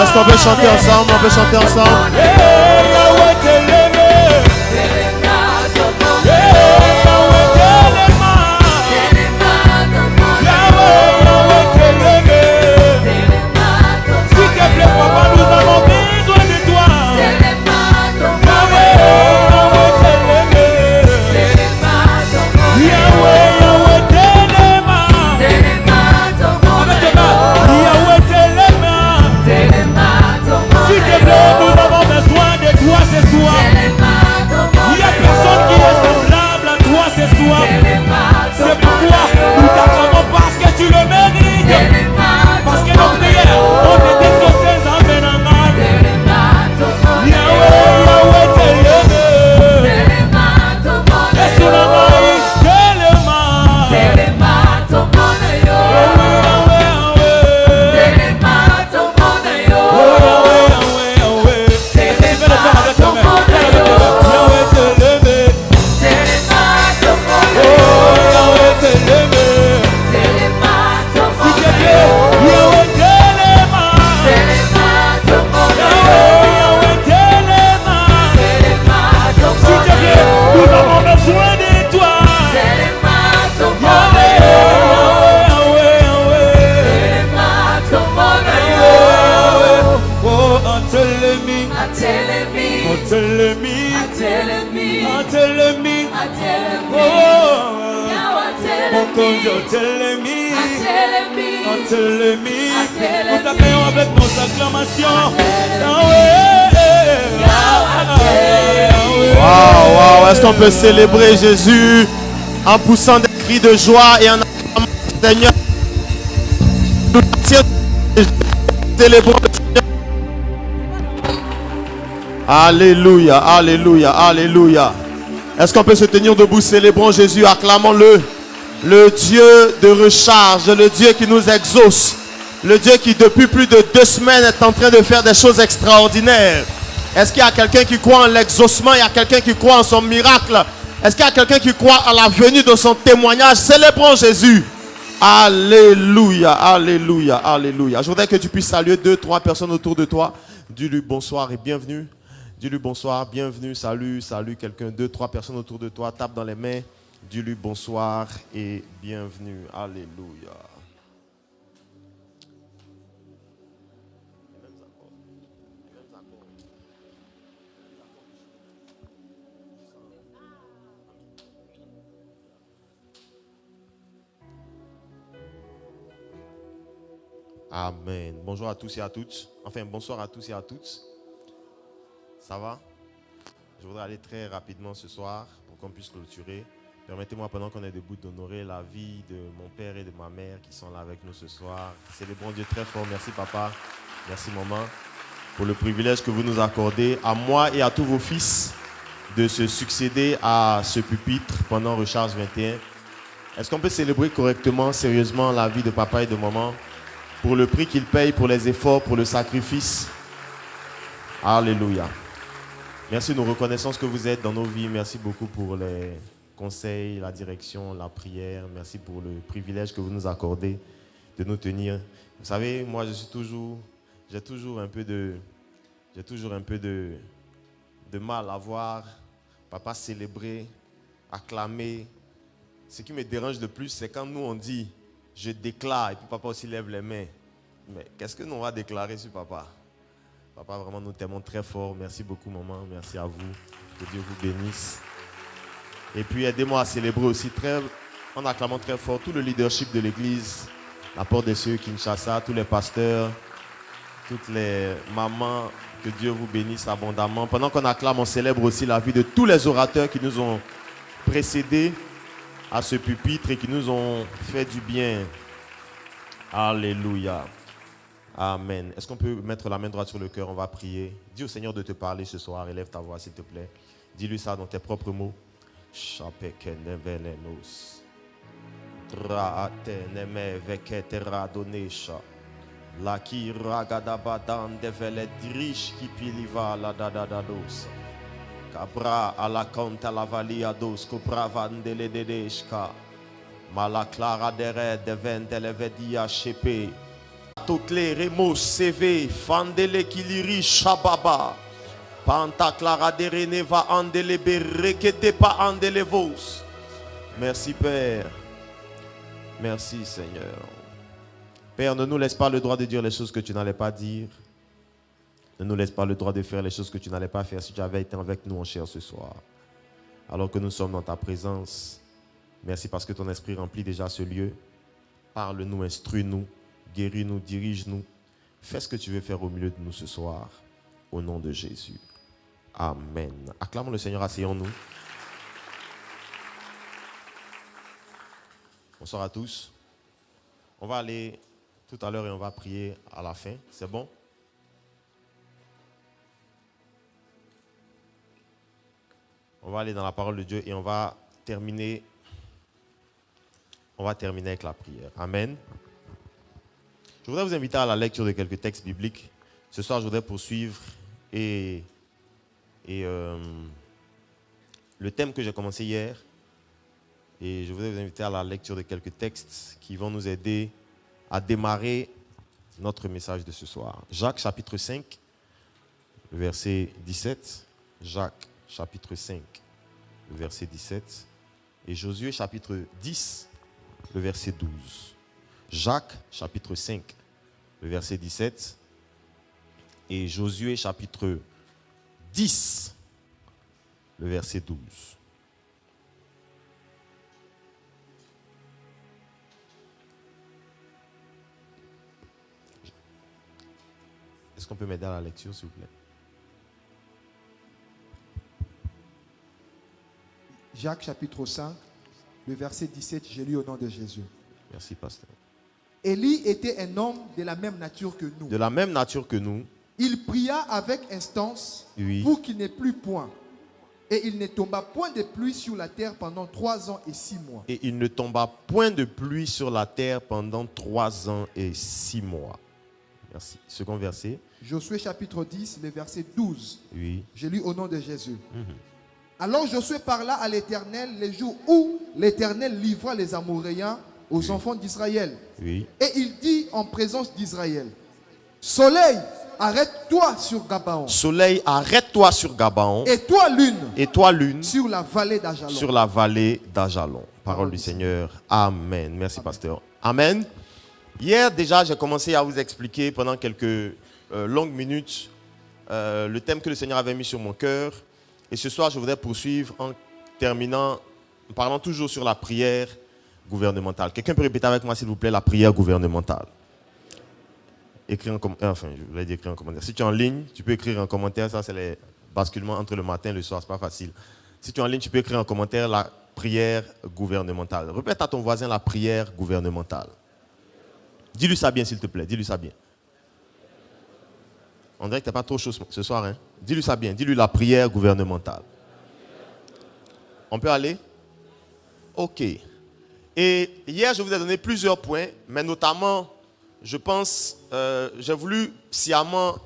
Est-ce qu'on peut chanter ensemble? On peut chanter ensemble. Wow, est-ce qu'on peut célébrer Jésus en poussant des cris de joie et en acclamant le Seigneur? Célébrons le Seigneur. Alléluia, alléluia, alléluia. Est-ce qu'on peut se tenir debout? Célébrons Jésus, acclamons-le. Le Dieu de recharge, le Dieu qui nous exauce, le Dieu qui depuis plus de 2 semaines est en train de faire des choses extraordinaires. Est-ce qu'il y a quelqu'un qui croit en l'exaucement? Il y a quelqu'un qui croit en son miracle? Est-ce qu'il y a quelqu'un qui croit en la venue de son témoignage? Célébrons Jésus. Alléluia, alléluia, alléluia. Je voudrais que tu puisses saluer 2, 3 personnes autour de toi. Dis-lui bonsoir et bienvenue. Dis-lui bonsoir, bienvenue, salut, salut quelqu'un. 2, 3 personnes autour de toi. Tape dans les mains. Dis-lui bonsoir et bienvenue. Alléluia. Amen. Bonjour à tous et à toutes. Enfin, bonsoir à tous et à toutes. Ça va? Je voudrais aller très rapidement ce soir pour qu'on puisse clôturer. Permettez-moi, pendant qu'on est debout, d'honorer la vie de mon père et de ma mère qui sont là avec nous ce soir. Célébrons Dieu très fort. Merci papa, merci maman, pour le privilège que vous nous accordez à moi et à tous vos fils de se succéder à ce pupitre pendant Recharge 21. Est-ce qu'on peut célébrer correctement, sérieusement la vie de papa et de maman pour le prix qu'ils payent, pour les efforts, pour le sacrifice? Alléluia. Merci, nous reconnaissons ce que vous êtes dans nos vies. Merci beaucoup pour les conseils, la direction, la prière. Merci pour le privilège que vous nous accordez de nous tenir. Vous savez, moi, j'ai toujours un peu de mal à voir papa célébrer, acclamer. Ce qui me dérange le plus, c'est quand nous on dit « je déclare » et puis papa aussi lève les mains. Mais qu'est-ce que nous on va déclarer sur papa? Papa, vraiment, nous t'aimons très fort. Merci beaucoup, maman. Merci à vous. Que Dieu vous bénisse. Et puis, aidez-moi à célébrer aussi en acclamant très fort tout le leadership de l'église, la Porte des Cieux, Kinshasa, tous les pasteurs, toutes les mamans. Que Dieu vous bénisse abondamment. Pendant qu'on acclame, on célèbre aussi la vie de tous les orateurs qui nous ont précédés à ce pupitre et qui nous ont fait du bien. Alléluia. Amen. Est-ce qu'on peut mettre la main droite sur le cœur? On va prier. Dis au Seigneur de te parler ce soir. Élève ta voix, s'il te plaît. Dis-lui ça dans tes propres mots. La ki ragadabadan devele drish ki piliva la dadadados. Cabra ala conta la valia dos copravandele dedeshka. Malaclara dere devendele vedia chepe. Tokle remo CV fandele kiliri shababa. Panta clara dere neva andele berekete pa andele vos. Merci Père. Merci Seigneur. Père, ne nous laisse pas le droit de dire les choses que tu n'allais pas dire. Ne nous laisse pas le droit de faire les choses que tu n'allais pas faire si tu avais été avec nous en chair ce soir. Alors que nous sommes dans ta présence, merci parce que ton esprit remplit déjà ce lieu. Parle-nous, instruis-nous, guéris-nous, dirige-nous. Fais ce que tu veux faire au milieu de nous ce soir. Au nom de Jésus. Amen. Acclamons le Seigneur, asseyons-nous. Bonsoir à tous. On va aller tout à l'heure et on va prier à la fin. C'est bon? On va aller dans la parole de Dieu et on va terminer avec la prière. Amen. Je voudrais vous inviter à la lecture de quelques textes bibliques. Ce soir, je voudrais poursuivre et le thème que j'ai commencé hier. Et je voudrais vous inviter à la lecture de quelques textes qui vont nous aider à démarrer notre message de ce soir. Jacques chapitre 5, verset 17. Jacques chapitre 5, verset 17. Et Josué chapitre 10, le verset 12. Jacques chapitre 5, le verset 17. Et Josué chapitre 10, le verset 12. Est-ce qu'on peut m'aider à la lecture, s'il vous plaît? Jacques chapitre 5, le verset 17, j'ai lu au nom de Jésus. Merci, pasteur. Élie était un homme de la même nature que nous. De la même nature que nous. Il pria avec instance Oui. pour qu'il n'ait plus point. Et il ne tomba point de pluie sur la terre pendant 3 ans et 6 mois. Et il ne tomba point de pluie sur la terre pendant 3 ans et 6 mois. Merci. Second verset. Josué chapitre 10, le verset 12. Oui. J'ai lu au nom de Jésus. Mhm. Alors Josué parla à l'Éternel les jours où l'Éternel livra les Amoréens aux enfants d'Israël. Oui. Et il dit en présence d'Israël: Soleil, arrête-toi sur Gabaon. Soleil, arrête-toi sur Gabaon. Et toi, lune, Et toi, lune, sur la vallée d'Ajalon. sur la vallée d'Ajalon. Parole du Seigneur. Amen. Merci, pasteur. Amen. Hier, déjà, j'ai commencé à vous expliquer pendant quelques longues minutes le thème que le Seigneur avait mis sur mon cœur. Et ce soir, je voudrais poursuivre en terminant, en parlant toujours sur la prière gouvernementale. Quelqu'un peut répéter avec moi, s'il vous plaît, la prière gouvernementale. Écrire en commentaire. Enfin, je voulais dire écrire en commentaire. Si tu es en ligne, tu peux écrire en commentaire. Ça, c'est les basculements entre le matin et le soir. Ce n'est pas facile. Si tu es en ligne, tu peux écrire en commentaire la prière gouvernementale. Répète à ton voisin la prière gouvernementale. Dis-lui ça bien, s'il te plaît. Dis-lui ça bien. On dirait que tu n'es pas trop chaud ce soir. Hein? Dis-lui ça bien. Dis-lui la prière gouvernementale. On peut aller? Ok. Et hier, je vous ai donné plusieurs points, mais notamment, je pense, j'ai voulu sciemment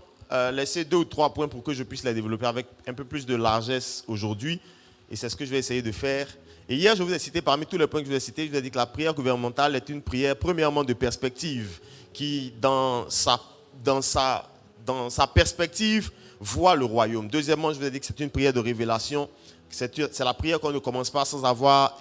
laisser 2 ou 3 points pour que je puisse les développer avec un peu plus de largesse aujourd'hui. Et c'est ce que je vais essayer de faire. Et hier, je vous ai cité, parmi tous les points que je vous ai cités, je vous ai dit que la prière gouvernementale est une prière, premièrement, de perspective, qui, dans sa perspective, voit le royaume. Deuxièmement, je vous ai dit que c'est une prière de révélation. C'est la prière qu'on ne commence pas sans avoir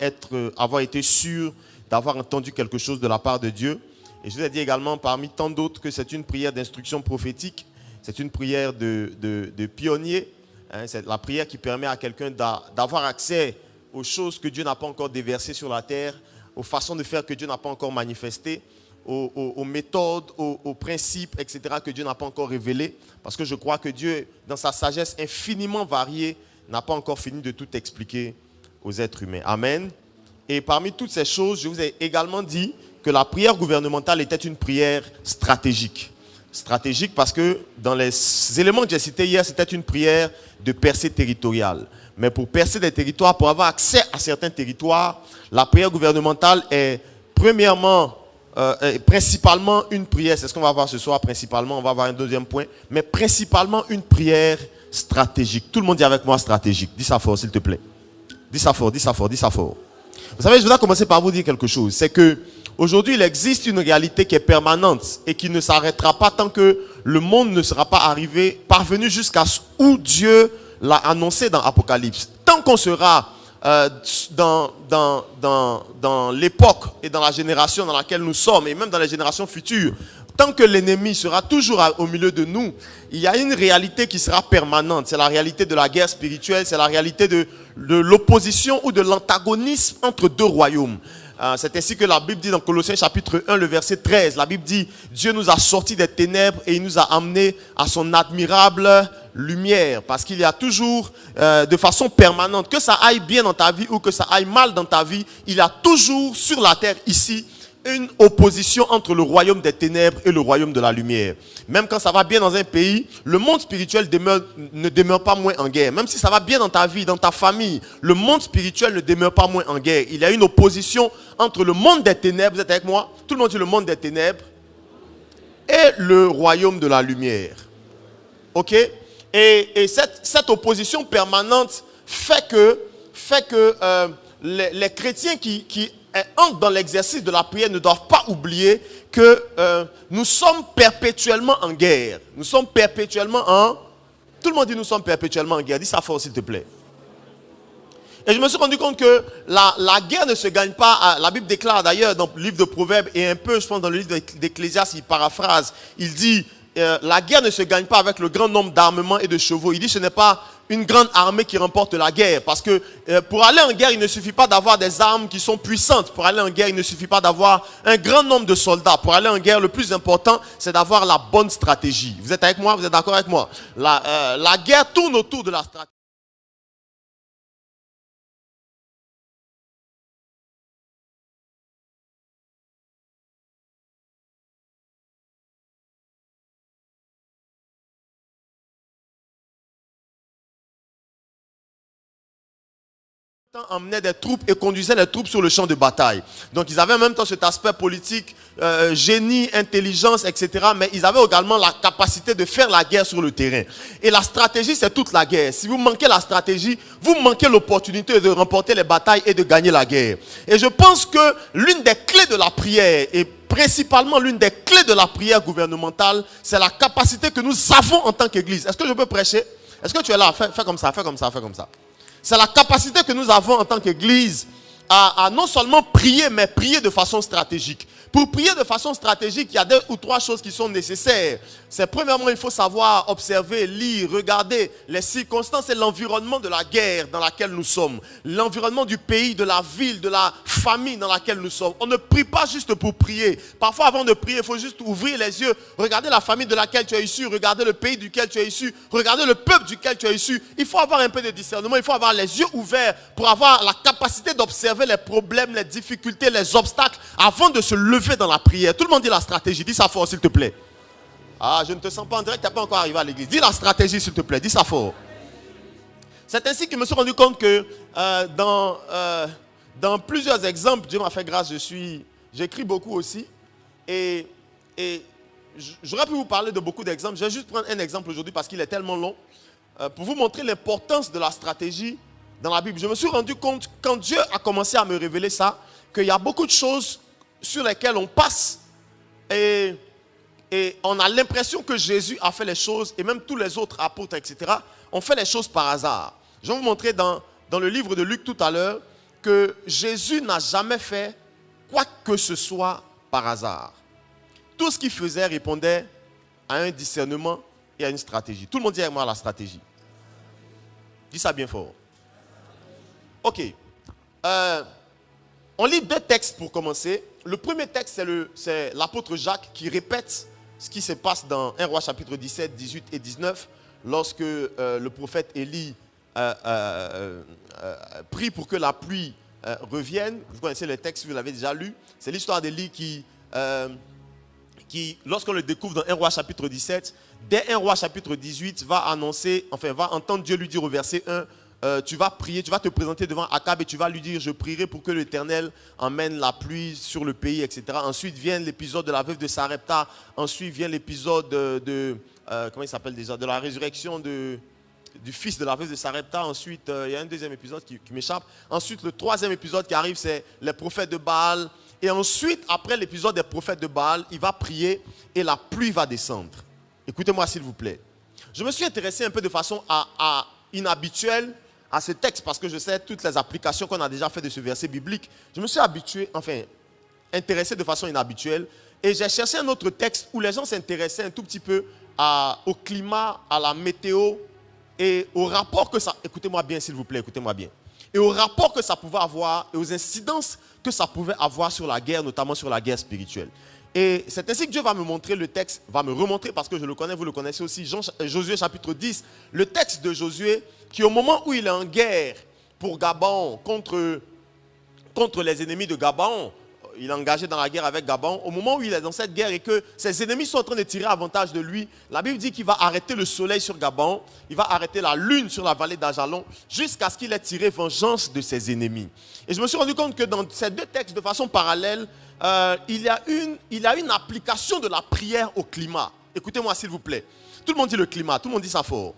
été sûr d'avoir entendu quelque chose de la part de Dieu. Et je vous ai dit également, parmi tant d'autres, que c'est une prière d'instruction prophétique. C'est une prière de pionnier. Hein, c'est la prière qui permet à quelqu'un d'avoir accès aux choses que Dieu n'a pas encore déversées sur la terre, aux façons de faire que Dieu n'a pas encore manifestées, aux méthodes, aux principes, etc., que Dieu n'a pas encore révélés. Parce que je crois que Dieu, dans sa sagesse infiniment variée, n'a pas encore fini de tout expliquer aux êtres humains. Amen. Et parmi toutes ces choses, je vous ai également dit que la prière gouvernementale était une prière stratégique. Stratégique parce que dans les éléments que j'ai cités hier, c'était une prière de percée territoriale. Mais pour percer des territoires, pour avoir accès à certains territoires, la prière gouvernementale est premièrement, principalement une prière. C'est ce qu'on va voir ce soir, principalement. On va voir un deuxième point. Mais principalement une prière stratégique. Tout le monde dit avec moi stratégique. Dis ça fort, s'il te plaît. Dis ça fort, dis ça fort, dis ça fort. Vous savez, je voudrais commencer par vous dire quelque chose. C'est que aujourd'hui, il existe une réalité qui est permanente et qui ne s'arrêtera pas tant que le monde ne sera pas parvenu jusqu'à où Dieu l'a annoncé dans Apocalypse. Tant qu'on sera dans l'époque et dans la génération dans laquelle nous sommes, et même dans les générations futures, tant que l'ennemi sera toujours au milieu de nous, il y a une réalité qui sera permanente. C'est la réalité de la guerre spirituelle, c'est la réalité de l'opposition ou de l'antagonisme entre deux royaumes. C'est ainsi que la Bible dit dans Colossiens chapitre 1, le verset 13. La Bible dit, Dieu nous a sortis des ténèbres et il nous a amenés à son admirable lumière. Parce qu'il y a toujours, de façon permanente, que ça aille bien dans ta vie ou que ça aille mal dans ta vie, il y a toujours sur la terre ici, une opposition entre le royaume des ténèbres et le royaume de la lumière. Même quand ça va bien dans un pays, le monde spirituel ne demeure pas moins en guerre. Même si ça va bien dans ta vie, dans ta famille, le monde spirituel ne demeure pas moins en guerre. Il y a une opposition entre le monde des ténèbres, vous êtes avec moi? Tout le monde dit le monde des ténèbres et le royaume de la lumière. Ok? Et cette opposition permanente fait que les chrétiens qui entrent dans l'exercice de la prière ne doivent pas oublier que nous sommes perpétuellement en guerre. Nous sommes perpétuellement en... Tout le monde dit nous sommes perpétuellement en guerre. Dis ça fort s'il te plaît. Et je me suis rendu compte que la guerre ne se gagne pas. La Bible déclare d'ailleurs dans le livre de Proverbes et un peu je pense dans le livre d'Ecclésiaste, il paraphrase. Il dit la guerre ne se gagne pas avec le grand nombre d'armements et de chevaux. Il dit ce n'est pas une grande armée qui remporte la guerre. Parce que pour aller en guerre, il ne suffit pas d'avoir des armes qui sont puissantes. Pour aller en guerre, il ne suffit pas d'avoir un grand nombre de soldats. Pour aller en guerre, le plus important, c'est d'avoir la bonne stratégie. Vous êtes avec moi? Vous êtes d'accord avec moi? La guerre tourne autour de la stratégie. Emmenaient des troupes et conduisaient les troupes sur le champ de bataille. Donc ils avaient en même temps cet aspect politique, génie, intelligence, etc. Mais ils avaient également la capacité de faire la guerre sur le terrain. Et la stratégie, c'est toute la guerre. Si vous manquez la stratégie, vous manquez l'opportunité de remporter les batailles et de gagner la guerre. Et je pense que l'une des clés de la prière, et principalement l'une des clés de la prière gouvernementale, c'est la capacité que nous avons en tant qu'Église. Est-ce que je peux prêcher? Est-ce que tu es là? Fais comme ça, fais comme ça, fais comme ça. C'est la capacité que nous avons en tant qu'Église à non seulement prier, mais prier de façon stratégique. Pour prier de façon stratégique, il y a 2 ou 3 choses qui sont nécessaires. C'est premièrement, il faut savoir observer, lire, regarder les circonstances et l'environnement de la guerre dans laquelle nous sommes. L'environnement du pays, de la ville, de la famille dans laquelle nous sommes. On ne prie pas juste pour prier. Parfois, avant de prier, il faut juste ouvrir les yeux, regarder la famille de laquelle tu es issu, regarder le pays duquel tu es issu, regarder le peuple duquel tu es issu. Il faut avoir un peu de discernement, il faut avoir les yeux ouverts pour avoir la capacité d'observer les problèmes, les difficultés, les obstacles avant de se lever dans la prière. Tout le monde dit la stratégie. Dis ça fort s'il te plaît. Ah, je ne te sens pas en direct, tu n'es pas encore arrivé à l'église. Dis la stratégie s'il te plaît. Dis ça fort. C'est ainsi que je me suis rendu compte que dans plusieurs exemples, Dieu m'a fait grâce, j'écris beaucoup aussi. Et j'aurais pu vous parler de beaucoup d'exemples. Je vais juste prendre un exemple aujourd'hui parce qu'il est tellement long. Pour vous montrer l'importance de la stratégie dans la Bible. Je me suis rendu compte, quand Dieu a commencé à me révéler ça, qu'il y a beaucoup de choses sur lesquelles on passe et on a l'impression que Jésus a fait les choses, et même tous les autres apôtres, etc., ont fait les choses par hasard. Je vais vous montrer dans le livre de Luc tout à l'heure que Jésus n'a jamais fait quoi que ce soit par hasard. Tout ce qu'il faisait répondait à un discernement et à une stratégie. Tout le monde dit avec moi la stratégie. Dis ça bien fort. Ok. On lit 2 textes pour commencer. Le premier texte, c'est l'apôtre Jacques qui répète ce qui se passe dans 1 Roi chapitre 17, 18 et 19, lorsque le prophète Élie prie pour que la pluie reviennent. Vous connaissez le texte, vous l'avez déjà lu. C'est l'histoire d'Élie qui, lorsqu'on le découvre dans 1 Roi chapitre 17, dès 1 Roi chapitre 18, va entendre Dieu lui dire au verset 1, tu vas prier, tu vas te présenter devant Akab et tu vas lui dire, je prierai pour que l'Éternel emmène la pluie sur le pays, etc. Ensuite vient l'épisode de la veuve de Sarepta. Ensuite vient l'épisode comment il s'appelle déjà, de la résurrection du fils de la veuve de Sarepta. Ensuite, il y a un deuxième épisode qui m'échappe. Ensuite, le troisième épisode qui arrive, c'est les prophètes de Baal. Et ensuite, après l'épisode des prophètes de Baal, il va prier et la pluie va descendre. Écoutez-moi s'il vous plaît. Je me suis intéressé un peu de façon inhabituelle à ce texte parce que je sais toutes les applications qu'on a déjà fait de ce verset biblique. Je me suis intéressé de façon inhabituelle et j'ai cherché un autre texte où les gens s'intéressaient un tout petit peu au climat, à la météo et au rapport que ça... Écoutez-moi bien s'il vous plaît, écoutez-moi bien. Et au rapport que ça pouvait avoir et aux incidences que ça pouvait avoir sur la guerre, notamment sur la guerre spirituelle. Et c'est ainsi que Dieu va me montrer le texte, va me remontrer parce que je le connais, vous le connaissez aussi, Josué chapitre 10, le texte de Josué qui au moment où il est en guerre pour Gabon, contre les ennemis de Gabon, il est engagé dans la guerre avec Gabon, au moment où il est dans cette guerre et que ses ennemis sont en train de tirer avantage de lui, la Bible dit qu'il va arrêter le soleil sur Gabon, il va arrêter la lune sur la vallée d'Ajalon, jusqu'à ce qu'il ait tiré vengeance de ses ennemis. Et je me suis rendu compte que dans ces deux textes, de façon parallèle, il y a une application de la prière au climat. Écoutez-moi s'il vous plaît. Tout le monde dit le climat, tout le monde dit ça fort.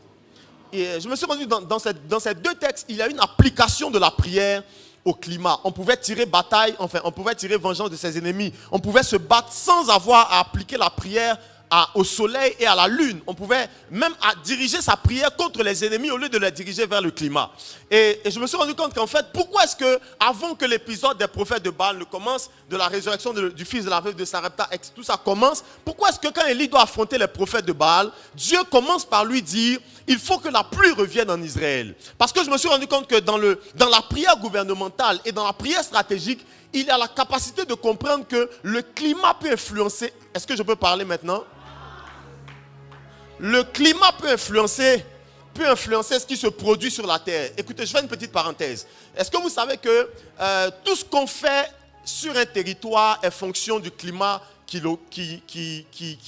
Et je me suis rendu dans ces deux textes, il y a une application de la prière au climat. On pouvait tirer on pouvait tirer vengeance de ses ennemis. On pouvait se battre sans avoir à appliquer la prière au soleil et à la lune. On pouvait même diriger sa prière contre les ennemis au lieu de la diriger vers le climat. Et je me suis rendu compte qu'en fait, pourquoi est-ce que, avant que l'épisode des prophètes de Baal ne commence, de la résurrection du fils de la veuve de Sarepta, tout ça commence, pourquoi est-ce que quand Élie doit affronter les prophètes de Baal, Dieu commence par lui dire, il faut que la pluie revienne en Israël. Parce que je me suis rendu compte que dans la prière gouvernementale et dans la prière stratégique, il y a la capacité de comprendre que le climat peut influencer. Est-ce que je peux parler maintenant? Le climat peut influencer ce qui se produit sur la terre. Écoutez, je fais une petite parenthèse. Est-ce que vous savez que tout ce qu'on fait sur un territoire est fonction du climat qui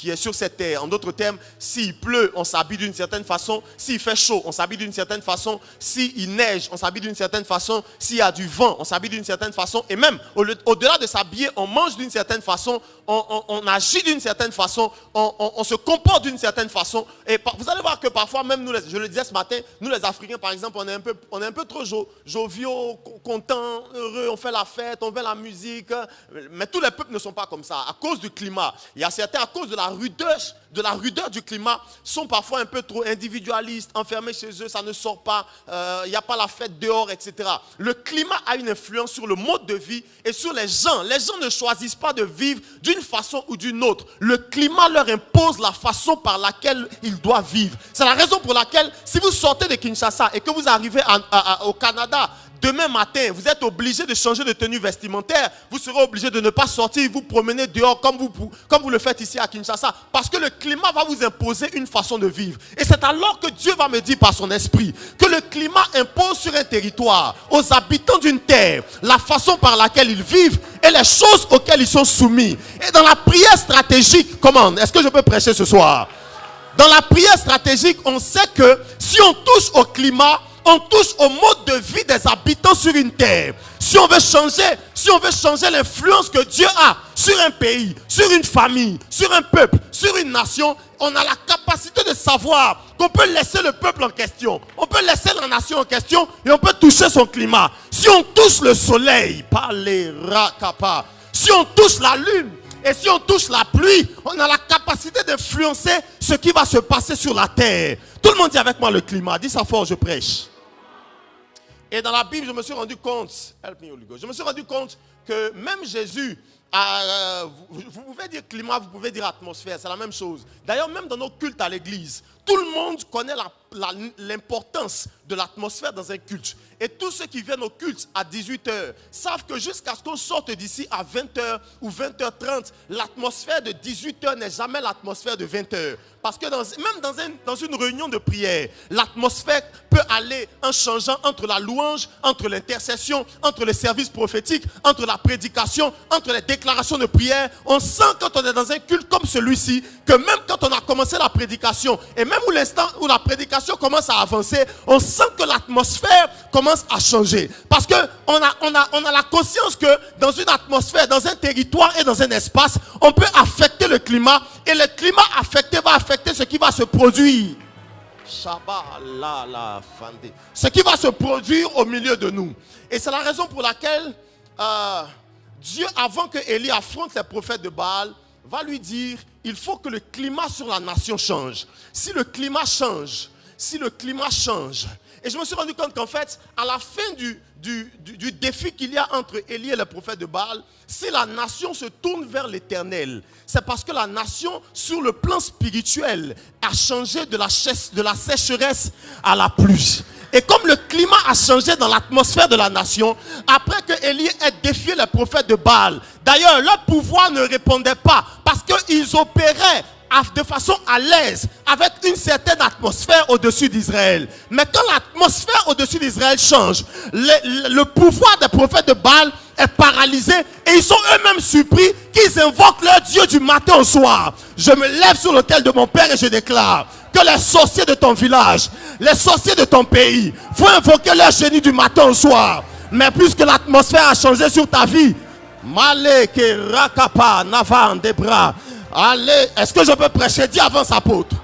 est sur cette terre? En d'autres termes, s'il pleut, on s'habille d'une certaine façon. S'il fait chaud, on s'habille d'une certaine façon. S'il neige, on s'habille d'une certaine façon. S'il y a du vent, on s'habille d'une certaine façon. Et même, au-delà de s'habiller, on mange d'une certaine façon. On agit d'une certaine façon. On se comporte d'une certaine façon. Et vous allez voir que parfois, même nous, je le disais ce matin, nous les Africains, par exemple, on est un peu trop joviaux, contents, heureux. On fait la fête, on fait la musique. Mais tous les peuples ne sont pas comme ça. À cause du climat. Il y a certains, à cause de la rudeur du climat, sont parfois un peu trop individualistes, enfermés chez eux, ça ne sort pas, il n'y a pas la fête dehors, etc. Le climat a une influence sur le mode de vie et sur les gens. Les gens ne choisissent pas de vivre d'une façon ou d'une autre. Le climat leur impose la façon par laquelle ils doivent vivre. C'est la raison pour laquelle, si vous sortez de Kinshasa et que vous arrivez au Canada, demain matin, vous êtes obligé de changer de tenue vestimentaire. Vous serez obligé de ne pas sortir, vous promener dehors comme vous le faites ici à Kinshasa. Parce que le climat va vous imposer une façon de vivre. Et c'est alors que Dieu va me dire par son esprit que le climat impose sur un territoire, aux habitants d'une terre, la façon par laquelle ils vivent et les choses auxquelles ils sont soumis. Et dans la prière stratégique, comment? Est-ce que je peux prêcher ce soir? Dans la prière stratégique, on sait que si on touche au climat, on touche au mode de vie des habitants sur une terre. Si on veut changer l'influence que Dieu a sur un pays, sur une famille, sur un peuple, sur une nation, on a la capacité de savoir qu'on peut laisser le peuple en question, on peut laisser la nation en question et on peut toucher son climat. Si on touche le soleil, si on touche la lune, et si on touche la pluie, on a la capacité d'influencer ce qui va se passer sur la terre. Tout le monde dit avec moi le climat. Dis ça fort, je prêche. Et dans la Bible, je me suis rendu compte que même Jésus, vous pouvez dire climat, vous pouvez dire atmosphère, c'est la même chose. D'ailleurs, même dans nos cultes à l'église, tout le monde connaît l'importance de l'atmosphère dans un culte. Et tous ceux qui viennent au culte à 18h savent que jusqu'à ce qu'on sorte d'ici à 20h ou 20h30, l'atmosphère de 18h n'est jamais l'atmosphère de 20h. Parce que même dans une réunion de prière, l'atmosphère peut aller en changeant entre la louange, entre l'intercession, entre les services prophétiques, entre la prédication, entre les déclarations de prière. On sent quand on est dans un culte comme celui-ci, que même quand on a commencé la prédication, et même où l'instant où la prédication commence à avancer, on sent que l'atmosphère commence à changer. Parce qu'on a la conscience que dans une atmosphère, dans un territoire et dans un espace, on peut affecter le climat, et le climat affecté va affecter ce qui va se produire. Ce qui va se produire au milieu de nous. Et c'est la raison pour laquelle Dieu, avant que Élie affronte les prophètes de Baal, va lui dire, il faut que le climat sur la nation change. Si le climat change, et je me suis rendu compte qu'en fait, à la fin du défi qu'il y a entre Élie et les prophètes de Baal, si la nation se tourne vers l'Éternel, c'est parce que la nation, sur le plan spirituel, a changé de la sécheresse à la pluie. Et comme le climat a changé dans l'atmosphère de la nation, après que Élie ait défié les prophètes de Baal, d'ailleurs, leur pouvoir ne répondait pas parce qu'ils opéraient de façon à l'aise, avec une certaine atmosphère au-dessus d'Israël. Mais quand l'atmosphère au-dessus d'Israël change, le pouvoir des prophètes de Baal est paralysé et ils sont eux-mêmes surpris qu'ils invoquent leur Dieu du matin au soir. Je me lève sur l'autel de mon Père et je déclare que les sorciers de ton village, les sorciers de ton pays vont invoquer leur génie du matin au soir. Mais puisque l'atmosphère a changé sur ta vie, Maleke Rakapa Navan Debra. Allez, est-ce que je peux prêcher? Dis avance, apôtre.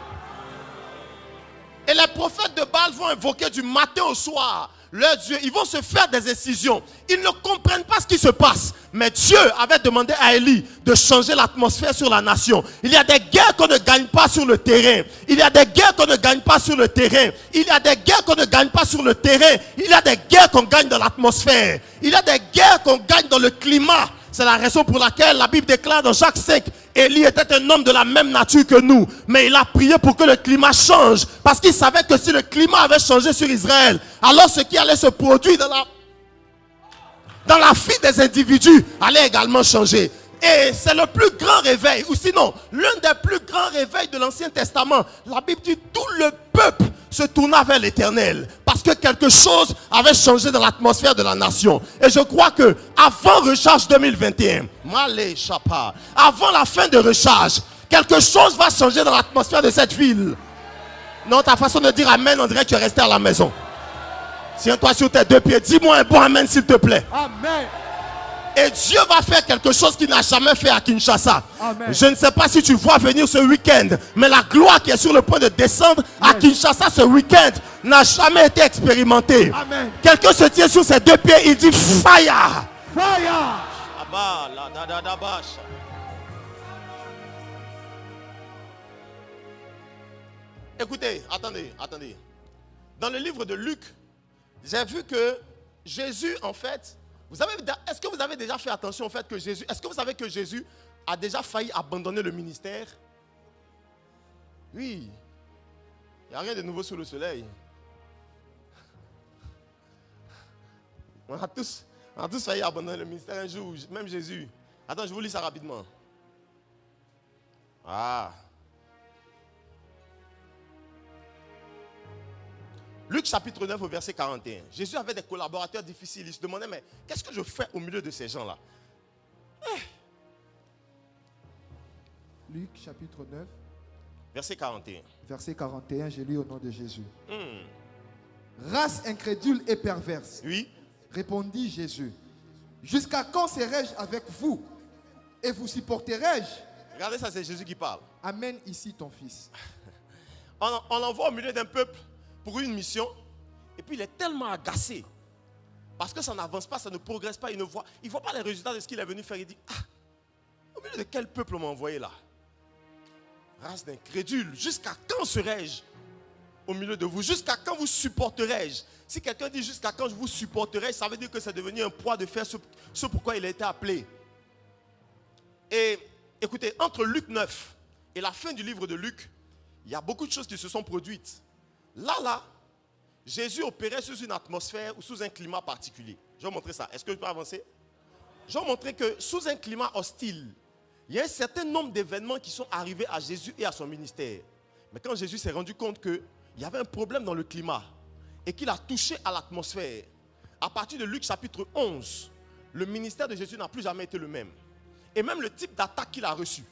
Et les prophètes de Baal vont invoquer du matin au soir leur Dieu. Ils vont se faire des incisions. Ils ne comprennent pas ce qui se passe. Mais Dieu avait demandé à Élie de changer l'atmosphère sur la nation. Il y a des guerres qu'on ne gagne pas sur le terrain. Il y a des guerres qu'on ne gagne pas sur le terrain. Il y a des guerres qu'on ne gagne pas sur le terrain. Il y a des guerres qu'on gagne dans l'atmosphère. Il y a des guerres qu'on gagne dans le climat. C'est la raison pour laquelle la Bible déclare dans Jacques 5, Élie était un homme de la même nature que nous. Mais il a prié pour que le climat change. Parce qu'il savait que si le climat avait changé sur Israël, alors ce qui allait se produire dans la vie des individus allait également changer. Et c'est le plus grand réveil, ou sinon, l'un des plus grands réveils de l'Ancien Testament. La Bible dit tout le peuple se tourna vers l'Éternel parce que quelque chose avait changé dans l'atmosphère de la nation. Et je crois que avant Recharge 2021, avant la fin de Recharge, quelque chose va changer dans l'atmosphère de cette ville. Non, ta façon de dire amen, on dirait que tu es resté à la maison. Tiens-toi sur tes deux pieds, dis-moi un bon amen s'il te plaît. Amen. Et Dieu va faire quelque chose qu'il n'a jamais fait à Kinshasa. Amen. Je ne sais pas si tu vois venir ce week-end, mais la gloire qui est sur le point de descendre à Kinshasa ce week-end n'a jamais été expérimentée. Amen. Quelqu'un se tient sur ses deux pieds, il dit fire. Fire. Écoutez, attendez. Dans le livre de Luc, j'ai vu que Jésus, en fait, est-ce que vous avez déjà fait attention au fait que Jésus, est-ce que vous savez que Jésus a déjà failli abandonner le ministère? Oui. Il n'y a rien de nouveau sous le soleil. On a tous failli abandonner le ministère un jour, même Jésus. Attends, je vous lis ça rapidement. Luc chapitre 9 au verset 41. Jésus avait des collaborateurs difficiles. Il se demandait, mais qu'est-ce que je fais au milieu de ces gens-là? Luc chapitre 9. Verset 41. Verset 41, je lis au nom de Jésus. Race incrédule et perverse. Oui. Répondit Jésus. Jusqu'à quand serai-je avec vous? Et vous supporterai-je? Regardez ça, c'est Jésus qui parle. Amène ici ton fils. On l'envoie au milieu d'un peuple pour une mission, et puis il est tellement agacé parce que ça n'avance pas, ça ne progresse pas, il ne voit pas les résultats de ce qu'il est venu faire. Il dit, au milieu de quel peuple on m'a envoyé là? Race d'incrédules, jusqu'à quand serai-je au milieu de vous? Jusqu'à quand vous supporterai-je? Si quelqu'un dit jusqu'à quand je vous supporterai, ça veut dire que c'est devenu un poids de faire ce pourquoi il a été appelé. Et écoutez, entre Luc 9 et la fin du livre de Luc, il y a beaucoup de choses qui se sont produites. Là, Jésus opérait sous une atmosphère ou sous un climat particulier. Je vais vous montrer ça. Est-ce que je peux avancer? Je vais vous montrer que sous un climat hostile, il y a un certain nombre d'événements qui sont arrivés à Jésus et à son ministère. Mais quand Jésus s'est rendu compte qu'il y avait un problème dans le climat et qu'il a touché à l'atmosphère, à partir de Luc chapitre 11, le ministère de Jésus n'a plus jamais été le même. Et même le type d'attaque qu'il a reçu,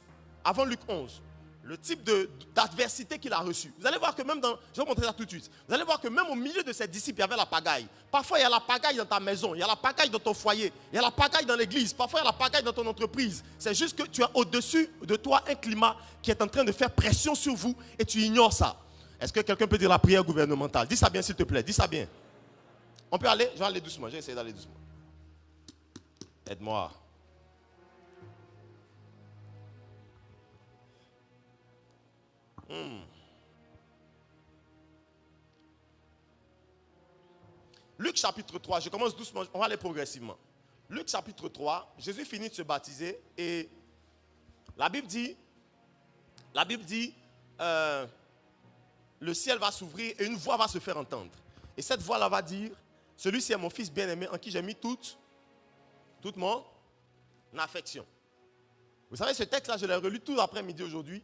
avant Luc 11, le type d'adversité qu'il a reçu. Vous allez voir que même dans... Je vais vous montrer ça tout de suite. Vous allez voir que même au milieu de ses disciples, il y avait la pagaille. Parfois, il y a la pagaille dans ta maison. Il y a la pagaille dans ton foyer. Il y a la pagaille dans l'église. Parfois, il y a la pagaille dans ton entreprise. C'est juste que tu as au-dessus de toi un climat qui est en train de faire pression sur vous et tu ignores ça. Est-ce que quelqu'un peut dire la prière gouvernementale? Dis ça bien, s'il te plaît. Dis ça bien. On peut aller? Je vais aller doucement. Je vais essayer d'aller doucement. Aide-moi. Luc chapitre 3, je commence doucement, on va aller progressivement. Luc chapitre 3, Jésus finit de se baptiser et la Bible dit, le ciel va s'ouvrir et une voix va se faire entendre. Et cette voix-là va dire, celui-ci est mon fils bien-aimé en qui j'ai mis toute mon affection. Vous savez, ce texte-là, je l'ai relu tout l'après-midi aujourd'hui.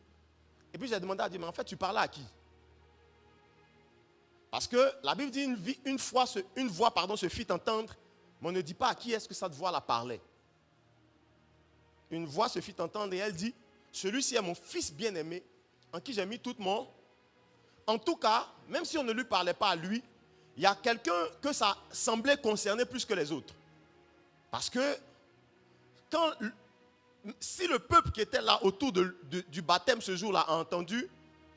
Et puis j'ai demandé à Dieu, mais en fait, tu parlais à qui? Parce que la Bible dit une voix se fit entendre, mais on ne dit pas à qui est-ce que cette voix-là parlait. Une voix se fit entendre et elle dit, celui-ci est mon fils bien-aimé, en qui j'ai mis toute mon... En tout cas, même si on ne lui parlait pas à lui, il y a quelqu'un que ça semblait concerner plus que les autres. Parce que si le peuple qui était là autour du baptême ce jour-là a entendu,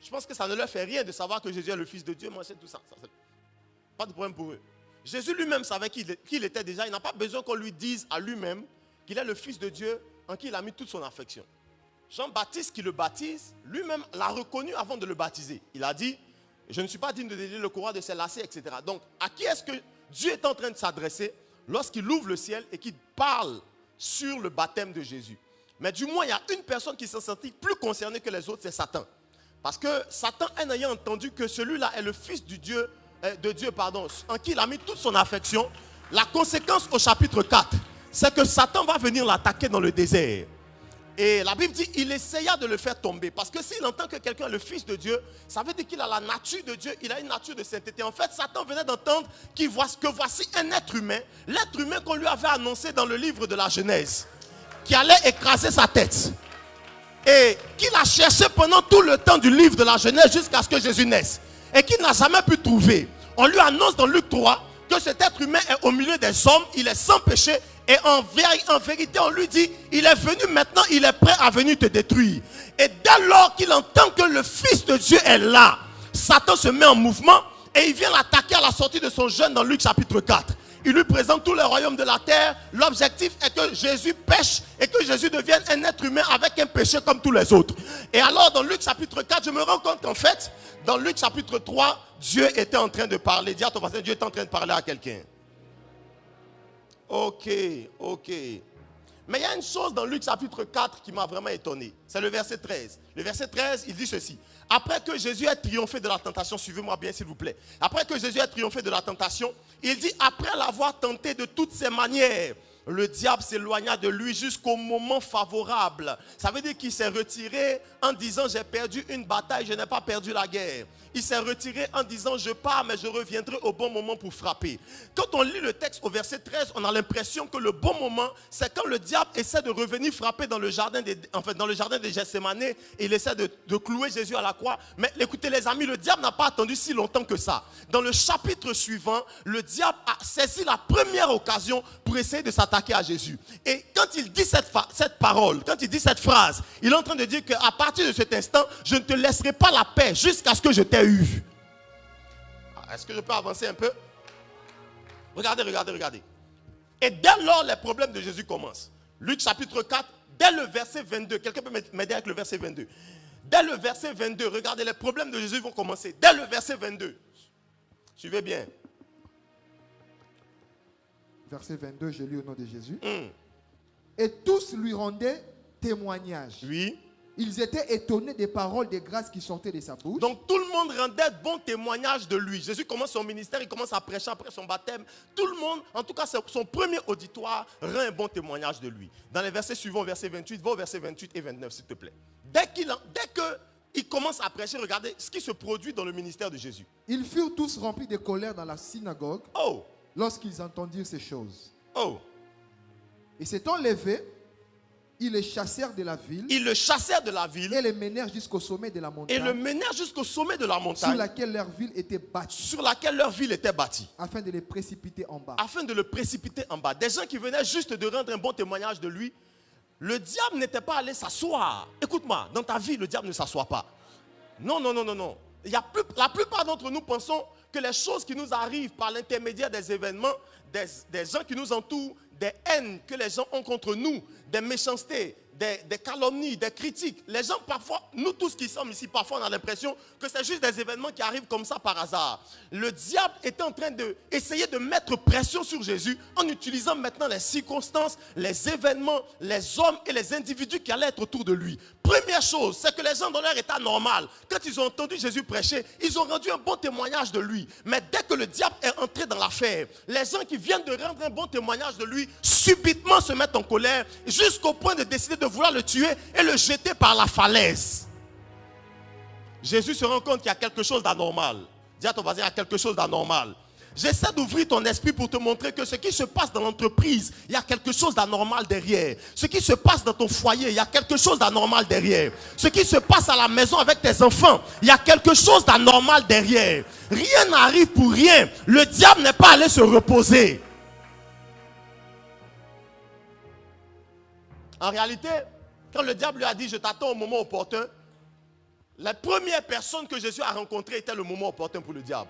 je pense que ça ne leur fait rien de savoir que Jésus est le Fils de Dieu. Moi, c'est tout ça. Pas de problème pour eux. Jésus lui-même savait qui il était déjà. Il n'a pas besoin qu'on lui dise à lui-même qu'il est le Fils de Dieu en qui il a mis toute son affection. Jean-Baptiste qui le baptise, lui-même l'a reconnu avant de le baptiser. Il a dit, je ne suis pas digne de délier le courroie de ses lacets, etc. Donc, à qui est-ce que Dieu est en train de s'adresser lorsqu'il ouvre le ciel et qu'il parle sur le baptême de Jésus? Mais du moins, il y a une personne qui s'est sentie plus concernée que les autres, c'est Satan. Parce que Satan, en ayant entendu que celui-là est le fils de Dieu, en qui il a mis toute son affection, la conséquence au chapitre 4, c'est que Satan va venir l'attaquer dans le désert. Et la Bible dit, il essaya de le faire tomber. Parce que s'il entend que quelqu'un est le fils de Dieu, ça veut dire qu'il a la nature de Dieu, il a une nature de sainteté. En fait, Satan venait d'entendre que voici un être humain, l'être humain qu'on lui avait annoncé dans le livre de la Genèse, qui allait écraser sa tête. Et qu'il a cherché pendant tout le temps du livre de la Genèse jusqu'à ce que Jésus naisse. Et qu'il n'a jamais pu trouver. On lui annonce dans Luc 3 que cet être humain est au milieu des hommes, il est sans péché. Et en vérité, on lui dit, il est venu maintenant, il est prêt à venir te détruire. Et dès lors qu'il entend que le Fils de Dieu est là, Satan se met en mouvement et il vient l'attaquer à la sortie de son jeûne dans Luc chapitre 4. Il lui présente tous les royaumes de la terre. L'objectif est que Jésus pêche et que Jésus devienne un être humain avec un péché comme tous les autres. Et alors dans Luc chapitre 4, je me rends compte qu'en fait, dans Luc chapitre 3, Dieu était en train de parler. Dis à ton voisin, Dieu est en train de parler à quelqu'un. Ok. Mais il y a une chose dans Luc chapitre 4 qui m'a vraiment étonné. C'est le verset 13. Le verset 13, il dit ceci. Après que Jésus ait triomphé de la tentation, suivez-moi bien s'il vous plaît. Après que Jésus ait triomphé de la tentation, il dit, après l'avoir tenté de toutes ses manières, le diable s'éloigna de lui jusqu'au moment favorable. Ça veut dire qu'il s'est retiré en disant, j'ai perdu une bataille, je n'ai pas perdu la guerre. Il s'est retiré en disant, je pars, mais je reviendrai au bon moment pour frapper. Quand on lit le texte au verset 13, on a l'impression que le bon moment, c'est quand le diable essaie de revenir frapper dans le jardin de Gethsémane, et il essaie de clouer Jésus à la croix. Mais écoutez les amis, le diable n'a pas attendu si longtemps que ça. Dans le chapitre suivant, le diable a saisi la première occasion pour essayer de s'attaquer à Jésus. Et quand il dit cette parole, quand il dit cette phrase, il est en train de dire qu'à partir de cet instant, je ne te laisserai pas la paix jusqu'à ce que je t'ai eu. Est-ce que je peux avancer un peu? Regardez. Et dès lors, les problèmes de Jésus commencent. Luc chapitre 4, dès le verset 22. Quelqu'un peut m'aider avec le verset 22? Dès le verset 22, regardez, les problèmes de Jésus vont commencer. Dès le verset 22. Suivez bien. Verset 22, je lis au nom de Jésus. Et tous lui rendaient témoignage. Oui. Ils étaient étonnés des paroles de grâce qui sortaient de sa bouche. Donc tout le monde rendait bon témoignage de lui. Jésus commence son ministère, il commence à prêcher après son baptême. Tout le monde, en tout cas son premier auditoire, rend un bon témoignage de lui. Dans les versets suivants, verset 28, va au verset 28 et 29 s'il te plaît. Dès qu'il commence à prêcher, regardez ce qui se produit dans le ministère de Jésus. Ils furent tous remplis de colère dans la synagogue Oh, lorsqu'ils entendirent ces choses. oh. Et s'étant levés, ils les chassèrent de la ville. Ils le chassèrent de la ville Et les menèrent jusqu'au sommet de la montagne. et le menèrent jusqu'au sommet de la Sur montagne laquelle leur ville était bâtie. sur laquelle leur ville était bâtie. Afin de les précipiter en bas. Afin de le précipiter en bas. Des gens qui venaient juste de rendre un bon témoignage de lui. Le diable n'était pas allé s'asseoir. Écoute-moi, dans ta vie, le diable ne s'assoit pas. Non, non, non, non, non. La plupart d'entre nous pensons que les choses qui nous arrivent par l'intermédiaire des événements, des gens qui nous entourent, des haines que les gens ont contre nous, des méchancetés, des calomnies, des critiques. Les gens parfois, nous tous qui sommes ici, parfois on a l'impression que c'est juste des événements qui arrivent comme ça par hasard. Le diable était en train d'essayer de mettre pression sur Jésus en utilisant maintenant les circonstances, les événements, les hommes et les individus qui allaient être autour de lui. Première chose, c'est que les gens dans leur état normal, quand ils ont entendu Jésus prêcher, ils ont rendu un bon témoignage de lui. Mais dès que le diable est entré dans l'affaire, les gens qui viennent de rendre un bon témoignage de lui, subitement se mettent en colère jusqu'au point de décider de vouloir le tuer et le jeter par la falaise. Jésus se rend compte qu'il y a quelque chose d'anormal. Dis à ton voisin, il y a quelque chose d'anormal. J'essaie d'ouvrir ton esprit pour te montrer que ce qui se passe dans l'entreprise, il y a quelque chose d'anormal derrière. Ce qui se passe dans ton foyer, il y a quelque chose d'anormal derrière. Ce qui se passe à la maison avec tes enfants, il y a quelque chose d'anormal derrière. Rien n'arrive pour rien. Le diable n'est pas allé se reposer. En réalité, quand le diable lui a dit « je t'attends au moment opportun », la première personne que Jésus a rencontrée était le moment opportun pour le diable.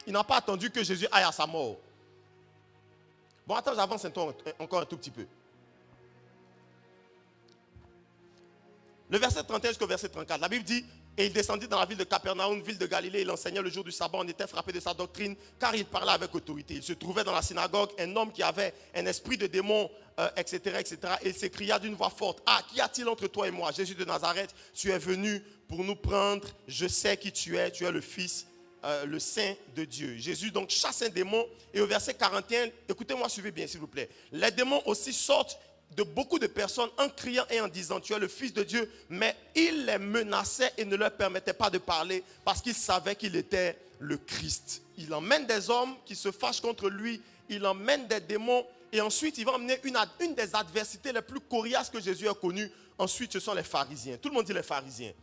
Il n'a pas attendu que Jésus aille à sa mort. Bon, attends, j'avance encore un tout petit peu. Le verset 31 jusqu'au verset 34, la Bible dit « Et il descendit dans la ville de Capernaum, ville de Galilée, il enseignait le jour du sabbat, on était frappé de sa doctrine, car il parlait avec autorité. Il se trouvait dans la synagogue un homme qui avait un esprit de démon, etc., etc. Et il s'écria d'une voix forte, « Ah, qu'y a-t-il entre toi et moi, Jésus de Nazareth? Tu es venu pour nous prendre, je sais qui tu es le Fils, le Saint de Dieu. » Jésus donc chasse un démon et au verset 41, écoutez-moi, suivez bien s'il vous plaît. Les démons aussi sortent de beaucoup de personnes en criant et en disant « Tu es le Fils de Dieu », mais il les menaçait et ne leur permettait pas de parler parce qu'il savait qu'il était le Christ. Il emmène des hommes qui se fâchent contre lui, il emmène des démons et ensuite il va emmener une des adversités les plus coriaces que Jésus a connues. Ensuite, ce sont les pharisiens. Tout le monde dit les pharisiens.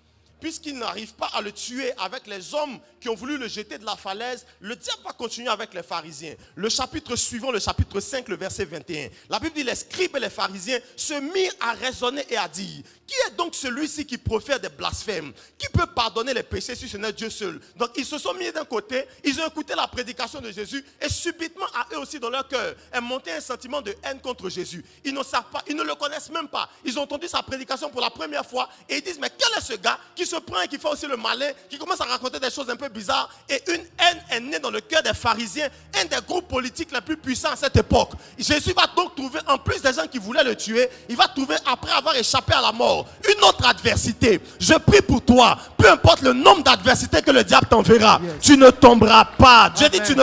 Puisqu'il n'arrive pas à le tuer avec les hommes qui ont voulu le jeter de la falaise, le diable va continuer avec les pharisiens. Le chapitre suivant, le chapitre 5, le verset 21. La Bible dit, les scribes et les pharisiens se mirent à raisonner et à dire, qui est donc celui-ci qui profère des blasphèmes? Qui peut pardonner les péchés si ce n'est Dieu seul? Donc ils se sont mis d'un côté, ils ont écouté la prédication de Jésus et subitement à eux aussi dans leur cœur est monté un sentiment de haine contre Jésus. Ils ne savent pas, ils ne le connaissent même pas. Ils ont entendu sa prédication pour la première fois et ils disent, mais quel est ce gars qui se prend et qui fait aussi le malin, qui commence à raconter des choses un peu bizarres, et une haine est née dans le cœur des pharisiens, un des groupes politiques les plus puissants à cette époque. Jésus va donc trouver, en plus des gens qui voulaient le tuer, il va trouver, après avoir échappé à la mort, une autre adversité. Je prie pour toi, peu importe le nombre d'adversités que le diable t'enverra, yes, tu ne tomberas pas. J'ai dit tu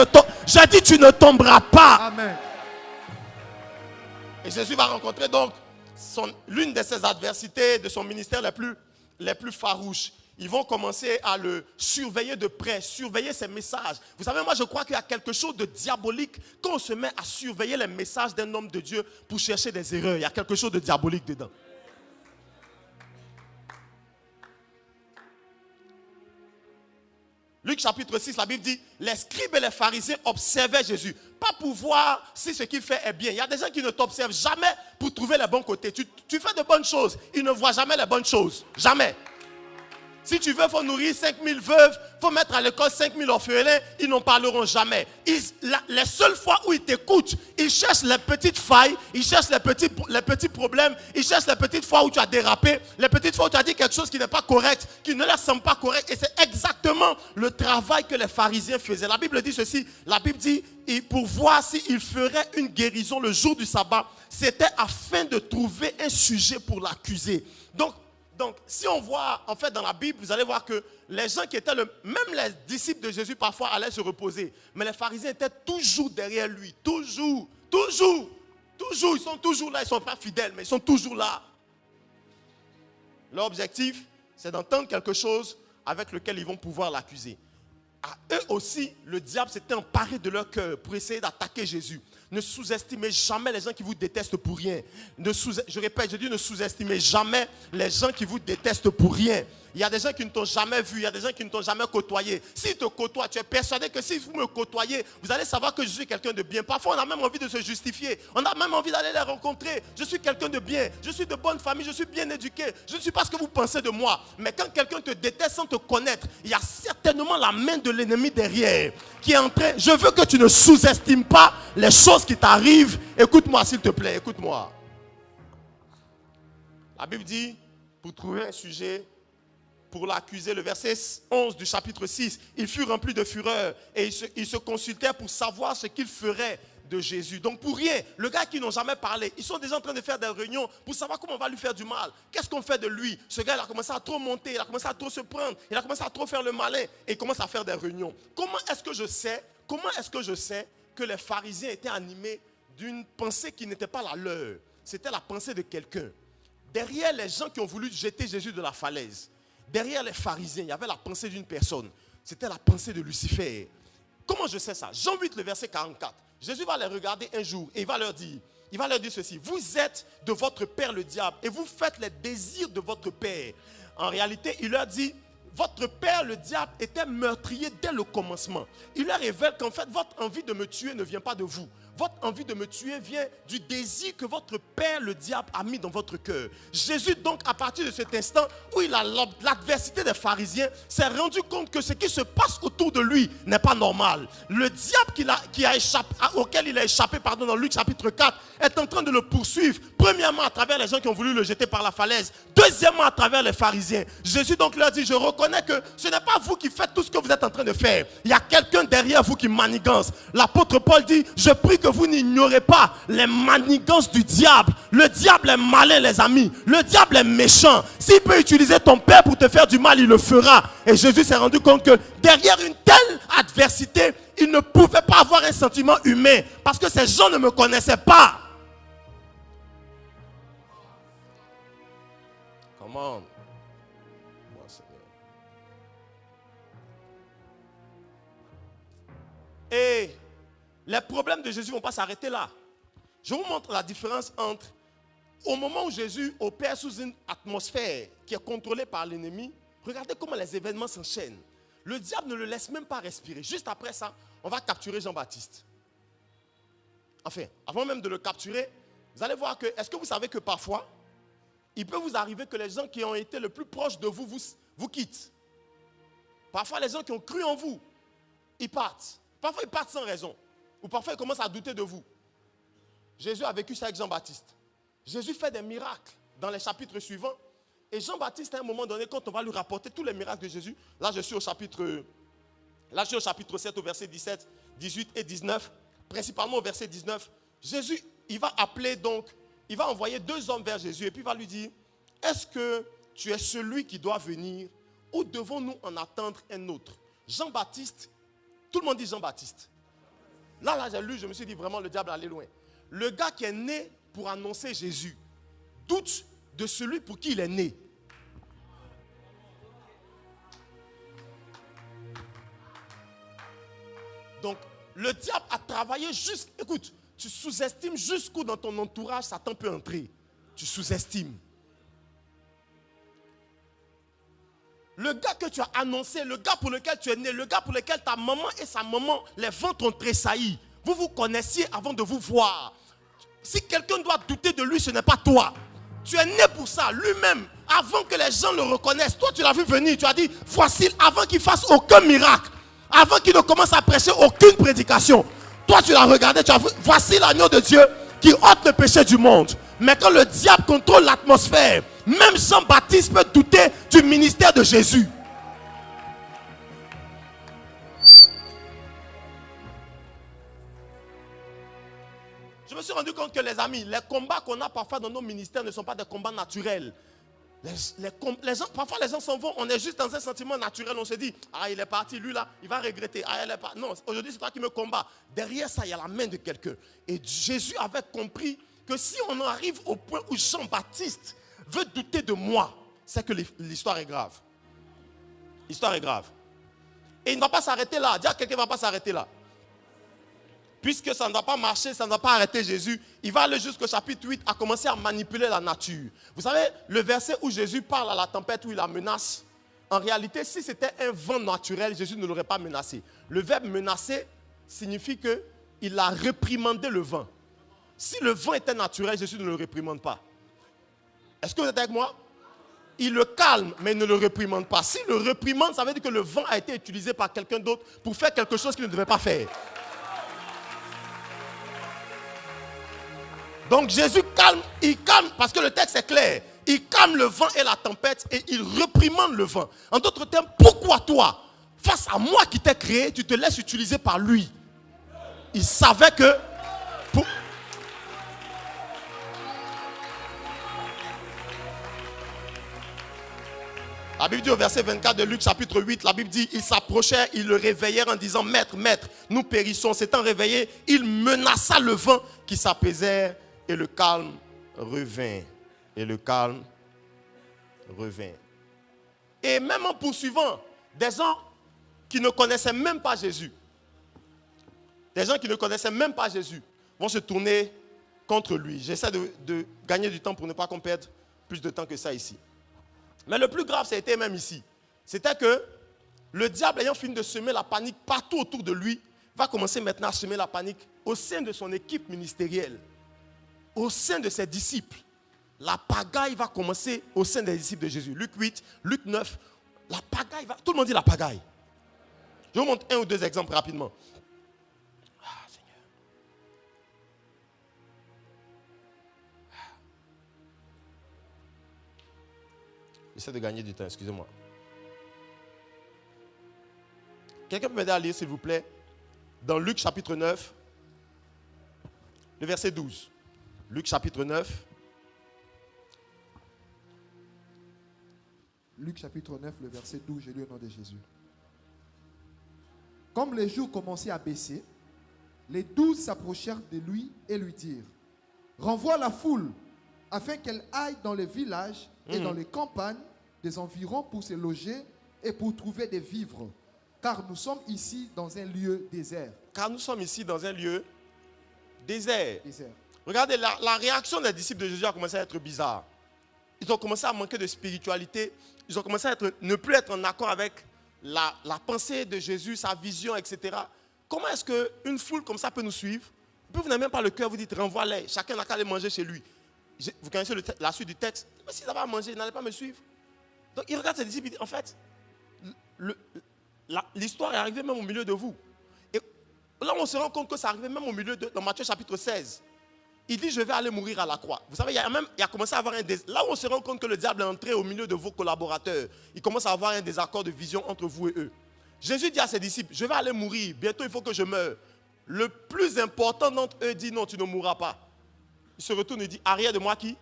ne tomberas pas. Amen. Et Jésus va rencontrer donc l'une de ses adversités de son ministère les plus farouches. Ils vont commencer à le surveiller de près, surveiller ses messages. Vous savez, moi je crois qu'il y a quelque chose de diabolique quand on se met à surveiller les messages d'un homme de Dieu pour chercher des erreurs. Il y a quelque chose de diabolique dedans. Luc chapitre 6, la Bible dit, les scribes et les pharisiens observaient Jésus. Pas pour voir si ce qu'il fait est bien. Il y a des gens qui ne t'observent jamais pour trouver les bons côtés. Tu fais de bonnes choses, ils ne voient jamais les bonnes choses. Jamais. Si tu veux, il faut nourrir 5000 veuves, il faut mettre à l'école 5000 orphelins, ils n'en parleront jamais. Les seules fois où ils t'écoutent, ils cherchent les petites failles, ils cherchent les petits problèmes, ils cherchent les petites fois où tu as dérapé, les petites fois où tu as dit quelque chose qui n'est pas correct, qui ne leur semble pas correct. Et c'est exactement le travail que les pharisiens faisaient. La Bible dit ceci, la Bible dit, pour voir s'ils feraient une guérison le jour du sabbat, c'était afin de trouver un sujet pour l'accuser. Donc, Donc, si on voit, en fait, dans la Bible, vous allez voir que les gens qui étaient, même les disciples de Jésus, parfois, allaient se reposer. Mais les pharisiens étaient toujours derrière lui. Toujours. Ils sont toujours là. Ils ne sont pas fidèles, mais ils sont toujours là. Leur objectif, c'est d'entendre quelque chose avec lequel ils vont pouvoir l'accuser. À eux aussi, le diable s'était emparé de leur cœur pour essayer d'attaquer Jésus. Ne sous-estimez jamais les gens qui vous détestent pour rien. Je répète, je dis ne sous-estimez jamais les gens qui vous détestent pour rien. Il y a des gens qui ne t'ont jamais vu, il y a des gens qui ne t'ont jamais côtoyé. S'ils te côtoient, tu es persuadé que si vous me côtoyez, vous allez savoir que je suis quelqu'un de bien. Parfois, on a même envie de se justifier. On a même envie d'aller les rencontrer. Je suis quelqu'un de bien, je suis de bonne famille, je suis bien éduqué. Je ne suis pas ce que vous pensez de moi. Mais quand quelqu'un te déteste sans te connaître, il y a certainement la main de l'ennemi derrière qui est en train. Je veux que tu ne sous-estimes pas les choses qui t'arrivent. Écoute-moi s'il te plaît, écoute-moi. La Bible dit, pour trouver un sujet pour l'accuser, le verset 11 du chapitre 6, il fut rempli de fureur et il se consultait pour savoir ce qu'il ferait de Jésus. Donc pour rien, le gars qui n'ont jamais parlé, ils sont déjà en train de faire des réunions pour savoir comment on va lui faire du mal. Qu'est-ce qu'on fait de lui? Ce gars, il a commencé à trop monter, il a commencé à trop se prendre, il a commencé à trop faire le malin et il commence à faire des réunions. Comment est-ce que je sais que les pharisiens étaient animés d'une pensée qui n'était pas la leur? C'était la pensée de quelqu'un. Derrière les gens qui ont voulu jeter Jésus de la falaise, derrière les pharisiens, il y avait la pensée d'une personne. C'était la pensée de Lucifer. Comment je sais ça? Jean 8, le verset 44. Jésus va les regarder un jour et il va leur dire ceci. Vous êtes de votre père le diable et vous faites les désirs de votre père. En réalité, il leur dit, votre père le diable était meurtrier dès le commencement. Il leur révèle qu'en fait, votre envie de me tuer ne vient pas de vous. Votre envie de me tuer vient du désir que votre père, le diable, a mis dans votre cœur. Jésus, donc, à partir de cet instant où il a l'adversité des pharisiens, s'est rendu compte que ce qui se passe autour de lui n'est pas normal. Le diable auquel il a échappé dans Luc chapitre 4 est en train de le poursuivre. Premièrement, à travers les gens qui ont voulu le jeter par la falaise. Deuxièmement, à travers les pharisiens. Jésus donc leur dit, je reconnais que ce n'est pas vous qui faites tout ce que vous êtes en train de faire. Il y a quelqu'un derrière vous qui manigance. L'apôtre Paul dit, je prie que vous n'ignorez pas les manigances du diable. Le diable est malin, les amis. Le diable est méchant. S'il peut utiliser ton père pour te faire du mal, il le fera. Et Jésus s'est rendu compte que derrière une telle adversité, il ne pouvait pas avoir un sentiment humain parce que ces gens ne me connaissaient pas. Come on. Et les problèmes de Jésus ne vont pas s'arrêter là. Je vous montre la différence entre au moment où Jésus opère sous une atmosphère qui est contrôlée par l'ennemi. Regardez comment les événements s'enchaînent. Le diable ne le laisse même pas respirer. Juste après ça, on va capturer Jean-Baptiste. Enfin, avant même de le capturer, vous allez voir que, est-ce que vous savez que parfois, il peut vous arriver que les gens qui ont été le plus proches de vous, vous quittent. Parfois, les gens qui ont cru en vous, ils partent. Parfois, ils partent sans raison. Ou parfois, ils commencent à douter de vous. Jésus a vécu ça avec Jean-Baptiste. Jésus fait des miracles dans les chapitres suivants. Et Jean-Baptiste, à un moment donné, quand on va lui rapporter tous les miracles de Jésus, là, je suis au chapitre 7, au verset 17, 18 et 19. Principalement au verset 19. Jésus, il va envoyer 2 hommes vers Jésus et puis il va lui dire, est-ce que tu es celui qui doit venir ou devons-nous en attendre un autre? Jean-Baptiste, tout le monde dit Jean-Baptiste. Là, j'ai lu, je me suis dit vraiment le diable allait loin. Le gars qui est né pour annoncer Jésus doute de celui pour qui il est né. Donc, le diable a travaillé écoute, tu sous-estimes jusqu'où dans ton entourage Satan peut entrer. Tu sous-estimes. Le gars que tu as annoncé, le gars pour lequel tu es né, le gars pour lequel ta maman et sa maman, les ventres ont tressailli. Vous vous connaissiez avant de vous voir. Si quelqu'un doit douter de lui, ce n'est pas toi. Tu es né pour ça, lui-même. Avant que les gens le reconnaissent, toi tu l'as vu venir, tu as dit, voici, avant qu'il fasse aucun miracle, avant qu'il ne commence à prêcher aucune prédication, toi tu l'as regardé, tu as vu, voici l'agneau de Dieu qui ôte le péché du monde. Mais quand le diable contrôle l'atmosphère, même Jean-Baptiste peut douter du ministère de Jésus. Je me suis rendu compte que les amis, les combats qu'on a parfois dans nos ministères ne sont pas des combats naturels. Parfois les gens s'en vont, on est juste dans un sentiment naturel, on se dit, ah il est parti, lui là, il va regretter. Ah, elle est partie. Non, aujourd'hui c'est toi qui me combats. Derrière ça, il y a la main de quelqu'un. Et Jésus avait compris que si on arrive au point où Jean-Baptiste veut douter de moi, c'est que l'histoire est grave. L'histoire est grave. Et il ne va pas s'arrêter là. Dis à quelqu'un, il ne va pas s'arrêter là. Puisque ça ne va pas marcher, ça ne va pas arrêter Jésus, il va aller jusqu'au chapitre 8 à commencer à manipuler la nature. Vous savez, le verset où Jésus parle à la tempête, où il la menace, en réalité, si c'était un vent naturel, Jésus ne l'aurait pas menacé. Le verbe menacer signifie qu'il a réprimandé le vent. Si le vent était naturel, Jésus ne le réprimande pas. Est-ce que vous êtes avec moi? Il le calme, mais il ne le réprimande pas. S'il le réprimande, ça veut dire que le vent a été utilisé par quelqu'un d'autre pour faire quelque chose qu'il ne devait pas faire. Donc Jésus calme, il calme, parce que le texte est clair. Il calme le vent et la tempête et il réprimande le vent. En d'autres termes, pourquoi toi, face à moi qui t'ai créé, tu te laisses utiliser par lui? Il savait que... La Bible dit au verset 24 de Luc chapitre 8, la Bible dit, ils s'approchèrent, ils le réveillèrent en disant, Maître, Maître, nous périssons. S'étant réveillé, il menaça le vent qui s'apaisait et le calme revint. Et le calme revint. Et même en poursuivant, des gens qui ne connaissaient même pas Jésus, des gens qui ne connaissaient même pas Jésus, vont se tourner contre lui. J'essaie de gagner du temps pour ne pas qu'on perde plus de temps que ça ici. Mais le plus grave, c'était même ici. C'était que le diable, ayant fini de semer la panique partout autour de lui, va commencer maintenant à semer la panique au sein de son équipe ministérielle, au sein de ses disciples. La pagaille va commencer au sein des disciples de Jésus. Luc 8, Luc 9, la pagaille va... Tout le monde dit la pagaille. Je vous montre un ou deux exemples rapidement. Ah, Seigneur. J'essaie de gagner du temps, excusez-moi. Quelqu'un peut m'aider à lire, s'il vous plaît, dans Luc chapitre 9, le verset 12. Luc chapitre 9. Luc chapitre 9, le verset 12, je lis au nom de Jésus. Comme les jours commençaient à baisser, les 12 s'approchèrent de lui et lui dirent, renvoie la foule afin qu'elle aille dans les villages et dans les campagnes des environs pour se loger et pour trouver des vivres. Car nous sommes ici dans un lieu désert. Car nous sommes ici dans un lieu désert. Désert. Regardez, la réaction des disciples de Jésus a commencé à être bizarre. Ils ont commencé à manquer de spiritualité. Ils ont commencé à ne plus être en accord avec la pensée de Jésus, sa vision, etc. Comment est-ce qu'une foule comme ça peut nous suivre? Vous n'avez même pas le cœur, vous dites renvoie-les. Chacun n'a qu'à aller manger chez lui. Vous connaissez la suite du texte? Mais s'ils avaient à manger, ils n'allaient pas me suivre. Donc il regarde ses disciples et dit, en fait, l'histoire est arrivée même au milieu de vous. Et là, on se rend compte que ça arrivait même au milieu dans Matthieu chapitre 16. Il dit, je vais aller mourir à la croix. Vous savez, il a commencé à avoir un désaccord. Là où on se rend compte que le diable est entré au milieu de vos collaborateurs, il commence à avoir un désaccord de vision entre vous et eux. Jésus dit à ses disciples, je vais aller mourir, bientôt il faut que je meure. Le plus important d'entre eux dit, non, tu ne mourras pas. Il se retourne et dit, arrière de moi qui?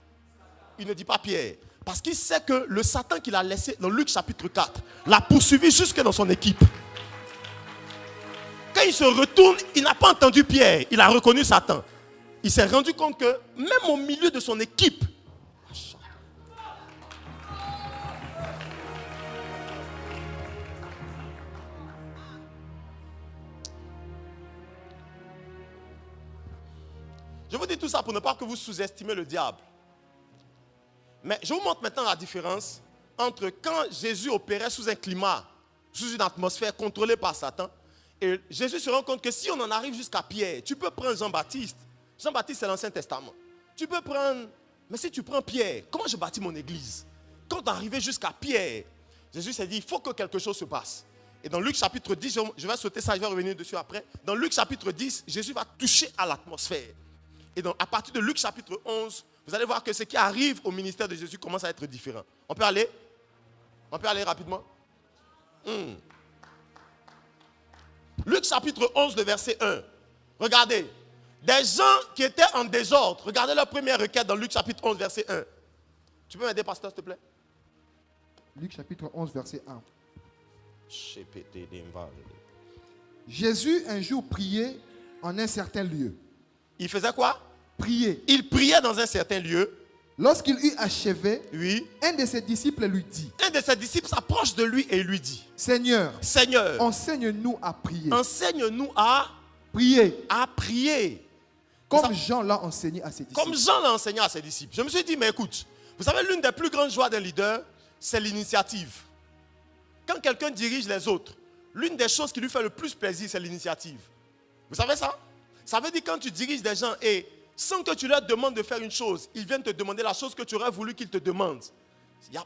Il ne dit pas Pierre. Parce qu'il sait que le Satan qu'il a laissé dans Luc chapitre 4 l'a poursuivi jusque dans son équipe. Quand il se retourne, il n'a pas entendu Pierre, il a reconnu Satan. Il s'est rendu compte que même au milieu de son équipe, je vous dis tout ça pour ne pas que vous sous-estimez le diable. Mais je vous montre maintenant la différence entre quand Jésus opérait sous un climat, sous une atmosphère contrôlée par Satan, et Jésus se rend compte que si on en arrive jusqu'à Pierre, tu peux prendre Jean-Baptiste. Jean-Baptiste, c'est l'Ancien Testament. Tu peux prendre... Mais si tu prends Pierre, comment je bâtis mon église? Quand on est arrivé jusqu'à Pierre, Jésus s'est dit, il faut que quelque chose se passe. Et dans Luc chapitre 10, je vais sauter ça, je vais revenir dessus après. Dans Luc chapitre 10, Jésus va toucher à l'atmosphère. Et donc, à partir de Luc chapitre 11, vous allez voir que ce qui arrive au ministère de Jésus commence à être différent. On peut aller? On peut aller rapidement? Luc chapitre 11, le verset 1. Regardez. Des gens qui étaient en désordre. Regardez leur première requête dans Luc chapitre 11, verset 1. Tu peux m'aider, pasteur, s'il te plaît? Luc chapitre 11, verset 1. Jésus un jour priait en un certain lieu. Il faisait quoi? Prier. Il priait dans un certain lieu. Lorsqu'il eut achevé, Oui. un de ses disciples lui dit, Un de ses disciples s'approche de lui et lui dit, Seigneur, Seigneur, enseigne-nous à prier. enseigne-nous à Prier, prier. comme Jean l'a enseigné à ses disciples. Comme Jean l'a enseigné à ses disciples. Je me suis dit, mais écoute, vous savez, l'une des plus grandes joies d'un leader, c'est l'initiative. Quand quelqu'un dirige les autres, l'une des choses qui lui fait le plus plaisir, c'est l'initiative. Vous savez ça? Ça veut dire quand tu diriges des gens et sans que tu leur demandes de faire une chose, ils viennent te demander la chose que tu aurais voulu qu'ils te demandent. Il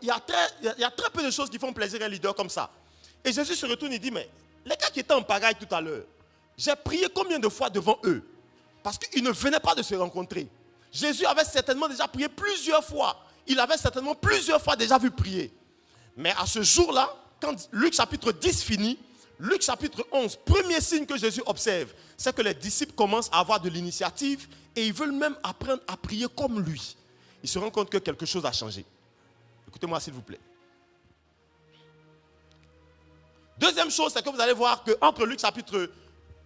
y a très peu de choses qui font plaisir à un leader comme ça. Et Jésus se retourne et dit, mais les gars qui étaient en pagaille tout à l'heure, j'ai prié combien de fois devant eux? Parce qu'ils ne venaient pas de se rencontrer. Jésus avait certainement déjà prié plusieurs fois. Il avait certainement plusieurs fois déjà vu prier. Mais à ce jour-là, quand Luc chapitre 10 finit, Luc chapitre 11, premier signe que Jésus observe, c'est que les disciples commencent à avoir de l'initiative et ils veulent même apprendre à prier comme lui. Ils se rendent compte que quelque chose a changé. Écoutez-moi s'il vous plaît. Deuxième chose, c'est que vous allez voir qu'entre Luc chapitre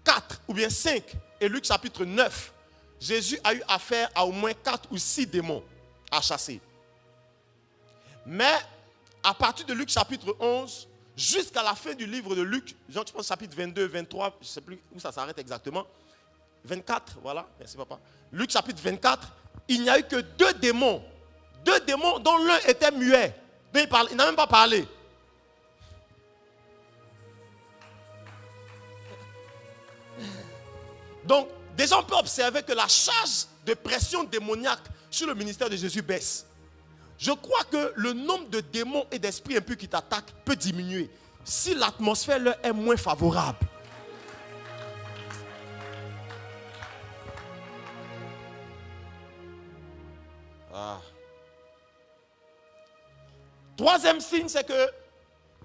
4 ou bien 5 et Luc chapitre 9, Jésus a eu affaire à au moins 4 ou 6 démons à chasser. Mais à partir de Luc chapitre 11, jusqu'à la fin du livre de Luc, je pense chapitre 22, 23, je ne sais plus où ça s'arrête exactement, 24, voilà, merci papa. Luc chapitre 24, il n'y a eu que 2 démons dont l'un était muet. Il n'a même pas parlé. Donc, déjà on peut observer que la charge de pression démoniaque sur le ministère de Jésus baisse. Je crois que le nombre de démons et d'esprits impurs qui t'attaquent peut diminuer si l'atmosphère leur est moins favorable. Troisième signe, c'est que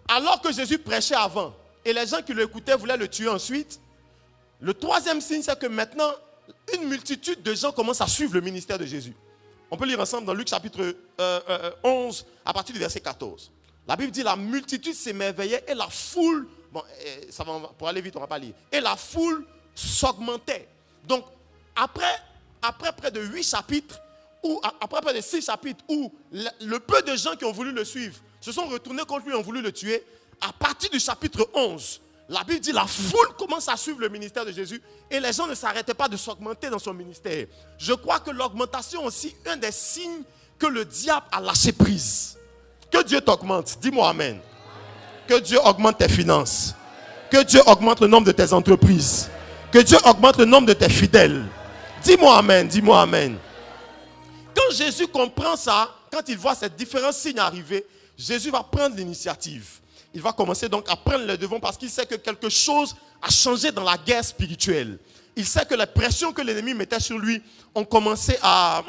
alors que Jésus prêchait avant et les gens qui l'écoutaient voulaient le tuer ensuite, le troisième signe, c'est que maintenant, une multitude de gens commencent à suivre le ministère de Jésus. On peut lire ensemble dans Luc chapitre 11, à partir du verset 14. La Bible dit, la multitude s'émerveillait et la foule, ça va, pour aller vite, on ne va pas lire, et la foule s'augmentait. Donc, après près de 8 chapitres, ou après près de 6 chapitres, où le peu de gens qui ont voulu le suivre se sont retournés contre lui et ont voulu le tuer, à partir du chapitre 11, la Bible dit la foule commence à suivre le ministère de Jésus et les gens ne s'arrêtaient pas de s'augmenter dans son ministère. Je crois que l'augmentation aussi, un des signes que le diable a lâché prise. Que Dieu t'augmente, dis-moi amen. Que Dieu augmente tes finances. Que Dieu augmente le nombre de tes entreprises. Que Dieu augmente le nombre de tes fidèles. Dis-moi amen, dis-moi amen. Quand Jésus comprend ça, quand il voit ces différents signes arriver, Jésus va prendre l'initiative. Il va commencer donc à prendre le devant parce qu'il sait que quelque chose a changé dans la guerre spirituelle. Il sait que les pressions que l'ennemi mettait sur lui ont commencé à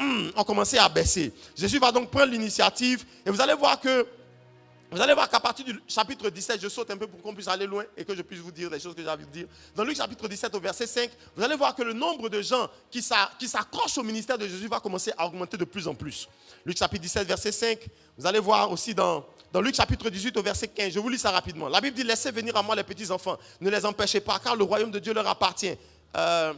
baisser. Jésus va donc prendre l'initiative et vous allez voir qu'à partir du chapitre 17, je saute un peu pour qu'on puisse aller loin et que je puisse vous dire des choses que j'ai envie de dire. Dans Luc chapitre 17 au verset 5, vous allez voir que le nombre de gens qui s'accrochent au ministère de Jésus va commencer à augmenter de plus en plus. Luc chapitre 17 verset 5, vous allez voir aussi dans Luc chapitre 18 au verset 15, je vous lis ça rapidement. La Bible dit, laissez venir à moi les petits enfants, ne les empêchez pas car le royaume de Dieu leur appartient à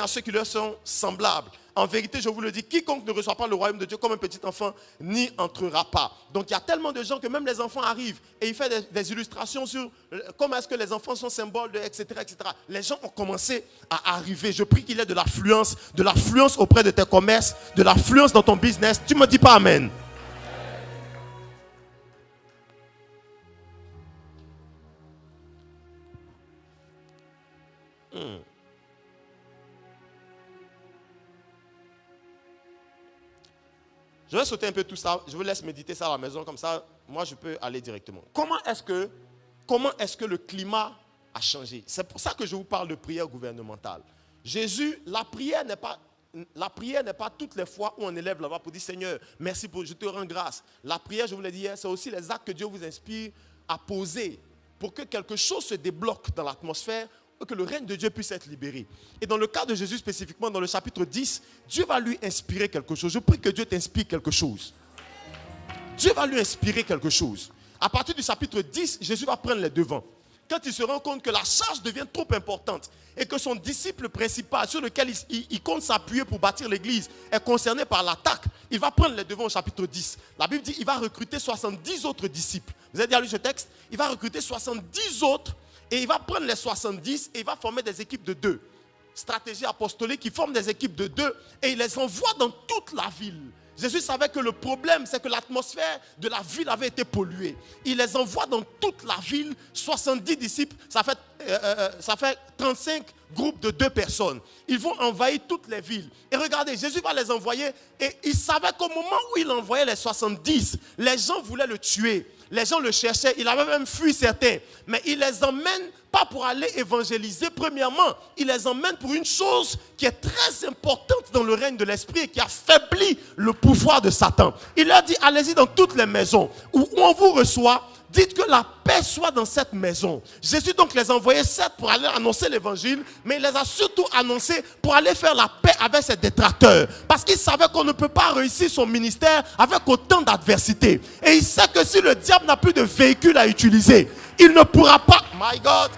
ceux qui leur sont semblables. En vérité, je vous le dis, quiconque ne reçoit pas le royaume de Dieu comme un petit enfant n'y entrera pas. Donc il y a tellement de gens que même les enfants arrivent et il fait des illustrations sur comment est-ce que les enfants sont symboles, etc., etc. Les gens ont commencé à arriver. Je prie qu'il y ait de l'affluence auprès de tes commerces, de l'affluence dans ton business. Tu ne me dis pas amen. Je vais sauter un peu tout ça. Je vous laisse méditer ça à la maison. Comme ça, moi, je peux aller directement. Comment est-ce que le climat a changé? C'est pour ça que je vous parle de prière gouvernementale. Jésus, la prière n'est pas toutes les fois où on élève la voix pour dire Seigneur, merci pour, je te rends grâce. La prière, je vous l'ai dit hier, c'est aussi les actes que Dieu vous inspire à poser pour que quelque chose se débloque dans l'atmosphère, que le règne de Dieu puisse être libéré. Et dans le cas de Jésus spécifiquement, dans le chapitre 10, Dieu va lui inspirer quelque chose. Je prie que Dieu t'inspire quelque chose. Dieu va lui inspirer quelque chose. À partir du chapitre 10, Jésus va prendre les devants. Quand il se rend compte que la charge devient trop importante et que son disciple principal sur lequel il compte s'appuyer pour bâtir l'église est concerné par l'attaque, il va prendre les devants au chapitre 10. La Bible dit qu'il va recruter 70 autres disciples. Vous avez déjà lu ce texte? Il va recruter 70 autres et il va prendre les 70 et il va former des équipes de 2. Stratégie apostolique, qui forment des équipes de 2 et il les envoie dans toute la ville. Jésus savait que le problème, c'est que l'atmosphère de la ville avait été polluée. Il les envoie dans toute la ville, 70 disciples, ça fait 35 groupes de 2 personnes. Ils vont envahir toutes les villes. Et regardez, Jésus va les envoyer et il savait qu'au moment où il envoyait les 70, les gens voulaient le tuer. Les gens le cherchaient, il avait même fui certains. Mais il les emmène pas pour aller évangéliser premièrement. Il les emmène pour une chose qui est très importante dans le règne de l'esprit et qui affaiblit le pouvoir de Satan. Il leur dit, allez-y dans toutes les maisons où on vous reçoit. Dites que la paix soit dans cette maison. Jésus donc les a envoyés certes pour aller annoncer l'évangile, mais il les a surtout annoncés pour aller faire la paix avec ses détracteurs. Parce qu'il savait qu'on ne peut pas réussir son ministère avec autant d'adversité. Et il sait que si le diable n'a plus de véhicule à utiliser, il ne pourra pas... My God!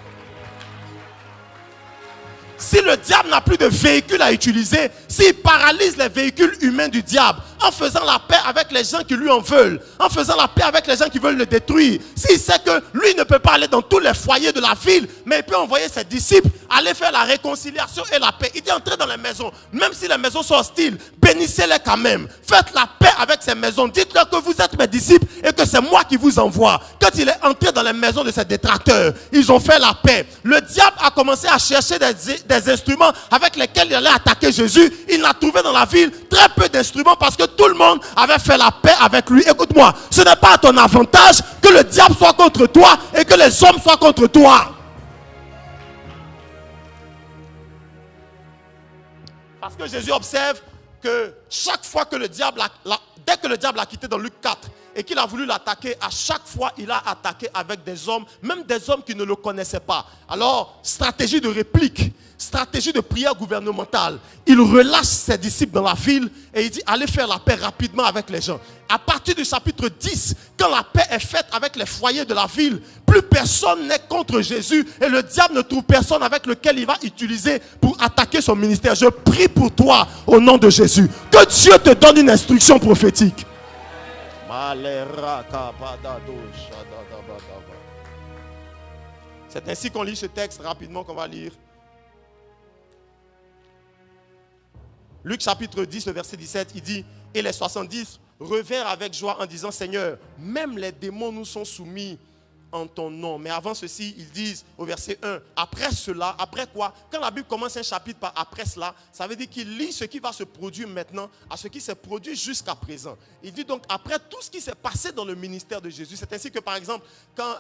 Si le diable n'a plus de véhicule à utiliser, s'il paralyse les véhicules humains du diable, en faisant la paix avec les gens qui lui en veulent, en faisant la paix avec les gens qui veulent le détruire, s'il sait que lui ne peut pas aller dans tous les foyers de la ville, mais il peut envoyer ses disciples aller faire la réconciliation et la paix. Il dit entrer dans les maisons, même si les maisons sont hostiles, bénissez-les quand même. Faites la paix avec ces maisons. Dites-leur que vous êtes mes disciples et que c'est moi qui vous envoie. Quand il est entré dans les maisons de ses détracteurs, ils ont fait la paix. Le diable a commencé à chercher des instruments avec lesquels il allait attaquer Jésus. Il n'a trouvé dans la ville très peu d'instruments parce que tout le monde avait fait la paix avec lui. Écoute-moi, ce n'est pas à ton avantage que le diable soit contre toi et que les hommes soient contre toi. Parce que Jésus observe que chaque fois que le diable dès que le diable a quitté dans Luc 4 et qu'il a voulu l'attaquer, à chaque fois il a attaqué avec des hommes, même des hommes qui ne le connaissaient pas. Alors, stratégie de réplique, stratégie de prière gouvernementale. Il relâche ses disciples dans la ville et il dit allez faire la paix rapidement avec les gens. À partir du chapitre 10, quand la paix est faite avec les foyers de la ville, plus personne n'est contre Jésus et le diable ne trouve personne avec lequel il va utiliser pour attaquer son ministère. Je prie pour toi au nom de Jésus. Que Dieu te donne une instruction prophétique. C'est ainsi qu'on lit ce texte rapidement qu'on va lire. Luc chapitre 10, le verset 17, il dit « Et les 70 revinrent avec joie en disant « Seigneur, même les démons nous sont soumis en ton nom. » Mais avant ceci, ils disent au verset 1, après cela, après quoi? Quand la Bible commence un chapitre par après cela, ça veut dire qu'il lit ce qui va se produire maintenant à ce qui s'est produit jusqu'à présent. Il dit donc après tout ce qui s'est passé dans le ministère de Jésus. C'est ainsi que par exemple, quand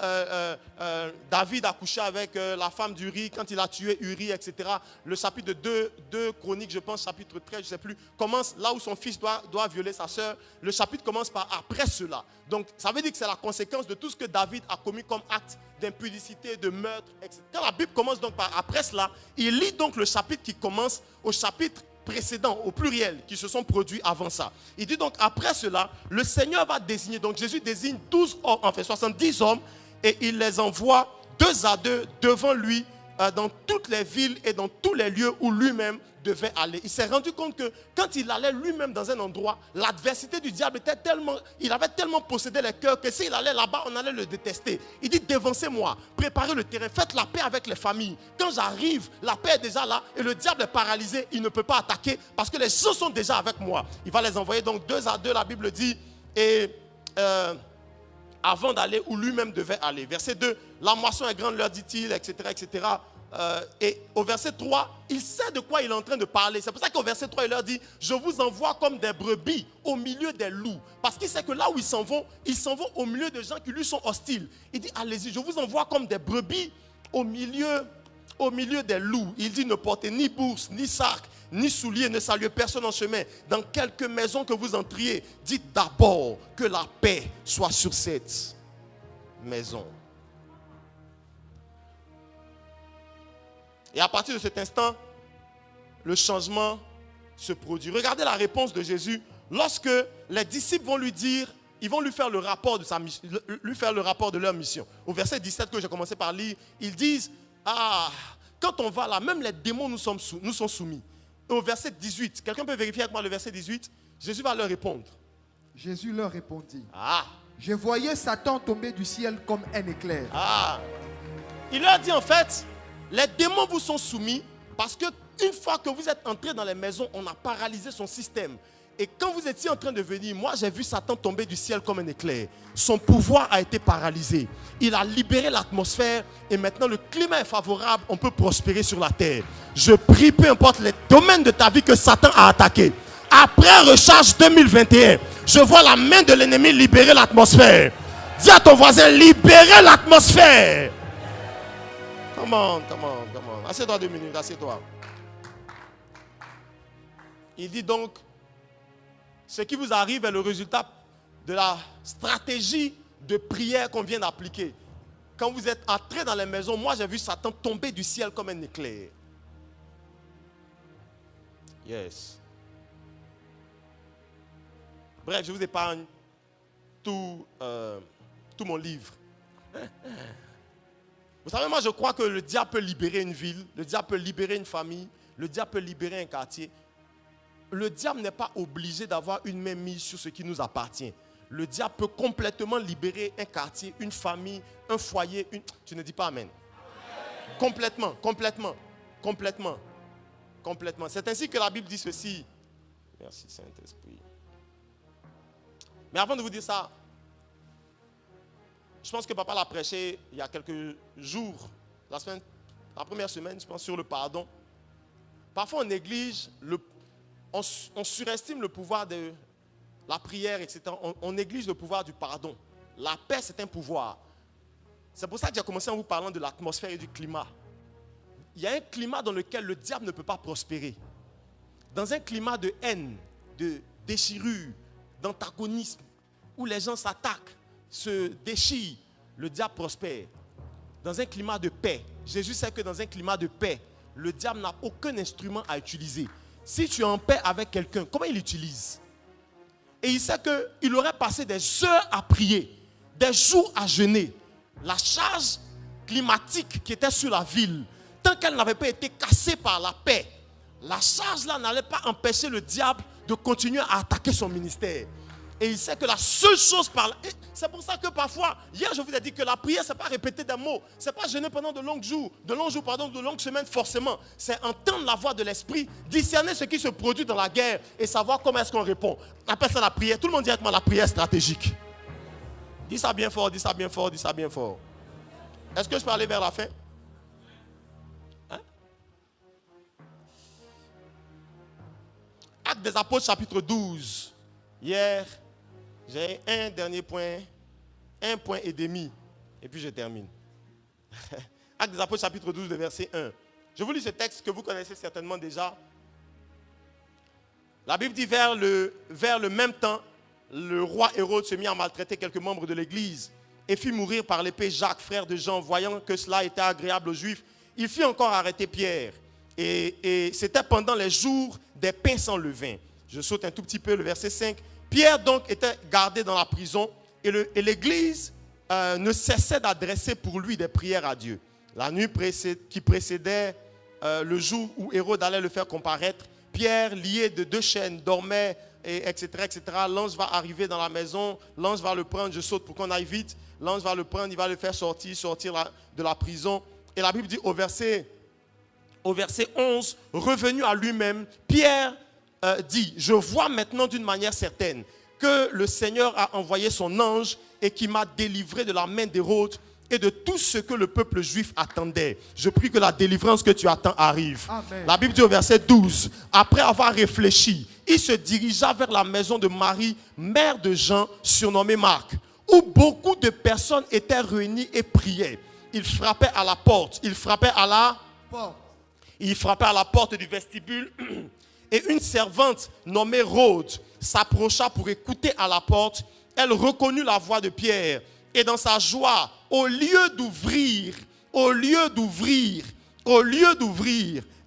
David a couché avec la femme d'Uri, quand il a tué Uri, etc., le chapitre 2 Chroniques, je pense, chapitre 13, je ne sais plus, commence là où son fils doit violer sa sœur. Le chapitre commence par après cela. Donc ça veut dire que c'est la conséquence de tout ce que David a commis comme acte d'impudicité, de meurtre, etc. Quand la Bible commence donc par après cela, il lit donc le chapitre qui commence au chapitre précédent, au pluriel, qui se sont produits avant ça. Il dit donc après cela, le Seigneur va désigner, donc Jésus désigne 12 hommes, enfin 70 hommes, et il les envoie 2 à 2 devant lui dans toutes les villes et dans tous les lieux où lui-même devait aller. Il s'est rendu compte que quand il allait lui-même dans un endroit, l'adversité du diable était tellement, il avait tellement possédé les cœurs que s'il allait là-bas, on allait le détester. Il dit dévancez-moi, préparez le terrain, faites la paix avec les familles. Quand j'arrive, la paix est déjà là et le diable est paralysé, il ne peut pas attaquer parce que les gens sont déjà avec moi. Il va les envoyer donc 2 à 2, la Bible dit, et avant d'aller où lui-même devait aller. Verset 2, la moisson est grande, leur dit-il, etc., etc. Et au verset 3, il sait de quoi il est en train de parler. C'est pour ça qu'au verset 3, il leur dit, je vous envoie comme des brebis au milieu des loups. Parce qu'il sait que là où ils s'en vont au milieu de gens qui lui sont hostiles. Il dit, allez-y, je vous envoie comme des brebis au milieu des loups. Il dit, ne portez ni bourse, ni sac, ni souliers, ne saluez personne en chemin. Dans quelque maison que vous entriez, dites d'abord que la paix soit sur cette maison. Et à partir de cet instant, le changement se produit. Regardez la réponse de Jésus. Lorsque les disciples vont lui dire, ils vont lui faire le rapport de leur mission. Au verset 17 que j'ai commencé par lire, ils disent, quand on va là, même les démons nous sont soumis. Et au verset 18, quelqu'un peut vérifier avec moi le verset 18? Jésus va leur répondre. Jésus leur répondit. Je voyais Satan tomber du ciel comme un éclair. Il leur dit en fait, les démons vous sont soumis parce que une fois que vous êtes entrés dans les maisons, on a paralysé son système. Et quand vous étiez en train de venir, moi j'ai vu Satan tomber du ciel comme un éclair. Son pouvoir a été paralysé. Il a libéré l'atmosphère et maintenant le climat est favorable. On peut prospérer sur la terre. Je prie, peu importe les domaines de ta vie que Satan a attaqué. Après recharge 2021, je vois la main de l'ennemi libérer l'atmosphère. Dis à ton voisin, libérer l'atmosphère. Come on. Assieds-toi 2 minutes, assieds-toi. Il dit donc, ce qui vous arrive est le résultat de la stratégie de prière qu'on vient d'appliquer. Quand vous êtes entré dans les maisons, moi j'ai vu Satan tomber du ciel comme un éclair. Yes. Bref, je vous épargne tout mon livre. Vous savez, moi je crois que le diable peut libérer une ville, le diable peut libérer une famille, le diable peut libérer un quartier. Le diable n'est pas obligé d'avoir une main mise sur ce qui nous appartient. Le diable peut complètement libérer un quartier, une famille, un foyer. Tu ne dis pas amen. Complètement. C'est ainsi que la Bible dit ceci. Merci Saint-Esprit. Mais avant de vous dire ça, je pense que papa l'a prêché il y a quelques jours, la première semaine, je pense, sur le pardon. Parfois on néglige on surestime le pouvoir de la prière, etc. On néglige le pouvoir du pardon. La paix, c'est un pouvoir. C'est pour ça que j'ai commencé en vous parlant de l'atmosphère et du climat. Il y a un climat dans lequel le diable ne peut pas prospérer. Dans un climat de haine, de déchirure, d'antagonisme, où les gens s'attaquent, se déchirent, le diable prospère. Dans un climat de paix, Jésus sait que dans un climat de paix, le diable n'a aucun instrument à utiliser. Si tu es en paix avec quelqu'un, comment il l'utilise? Et il sait qu'il aurait passé des heures à prier, des jours à jeûner. La charge climatique qui était sur la ville, tant qu'elle n'avait pas été cassée par la paix, la charge là n'allait pas empêcher le diable de continuer à attaquer son ministère. Et il sait que la seule chose c'est pour ça que parfois, hier je vous ai dit que la prière, ce n'est pas répéter des mots. Ce n'est pas jeûner pendant de longues semaines forcément. C'est entendre la voix de l'esprit, discerner ce qui se produit dans la guerre et savoir comment est-ce qu'on répond. On appelle ça la prière. Tout le monde dit avec moi la prière stratégique. Dis ça bien fort. Est-ce que je peux aller vers la fin? Actes des Apôtres chapitre 12. Hier, j'ai un dernier point, 1 point et demi, et puis je termine. Actes des Apôtres chapitre 12, verset 1. Je vous lis ce texte que vous connaissez certainement déjà. La Bible dit vers le même temps, le roi Hérode se mit à maltraiter quelques membres de l'église et fit mourir par l'épée Jacques, frère de Jean. Voyant que cela était agréable aux Juifs, il fit encore arrêter Pierre. Et c'était pendant les jours des pains sans levain. Je saute un tout petit peu le verset 5. Pierre donc était gardé dans la prison et l'église ne cessait d'adresser pour lui des prières à Dieu. La nuit qui précédait le jour où Hérode allait le faire comparaître, Pierre, lié de 2 chaînes, dormait, etc. L'ange va arriver dans la maison, l'ange va le prendre, je saute pour qu'on aille vite, l'ange va le prendre, il va le faire sortir de la prison. Et la Bible dit au verset 11, revenu à lui-même, Pierre dit, je vois maintenant d'une manière certaine que le Seigneur a envoyé son ange et qui m'a délivré de la main d'Hérode et de tout ce que le peuple juif attendait. Je prie que la délivrance que tu attends arrive. Amen. La Bible dit au verset 12, après avoir réfléchi, il se dirigea vers la maison de Marie, mère de Jean, surnommée Marc, où beaucoup de personnes étaient réunies et priaient. Il frappait à la porte. Il frappait à la porte du vestibule. Et une servante nommée Rhode s'approcha pour écouter à la porte. Elle reconnut la voix de Pierre. Et dans sa joie, au lieu d'ouvrir,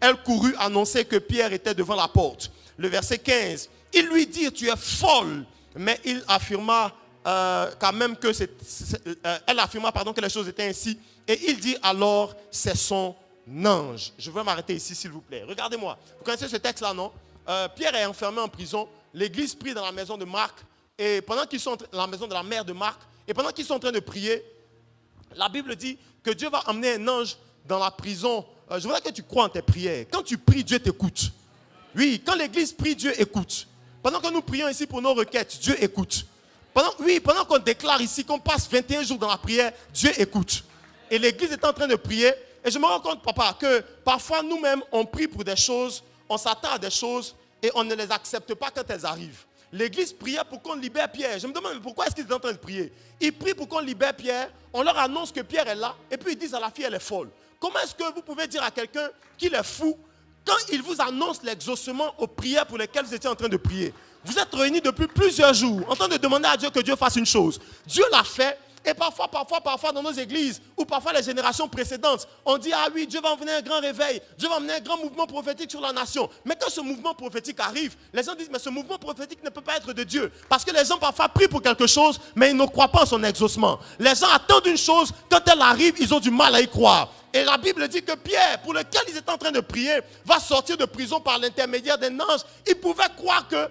elle courut annoncer que Pierre était devant la porte. Le verset 15, il lui dit, tu es folle. Mais il affirma, quand même que elle affirma que les choses étaient ainsi. Et il dit alors, c'est son ange. Je vais m'arrêter ici, s'il vous plaît. Regardez-moi. Vous connaissez ce texte-là, non? Pierre est enfermé en prison. L'église prie dans la maison de Marc. Et pendant qu'ils sont dans la maison de la mère de Marc, et pendant qu'ils sont en train de prier, la Bible dit que Dieu va emmener un ange dans la prison. Je voudrais que tu crois en tes prières. Quand tu pries, Dieu t'écoute. Oui, quand l'église prie, Dieu écoute. Pendant que nous prions ici pour nos requêtes, Dieu écoute. Pendant qu'on déclare ici qu'on passe 21 jours dans la prière, Dieu écoute. Et l'église est en train de prier. Et je me rends compte, papa, que parfois nous-mêmes, on prie pour des choses, on s'attend à des choses et on ne les accepte pas quand elles arrivent. L'église priait pour qu'on libère Pierre. Je me demande pourquoi est-ce qu'ils sont en train de prier. Ils prient pour qu'on libère Pierre. On leur annonce que Pierre est là. Et puis ils disent à la fille, elle est folle. Comment est-ce que vous pouvez dire à quelqu'un qu'il est fou quand il vous annonce l'exaucement aux prières pour lesquelles vous étiez en train de prier? Vous êtes réunis depuis plusieurs jours en train de demander à Dieu que Dieu fasse une chose. Dieu l'a fait. Et parfois, dans nos églises, ou parfois les générations précédentes, on dit, ah oui, Dieu va emmener un grand réveil, Dieu va emmener un grand mouvement prophétique sur la nation. Mais quand ce mouvement prophétique arrive, les gens disent, mais ce mouvement prophétique ne peut pas être de Dieu. Parce que les gens parfois prient pour quelque chose, mais ils ne croient pas en son exaucement. Les gens attendent une chose, quand elle arrive, ils ont du mal à y croire. Et la Bible dit que Pierre, pour lequel ils étaient en train de prier, va sortir de prison par l'intermédiaire d'un ange. Ils pouvaient croire que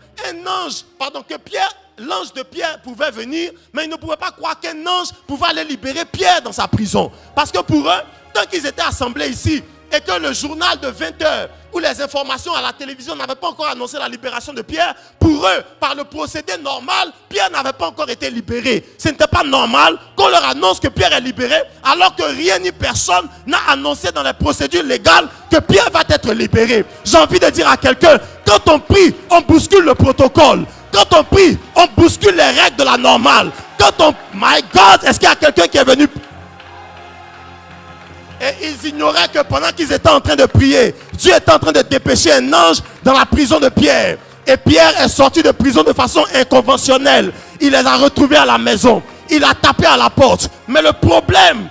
l'ange de Pierre pouvait venir, mais ils ne pouvaient pas croire qu'un ange pouvait aller libérer Pierre dans sa prison. Parce que pour eux, tant qu'ils étaient assemblés ici, et que le journal de 20h, où les informations à la télévision n'avaient pas encore annoncé la libération de Pierre, pour eux, par le procédé normal, Pierre n'avait pas encore été libéré. Ce n'était pas normal qu'on leur annonce que Pierre est libéré, alors que rien ni personne n'a annoncé dans les procédures légales que Pierre va être libéré. J'ai envie de dire à quelqu'un, quand on prie, on bouscule le protocole. Quand on prie, on bouscule les règles de la normale. My God, est-ce qu'il y a quelqu'un qui est venu? Et ils ignoraient que pendant qu'ils étaient en train de prier, Dieu était en train de dépêcher un ange dans la prison de Pierre. Et Pierre est sorti de prison de façon inconventionnelle. Il les a retrouvés à la maison. Il a tapé à la porte. Mais le problème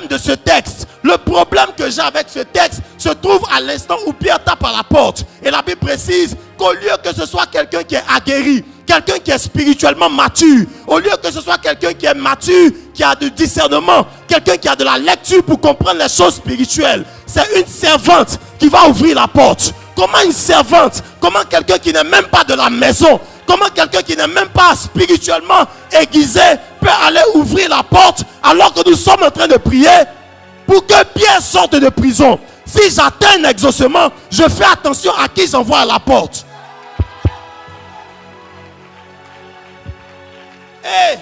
de ce texte, le problème que j'ai avec ce texte se trouve à l'instant où Pierre tape à la porte. Et la Bible précise qu'au lieu que ce soit quelqu'un qui est aguerri, quelqu'un qui est spirituellement mature, au lieu que ce soit quelqu'un qui est mature, qui a du discernement, quelqu'un qui a de la lecture pour comprendre les choses spirituelles, c'est une servante qui va ouvrir la porte. Comment une servante, comment quelqu'un qui n'est même pas de la maison, comment quelqu'un qui n'est même pas spirituellement aiguisé peut aller ouvrir la porte alors que nous sommes en train de prier pour que Pierre sorte de prison? Si j'atteins un exaucement, je fais attention à qui j'envoie à la porte. Et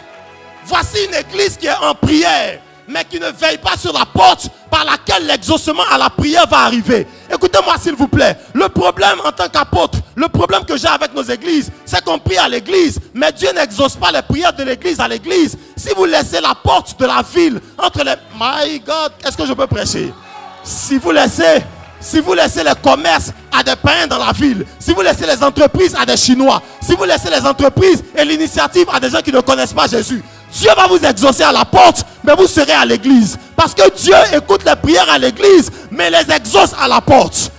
voici une église qui est en prière, mais qui ne veille pas sur la porte par laquelle l'exaucement à la prière va arriver. Écoutez-moi s'il vous plaît. Le problème en tant qu'apôtre, le problème que j'ai avec nos églises, c'est qu'on prie à l'église, mais Dieu n'exauce pas les prières de l'église à l'église. Si vous laissez la porte de la ville entre les... My God, est-ce que je peux prêcher? Si vous laissez les commerces à des païens dans la ville, si vous laissez les entreprises à des Chinois, si vous laissez les entreprises et l'initiative à des gens qui ne connaissent pas Jésus, Dieu va vous exaucer à la porte, mais vous serez à l'église. Parce que Dieu écoute les prières à l'église, mais les exauce à la porte.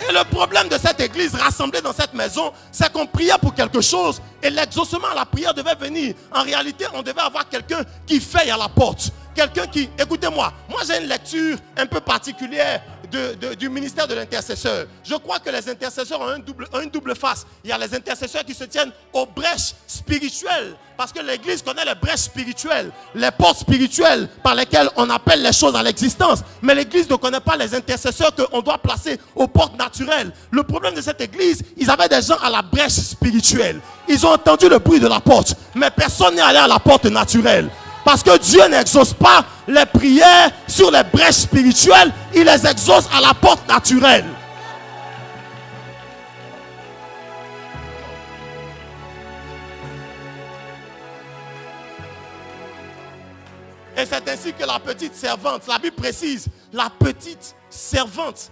Et le problème de cette église rassemblée dans cette maison, c'est qu'on priait pour quelque chose et l'exaucement à la prière devait venir. En réalité, on devait avoir quelqu'un qui veille à la porte. Quelqu'un qui, écoutez-moi, moi j'ai une lecture un peu particulière du ministère de l'intercesseur. Je crois que les intercesseurs ont une double face. Il y a les intercesseurs qui se tiennent aux brèches spirituelles, parce que l'église connaît les brèches spirituelles, les portes spirituelles par lesquelles on appelle les choses à l'existence. Mais l'église ne connaît pas les intercesseurs qu'on doit placer aux portes naturelles. Le problème de cette église, ils avaient des gens à la brèche spirituelle. Ils ont entendu le bruit de la porte, mais personne n'est allé à la porte naturelle. Parce que Dieu n'exauce pas les prières sur les brèches spirituelles, il les exauce à la porte naturelle. Et c'est ainsi que la petite servante, la Bible précise, la petite servante,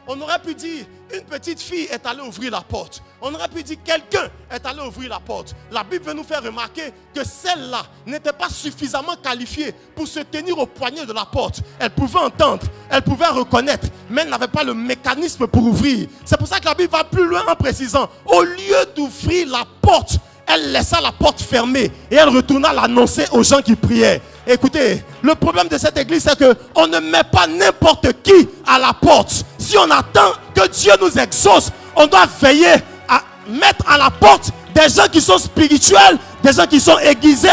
on aurait pu dire une petite fille est allée ouvrir la porte. On aurait pu dire quelqu'un est allé ouvrir la porte. La Bible veut nous faire remarquer que celle-là n'était pas suffisamment qualifiée pour se tenir au poignet de la porte. Elle pouvait entendre, elle pouvait reconnaître, mais elle n'avait pas le mécanisme pour ouvrir. C'est pour ça que la Bible va plus loin en précisant, au lieu d'ouvrir la porte, elle laissa la porte fermée et elle retourna l'annoncer aux gens qui priaient. Écoutez, le problème de cette église, c'est qu'on ne met pas n'importe qui à la porte. Si on attend que Dieu nous exauce, on doit veiller à mettre à la porte des gens qui sont spirituels, des gens qui sont aiguisés.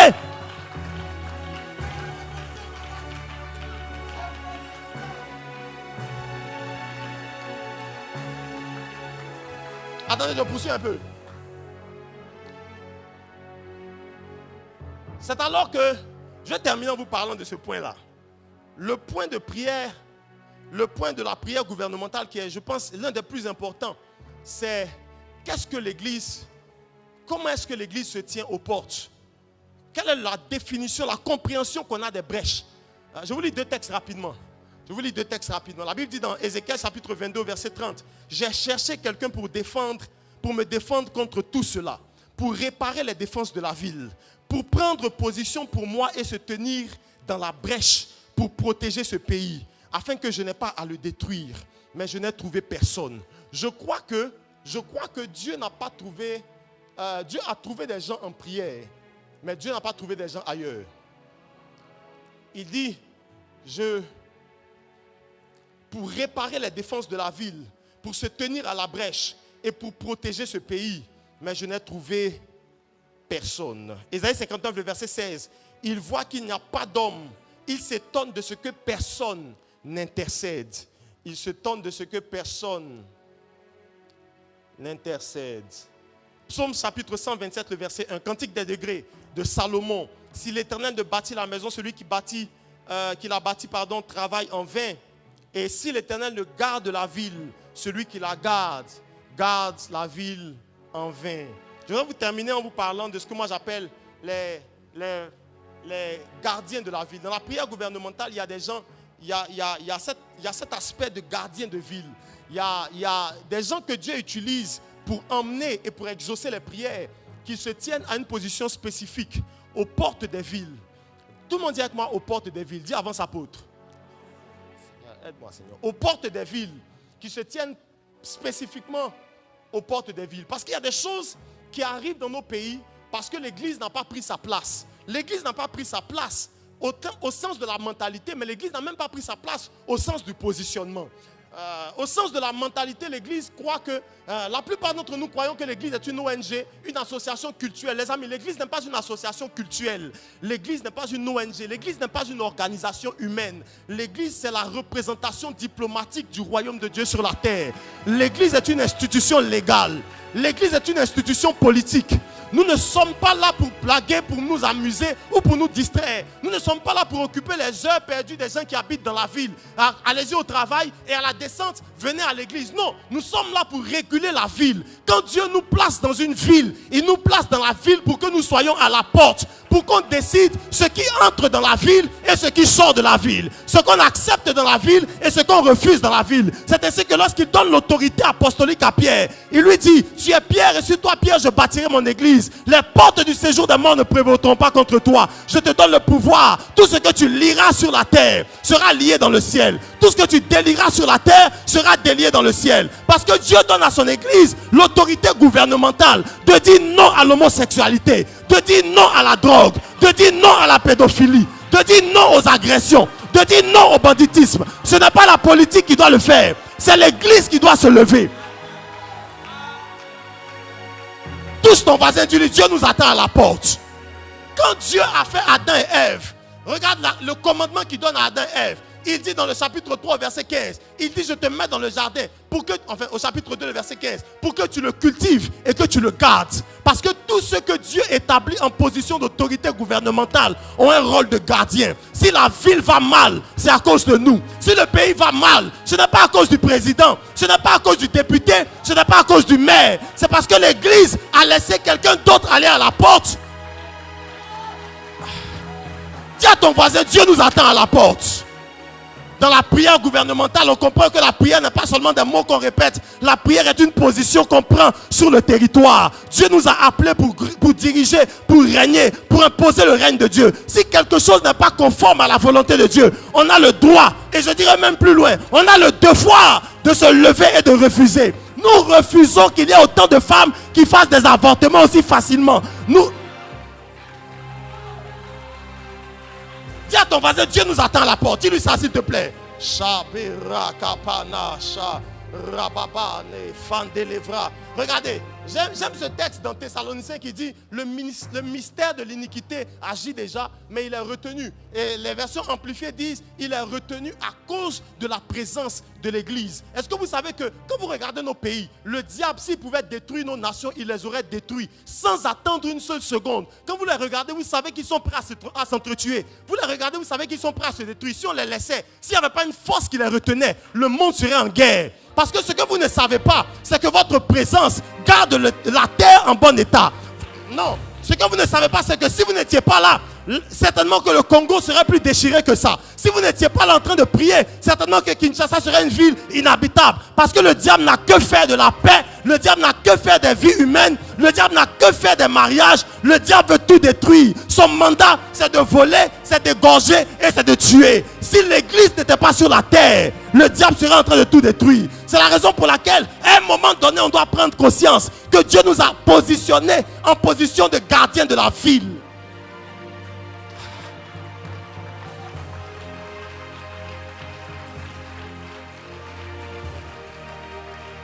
Attendez, je poursuis un peu. C'est alors que je vais terminer en vous parlant de ce point-là. Le point de prière, le point de la prière gouvernementale qui est, je pense, l'un des plus importants, c'est qu'est-ce que l'Église, comment est-ce que l'Église se tient aux portes? Quelle est la définition, la compréhension qu'on a des brèches? Je vous lis deux textes rapidement. La Bible dit dans Ézéchiel chapitre 22, verset 30, « J'ai cherché quelqu'un pour me défendre contre tout cela, pour réparer les défenses de la ville, pour prendre position pour moi et se tenir dans la brèche pour protéger ce pays, afin que je n'ai pas à le détruire. Mais je n'ai trouvé personne. » Je crois que Dieu n'a pas trouvé, Dieu a trouvé des gens en prière, mais Dieu n'a pas trouvé des gens ailleurs. Il dit, pour réparer les défenses de la ville, pour se tenir à la brèche et pour protéger ce pays, mais je n'ai trouvé personne. Ésaïe 59, le verset 16. Il voit qu'il n'y a pas d'homme. Il s'étonne de ce que personne n'intercède. Il s'étonne de ce que personne n'intercède. Psaume chapitre 127, le verset 1. Cantique des degrés de Salomon. Si l'Éternel ne bâtit la maison, celui qui l'a bâti, travaille en vain. Et si l'Éternel ne garde la ville, celui qui la garde la ville en vain. Je vais vous terminer en vous parlant de ce que moi j'appelle les gardiens de la ville. Dans la prière gouvernementale, il y a des gens, il y a cet aspect de gardien de ville. Il y a des gens que Dieu utilise pour emmener et pour exaucer les prières, qui se tiennent à une position spécifique, aux portes des villes. Tout le monde dit avec moi, aux portes des villes. Dis avance apôtre. Aide-moi Seigneur. Aux portes des villes, qui se tiennent spécifiquement aux portes des villes. Parce qu'il y a des choses qui arrivent dans nos pays parce que l'Église n'a pas pris sa place. L'Église n'a pas pris sa place au sens de la mentalité, mais l'Église n'a même pas pris sa place au sens du positionnement. Au sens de la mentalité, l'Église croit que, la plupart d'entre nous croyons que l'Église est une ONG, une association cultuelle. Les amis, l'Église n'est pas une association cultuelle. L'Église n'est pas une ONG. L'Église n'est pas une organisation humaine. L'Église, c'est la représentation diplomatique du royaume de Dieu sur la terre. L'Église est une institution légale. L'Église est une institution politique. Nous ne sommes pas là pour blaguer, pour nous amuser ou pour nous distraire. Nous ne sommes pas là pour occuper les heures perdues des gens qui habitent dans la ville. Allez-y au travail et à la descente, venez à l'église. Non, nous sommes là pour réguler la ville. Quand Dieu nous place dans une ville, il nous place dans la ville pour que nous soyons à la porte. Pour qu'on décide ce qui entre dans la ville et ce qui sort de la ville. Ce qu'on accepte dans la ville et ce qu'on refuse dans la ville. C'est ainsi que lorsqu'il donne l'autorité apostolique à Pierre, il lui dit, tu es Pierre et sur toi Pierre je bâtirai mon église. Les portes du séjour des morts ne prévaudront pas contre toi. Je te donne le pouvoir. Tout ce que tu lieras sur la terre sera lié dans le ciel. Tout ce que tu délieras sur la terre sera délié dans le ciel. Parce que Dieu donne à son église l'autorité gouvernementale de dire non à l'homosexualité, de dire non à la drogue, de dire non à la pédophilie, de dire non aux agressions, de dire non au banditisme. Ce n'est pas la politique qui doit le faire. C'est l'église qui doit se lever. Touche ton voisin, dis-lui, Dieu nous attend à la porte. Quand Dieu a fait Adam et Ève, regarde le commandement qu'il donne à Adam et Ève. Il dit dans le chapitre 3, verset 15, il dit, je te mets dans le jardin, au chapitre 2, le verset 15, pour que tu le cultives et que tu le gardes. Parce que tous ceux que Dieu établit en position d'autorité gouvernementale ont un rôle de gardien. Si la ville va mal, c'est à cause de nous. Si le pays va mal, ce n'est pas à cause du président, ce n'est pas à cause du député, ce n'est pas à cause du maire. C'est parce que l'église a laissé quelqu'un d'autre aller à la porte. Dis à ton voisin, Dieu nous attend à la porte. Dans la prière gouvernementale, on comprend que la prière n'est pas seulement des mots qu'on répète. La prière est une position qu'on prend sur le territoire. Dieu nous a appelés pour diriger, pour régner, pour imposer le règne de Dieu. Si quelque chose n'est pas conforme à la volonté de Dieu, on a le droit, et je dirais même plus loin, on a le devoir de se lever et de refuser. Nous refusons qu'il y ait autant de femmes qui fassent des avortements aussi facilement. Dis à ton voisin, Dieu nous attend à la porte. Dis-lui ça s'il te plaît. Regardez, j'aime ce texte dans Thessaloniciens qui dit le mystère de l'iniquité agit déjà, mais il est retenu. Et les versions amplifiées disent il est retenu à cause de la présence de l'église. Est-ce que vous savez que quand vous regardez nos pays, le diable, s'il pouvait détruire nos nations, il les aurait détruits sans attendre une seule seconde. Quand vous les regardez, vous savez qu'ils sont prêts à s'entretuer. Vous les regardez, vous savez qu'ils sont prêts à se détruire. Si on les laissait, s'il n'y avait pas une force qui les retenait, le monde serait en guerre. Parce que ce que vous ne savez pas, c'est que votre présence garde la terre en bon état. Non, ce que vous ne savez pas, c'est que si vous n'étiez pas là, certainement que le Congo serait plus déchiré que ça. Si vous n'étiez pas là en train de prier, certainement que Kinshasa serait une ville inhabitable. Parce que le diable n'a que faire de la paix, le diable n'a que faire des vies humaines, le diable n'a que faire des mariages, le diable veut tout détruire. Son mandat, c'est de voler, c'est d'égorger et c'est de tuer. Si l'église n'était pas sur la terre, le diable serait en train de tout détruire. C'est la raison pour laquelle, à un moment donné, on doit prendre conscience que Dieu nous a positionnés en position de gardien de la ville.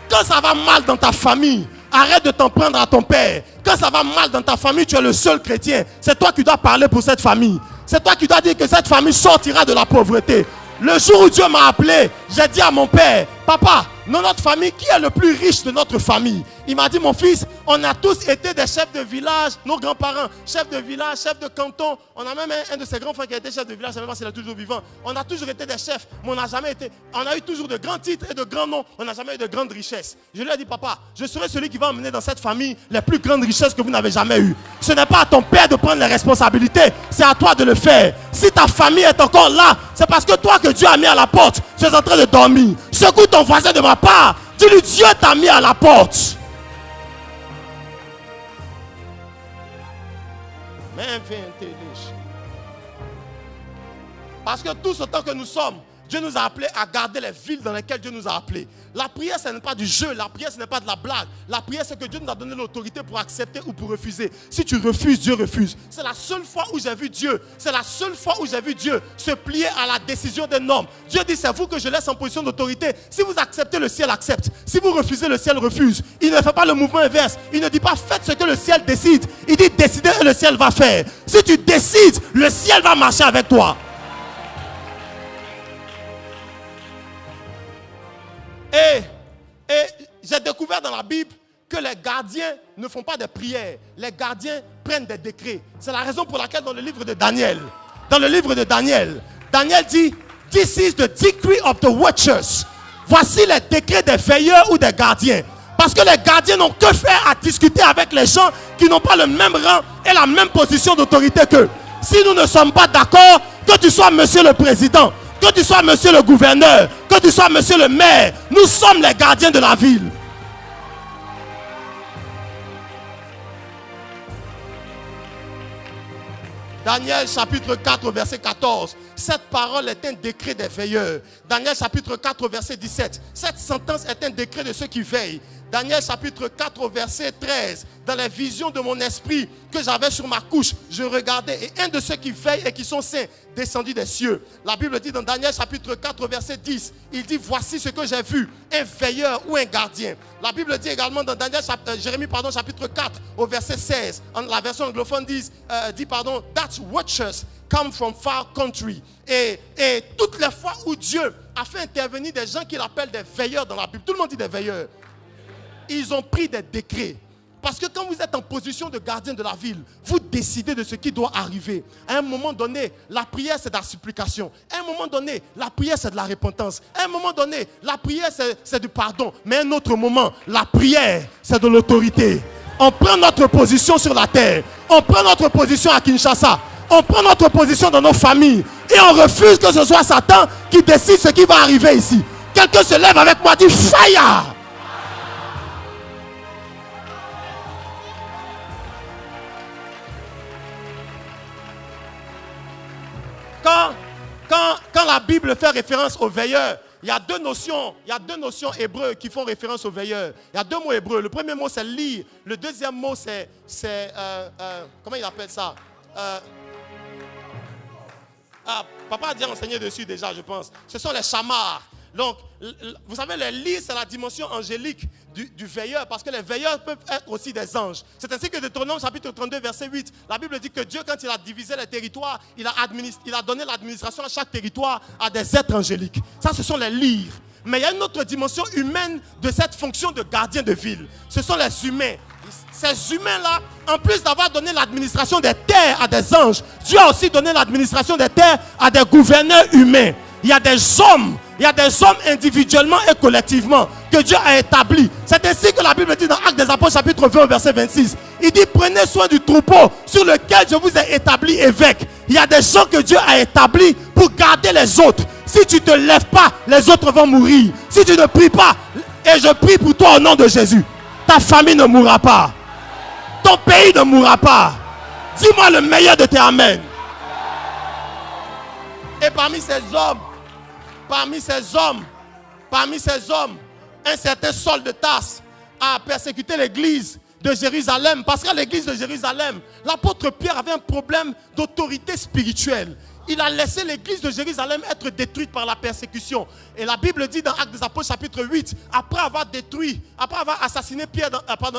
Quand ça va mal dans ta famille, arrête de t'en prendre à ton père. Quand ça va mal dans ta famille, tu es le seul chrétien. C'est toi qui dois parler pour cette famille. C'est toi qui dois dire que cette famille sortira de la pauvreté. Le jour où Dieu m'a appelé, j'ai dit à mon père, papa, dans notre famille, qui est le plus riche de notre famille? Il m'a dit, mon fils, on a tous été des chefs de village, nos grands-parents, chefs de village, chefs de canton. On a même un de ses grands frères qui a été chef de village, je ne sais même pas s'il est toujours vivant. On a toujours été des chefs, mais on n'a jamais été. On a eu toujours de grands titres et de grands noms. On n'a jamais eu de grandes richesses. Je lui ai dit, papa, je serai celui qui va emmener dans cette famille les plus grandes richesses que vous n'avez jamais eues. Ce n'est pas à ton père de prendre les responsabilités, c'est à toi de le faire. Si ta famille est encore là, c'est parce que toi que Dieu a mis à la porte, tu es en train de dormir. Secoue ton voisin de ma part. Dis-lui, Dieu t'a mis à la porte. Parce que tout ce temps que nous sommes, Dieu nous a appelés à garder les villes dans lesquelles Dieu nous a appelés. La prière, ce n'est pas du jeu. La prière, ce n'est pas de la blague. La prière, c'est que Dieu nous a donné l'autorité pour accepter ou pour refuser. Si tu refuses, Dieu refuse. C'est la seule fois où j'ai vu Dieu. C'est la seule fois où j'ai vu Dieu se plier à la décision d'un homme. Dieu dit, c'est vous que je laisse en position d'autorité. Si vous acceptez, le ciel accepte. Si vous refusez, le ciel refuse. Il ne fait pas le mouvement inverse. Il ne dit pas, faites ce que le ciel décide. Il dit, décidez et le ciel va faire. Si tu décides, le ciel va marcher avec toi. Et j'ai découvert dans la Bible que les gardiens ne font pas des prières. Les gardiens prennent des décrets. C'est la raison pour laquelle dans le livre de Daniel, Daniel dit, this is the decree of the watchers. Voici les décrets des veilleurs ou des gardiens. Parce que les gardiens n'ont que faire à discuter avec les gens qui n'ont pas le même rang et la même position d'autorité qu'eux. Si nous ne sommes pas d'accord, que tu sois monsieur le président, que tu sois monsieur le gouverneur, que tu sois monsieur le maire, nous sommes les gardiens de la ville. Daniel chapitre 4 verset 14. Cette parole est un décret des veilleurs. Daniel chapitre 4 verset 17. Cette sentence est un décret de ceux qui veillent. Daniel chapitre 4 verset 13. Dans les visions de mon esprit que j'avais sur ma couche, je regardais et un de ceux qui veillent et qui sont saints descendit des cieux. La Bible dit dans Daniel chapitre 4 verset 10, il dit voici ce que j'ai vu, un veilleur ou un gardien. La Bible dit également dans Jérémie chapitre 4 au verset 16, la version anglophone dit that watchers come from far country. Et toutes les fois où Dieu a fait intervenir des gens qu'il appelle des veilleurs dans la Bible, tout le monde dit des veilleurs, ils ont pris des décrets. Parce que quand vous êtes en position de gardien de la ville, vous décidez de ce qui doit arriver. À un moment donné, la prière c'est de la supplication. À un moment donné, la prière c'est de la repentance. À un moment donné, la prière c'est du pardon. Mais à un autre moment, la prière c'est de l'autorité. On prend notre position sur la terre. On prend notre position à Kinshasa. On prend notre position dans nos familles. Et on refuse que ce soit Satan qui décide ce qui va arriver ici. Quelqu'un se lève avec moi, dit fire. Quand la Bible fait référence aux veilleurs, il y a deux notions hébreues qui font référence aux veilleurs. Il y a deux mots hébreux. Le premier mot, c'est lire. Le deuxième mot, c'est comment il appelle ça? Papa a déjà enseigné dessus déjà, je pense. Ce sont les chamars. Donc, vous savez, les lits, c'est la dimension angélique du veilleur, parce que les veilleurs peuvent être aussi des anges. C'est ainsi que Deutéronome chapitre 32, verset 8, la Bible dit que Dieu, quand il a divisé les territoires, il a donné l'administration à chaque territoire à des êtres angéliques. Ça, ce sont les lyres. Mais il y a une autre dimension humaine de cette fonction de gardien de ville. Ce sont les humains. Ces humains-là, en plus d'avoir donné l'administration des terres à des anges, Dieu a aussi donné l'administration des terres à des gouverneurs humains. Il y a des hommes individuellement et collectivement que Dieu a établis. C'est ainsi que la Bible dit dans Actes des Apôtres chapitre 20 verset 26. Il dit prenez soin du troupeau sur lequel je vous ai établi évêque. Il y a des gens que Dieu a établis pour garder les autres. Si tu ne te lèves pas, les autres vont mourir. Si tu ne pries pas, et je prie pour toi au nom de Jésus, ta famille ne mourra pas. Ton pays ne mourra pas. Dis-moi le meilleur de tes amen. Et parmi ces hommes, un certain Saul de Tarse a persécuté l'église de Jérusalem. Parce qu'à l'église de Jérusalem, l'apôtre Pierre avait un problème d'autorité spirituelle. Il a laissé l'église de Jérusalem être détruite par la persécution. Et la Bible dit dans Actes des Apôtres chapitre 8, après avoir assassiné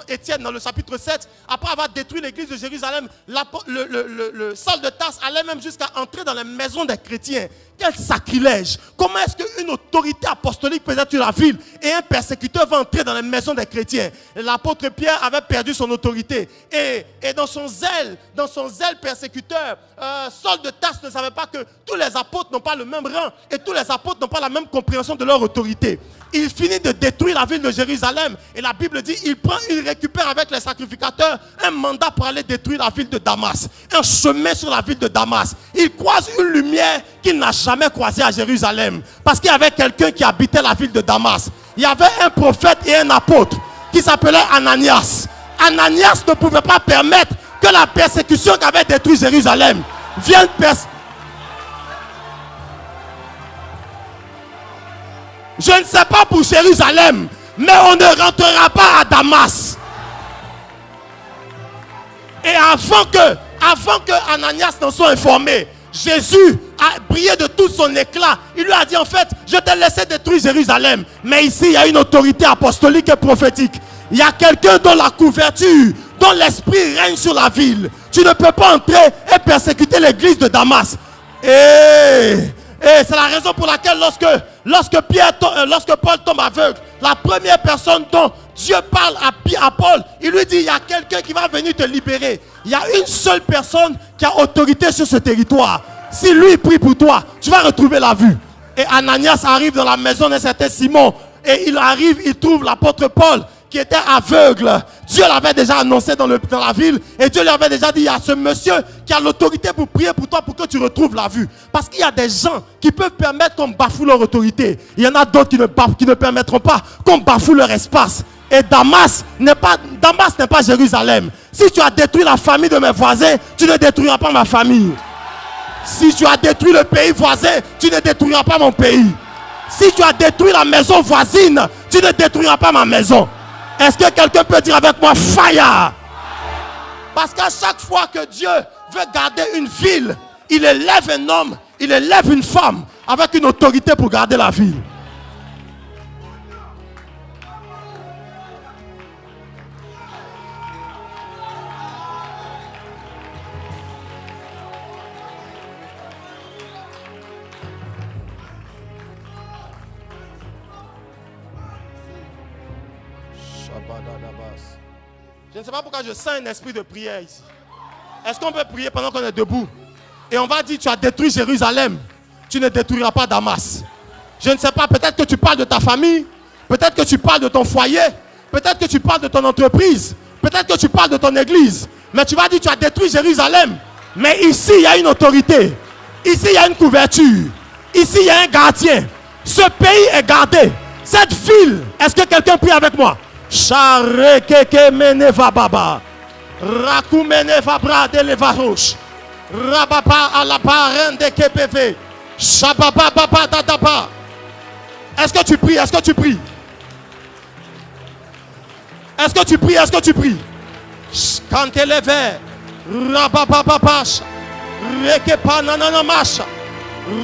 Étienne dans le chapitre 7, après avoir détruit l'église de Jérusalem, le Saul de Tarse allait même jusqu'à entrer dans les maisons des chrétiens. Quel sacrilège! Comment est-ce qu'une autorité apostolique peut être la ville et un persécuteur va entrer dans les maisons des chrétiens? L'apôtre Pierre avait perdu son autorité. Et dans son zèle persécuteur, Saul de Tarse ne savait pas que tous les apôtres n'ont pas le même rang et tous les apôtres n'ont pas la même compréhension de leur autorité. Il finit de détruire la ville de Jérusalem et la Bible dit il récupère avec les sacrificateurs un mandat pour aller détruire la ville de Damas, un chemin sur la ville de Damas. Il croise une lumière qu'il n'a jamais croisée à Jérusalem parce qu'il y avait quelqu'un qui habitait la ville de Damas. Il y avait un prophète et un apôtre qui s'appelait Ananias. Ananias ne pouvait pas permettre que la persécution qui avait détruit Jérusalem vienne Je ne sais pas pour Jérusalem, mais on ne rentrera pas à Damas. Et avant que Ananias n'en soit informé, Jésus a brillé de tout son éclat. Il lui a dit en fait, je t'ai laissé détruire Jérusalem. Mais ici, il y a une autorité apostolique et prophétique. Il y a quelqu'un dont la couverture, dont l'esprit règne sur la ville. Tu ne peux pas entrer et persécuter l'église de Damas. Et c'est la raison pour laquelle lorsque Paul tombe aveugle, la première personne dont Dieu parle à Paul, il lui dit, il y a quelqu'un qui va venir te libérer. Il y a une seule personne qui a autorité sur ce territoire. Si lui prie pour toi, tu vas retrouver la vue. Et Ananias arrive dans la maison d'un certain Simon. Et il trouve l'apôtre Paul qui était aveugle. Dieu l'avait déjà annoncé dans la ville. Et Dieu lui avait déjà dit, il y a ce monsieur qui a l'autorité pour prier pour toi pour que tu retrouves la vue. Parce qu'il y a des gens qui peuvent permettre qu'on bafoue leur autorité. Il y en a d'autres qui ne permettront pas qu'on bafoue leur espace. Et Damas n'est pas Jérusalem. Si tu as détruit la famille de mes voisins, tu ne détruiras pas ma famille. Si tu as détruit le pays voisin, tu ne détruiras pas mon pays. Si tu as détruit la maison voisine, tu ne détruiras pas ma maison. Est-ce que quelqu'un peut dire avec moi fire? Parce qu'à chaque fois que Dieu veut garder une ville, il élève un homme, il élève une femme avec une autorité pour garder la ville. Je ne sais pas pourquoi je sens un esprit de prière ici. Est-ce qu'on peut prier pendant qu'on est debout? Et on va dire, tu as détruit Jérusalem, tu ne détruiras pas Damas. Je ne sais pas, peut-être que tu parles de ta famille, peut-être que tu parles de ton foyer, peut-être que tu parles de ton entreprise, peut-être que tu parles de ton église. Mais tu vas dire, tu as détruit Jérusalem. Mais ici, il y a une autorité. Ici, il y a une couverture. Ici, il y a un gardien. Ce pays est gardé. Cette ville, est-ce que quelqu'un prie avec moi? Charekeke meneva baba. Rakumeneva brade levaroche. Rababa alaba rende kepeve. Shababa baba dadaba. Est-ce que tu pries? Est-ce que tu pries? Est-ce que tu pries? Est-ce que tu pries? Quand tu es levé, rababa baba. Rekepa nanana masha.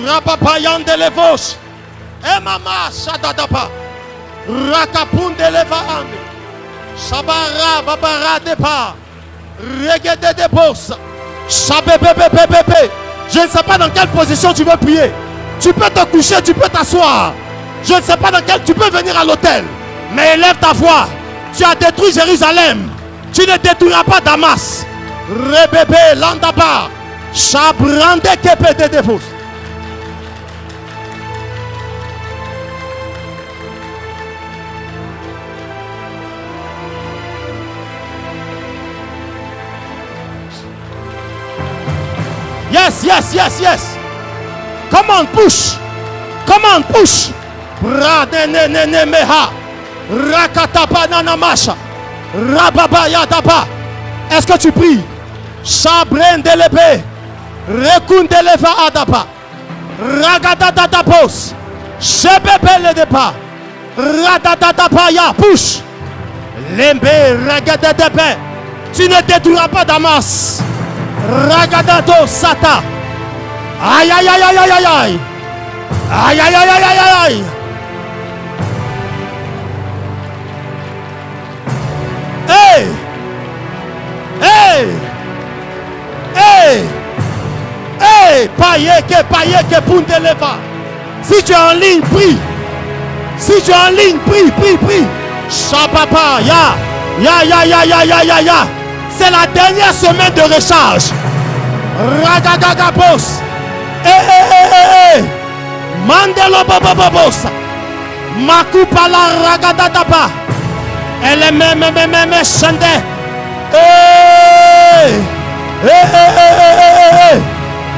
Rababa yande levos. Emama shadadaba. Rakapunde leva ande. Shabara babara depa. Regede de boss. Shabebebebebebe. Je ne sais pas dans quelle position tu veux prier. Tu peux te coucher, tu peux t'asseoir. Je ne sais pas dans quelle tu peux venir à l'hôtel. Mais élève ta voix. Tu as détruit Jérusalem. Tu ne détruiras pas Damas. Rebebe landaba. Shabrande kepede de boss. Yes, yes, yes, yes. Come on, push. Come on, push. Bradenenenemeha. Rakatapa nanamasha. Rababa yadaba. Est-ce que tu pries? Chabrendelebe. Rekundeleva adaba. Ragadadadabos. Shebebele depa. Radadadaba ya. Push. Lembe ragadadebe. Tu ne détruiras pas Damas. Ragadato Sata. Aïe aïe aïe aïe aïe aïe. Aïe aïe aïe aïe aïe aïe. Hey! Hey! Hey! Hey! Payeke pundeleva. Si tu es en ligne, prie. Si tu es en ligne, prie, prie, prie. Shababa ya. Ya ya ya ya ya ya ya. C'est la dernière semaine de recharge. Ragadagabos. Mandelo bababos. Makupa la ragadadaba. Elle est même chande.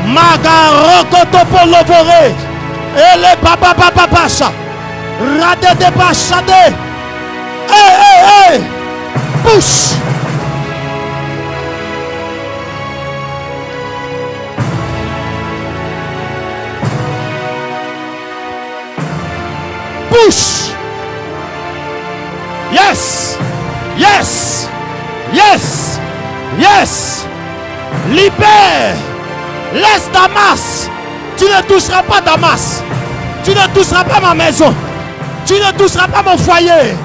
Magarokotopolobore. Elle est babababasha. Radedeba shade. Push. Push. Yes. Yes. Yes. Yes. Libère. Laisse Damas. Tu ne toucheras pas Damas. Tu ne toucheras pas ma maison. Tu ne toucheras pas mon foyer.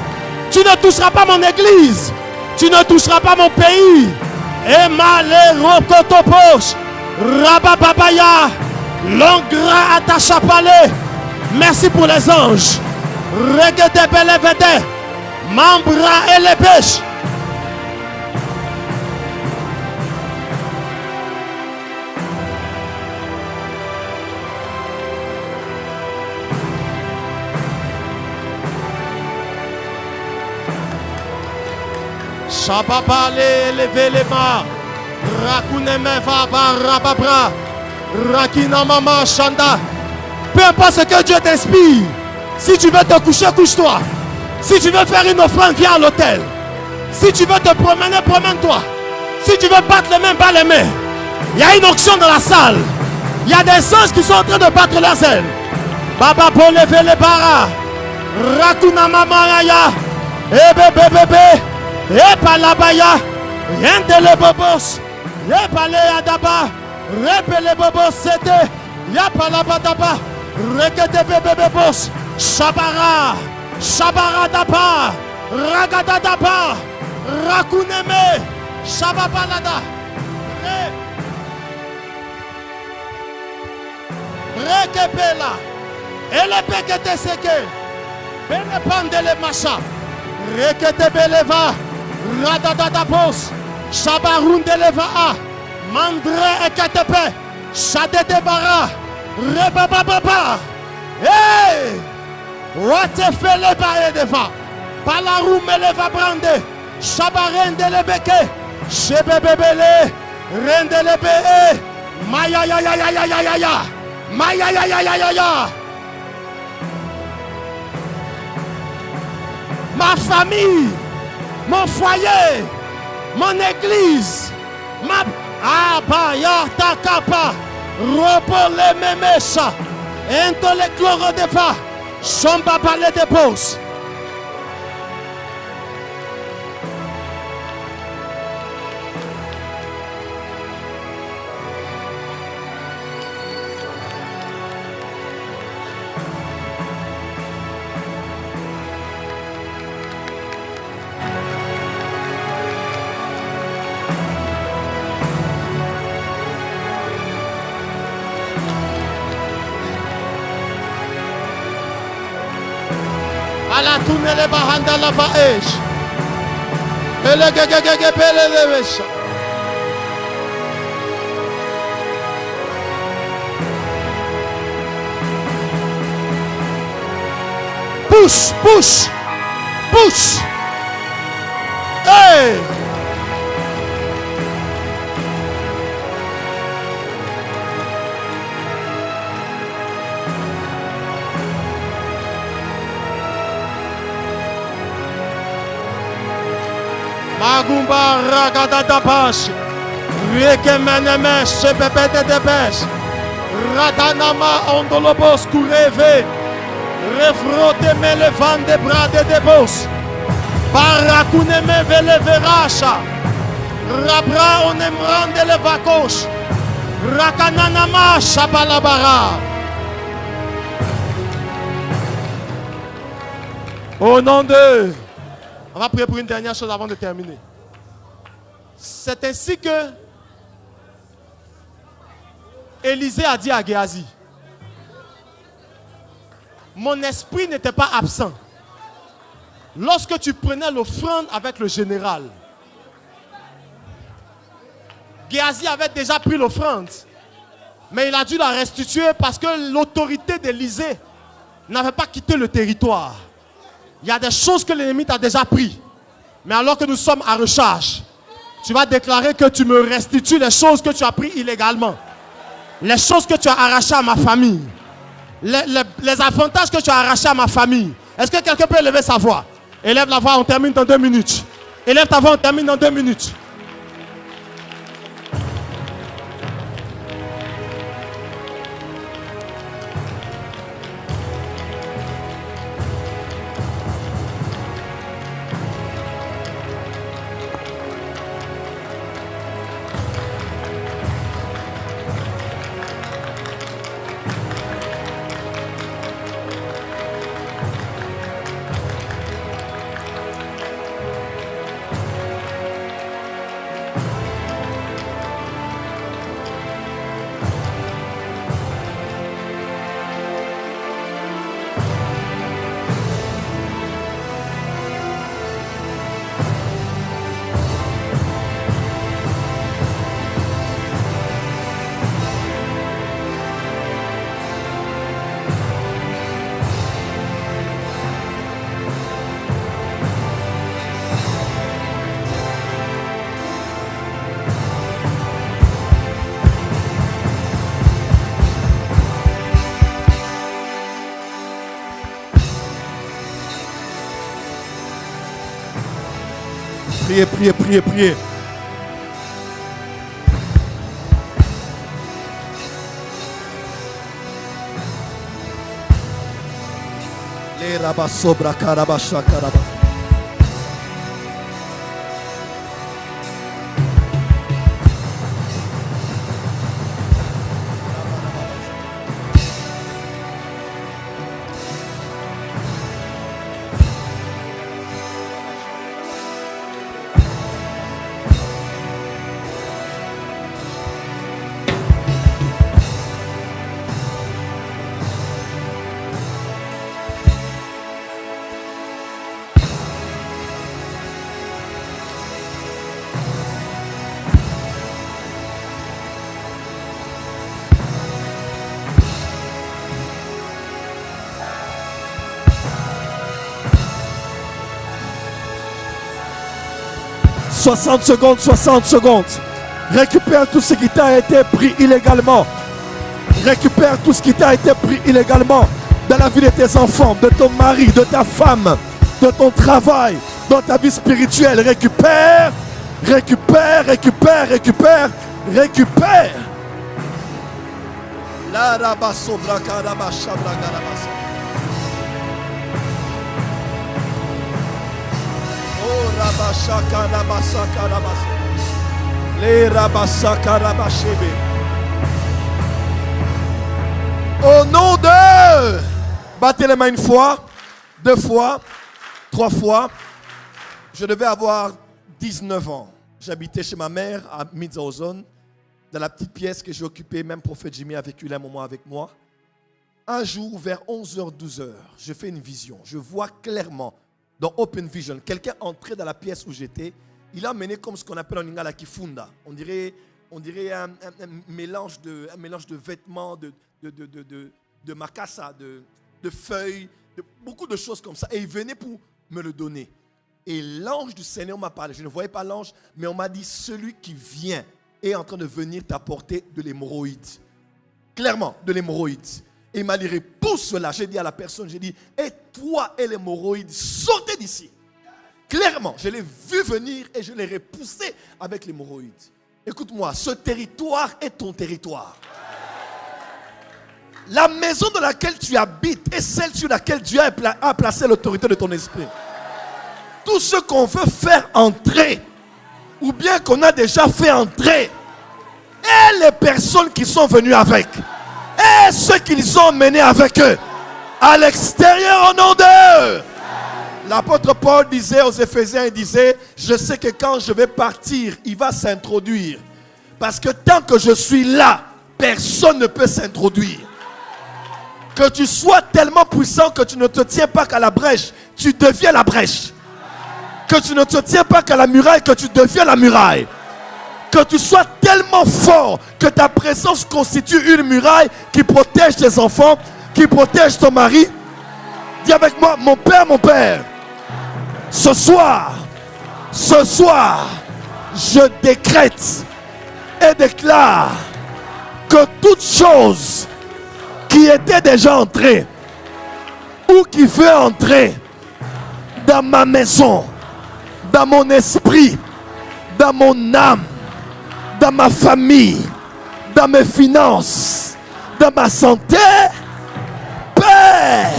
Tu ne toucheras pas mon église. Tu ne toucheras pas mon pays. Emalérokotopos. Rabababaya. Longra atachapale. Merci pour les anges. Regede belevede. Mambra et les pêches. Shababale leve les mains. Rakuneme vaba rababra. Rakina mama shanda. Peu importe ce que Dieu t'inspire. Si tu veux te coucher, couche-toi. Si tu veux faire une offrande, viens à l'hôtel. Si tu veux te promener, promène-toi. Si tu veux battre les mains, bats les mains. Il y a une onction dans la salle. Il y a des anges qui sont en train de battre leurs ailes. Baba pour lever les barras. Rakuna mamaraya. Bébé. Palabaya. Rien de les bobos. Palé adaba. Repele bobos c'était. Yapalabadaba. Rekete bébé boss. Shabara. Shabara daba. Ragada daba. Rakuneme. Shababalada. Rekepela. Elepekete seke. Benepandele macha. Rekete beleva. Radadadabos. Shabarundeleva. Mandre eketepe. Shadete bara. Rebababa. Hey! Wate fele bae deva. Palarum eleva brande. Shabarende lebeke. Shebebebele. Rende lebe. Maya ya ya ya ya ya ya ya. Maya ya ya ya ya ya. Ma famille, mon foyer, mon église, ma abaya takapa, robole memesa, entole cloro de pas, somba palais de pose. Ala tunele bahanda la vaesh. Ele gegegege pele levesha. Push, push, push. Hey! Magumba ragada da bash. Rieke meneme shepepete de besh. Radanama ondolobos kureve. Refrote me le van de brade de bos. Barakune me vele verasha. Rabra onemrande le vakos. Rakananama shabalabara. Au nom de... On va prier pour une dernière chose avant de terminer. C'est ainsi que Élisée a dit à Géasi, mon esprit n'était pas absent. Lorsque tu prenais l'offrande avec le général, Géasi avait déjà pris l'offrande, mais il a dû la restituer parce que l'autorité d'Élisée n'avait pas quitté le territoire. Il y a des choses que l'ennemi t'a déjà pris. Mais alors que nous sommes à recharge, tu vas déclarer que tu me restitues les choses que tu as prises illégalement. Les choses que tu as arrachées à ma famille. Les avantages que tu as arrachés à ma famille. Est-ce que quelqu'un peut élever sa voix? Élève la voix, on termine dans 2 minutes. Élève ta voix, on termine dans 2 minutes. Priez, priez, priez, priez. Les rabas sobra karabasha karaba. « 60 secondes, 60 secondes. Récupère tout ce qui t'a été pris illégalement. Récupère tout ce qui t'a été pris illégalement dans la vie de tes enfants, de ton mari, de ta femme, de ton travail, dans ta vie spirituelle. Récupère, récupère, récupère, récupère, récupère. La rabasso bracarabasha bracarabasa. Oh rabasha karabasa karabasa. Les rabasa karabashebe. Au nom de... Battez les mains une fois, 2 fois, 3 fois. Je devais avoir 19 ans. J'habitais chez ma mère à Midshausen, dans la petite pièce que j'ai occupée. Même Prophète Jimmy a vécu là un moment avec moi. Un jour, vers 11h, 12h, je fais une vision. Je vois clairement, dans Open Vision, quelqu'un entrer dans la pièce où j'étais. Il a mené comme ce qu'on appelle en Lingala Kifunda. On dirait un mélange de vêtements, de makassa, de feuilles, de beaucoup de choses comme ça. Et il venait pour me le donner. Et l'ange du Seigneur m'a parlé. Je ne voyais pas l'ange, mais on m'a dit, celui qui vient est en train de venir t'apporter de l'hémorroïde. Clairement, de l'hémorroïde. Et il m'a dit, repousse cela. J'ai dit à la personne, j'ai dit, et toi et l'hémorroïde, sortez d'ici. Clairement, je l'ai vu venir et je l'ai repoussé avec l'hémorroïde. Écoute-moi, ce territoire est ton territoire. La maison dans laquelle tu habites est celle sur laquelle Dieu a placé l'autorité de ton esprit. Tout ce qu'on veut faire entrer, ou bien qu'on a déjà fait entrer, et les personnes qui sont venues avec, et ceux qu'ils ont menés avec eux, à l'extérieur au nom d'eux. L'apôtre Paul disait aux Éphésiens, il disait, je sais que quand je vais partir, il va s'introduire. Parce que tant que je suis là, personne ne peut s'introduire. Que tu sois tellement puissant que tu ne te tiens pas qu'à la brèche, tu deviens la brèche. Que tu ne te tiens pas qu'à la muraille, que tu deviens la muraille. Que tu sois tellement fort que ta présence constitue une muraille qui protège tes enfants, qui protège ton mari. Dis avec moi, mon Père, ce soir, je décrète et déclare que toute chose qui était déjà entrée ou qui veut entrer dans ma maison, dans mon esprit, dans mon âme, dans ma famille, dans mes finances, dans ma santé, Père,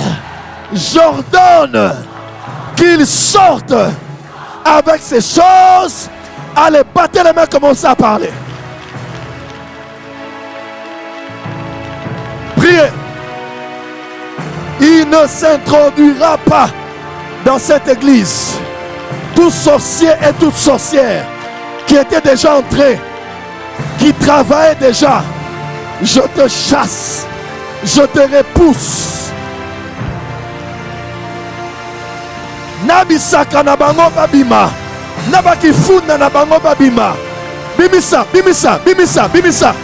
j'ordonne qu'ils sortent avec ces choses. Allez, battez les mains, commencez à parler. Priez. Il ne s'introduira pas dans cette église tout sorcier et toute sorcière qui était déjà entré, qui travaillait déjà. Je te chasse, je te repousse. Nabisaka na bango babima, nabaki funda na bango babima. Bimisa, bimisa, bimisa, bimisa.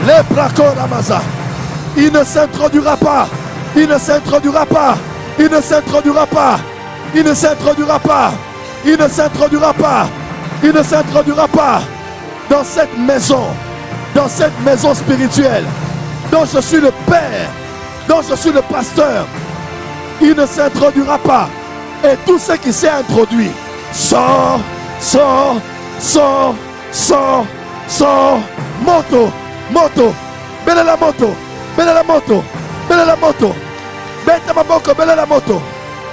Les bracons Ramaza. Il ne s'introduira pas. Il ne s'introduira pas. Il ne s'introduira pas. Il ne s'introduira pas. Il ne s'introduira pas. Il ne s'introduira pas dans cette maison spirituelle dont je suis le père, dont je suis le pasteur. Il ne s'introduira pas. Et tout ce qui s'est introduit, sort, sort, sort, sort, sort. Moto, moto, belle la moto, belle la moto, belle la moto. Bête ma boko, belle la moto.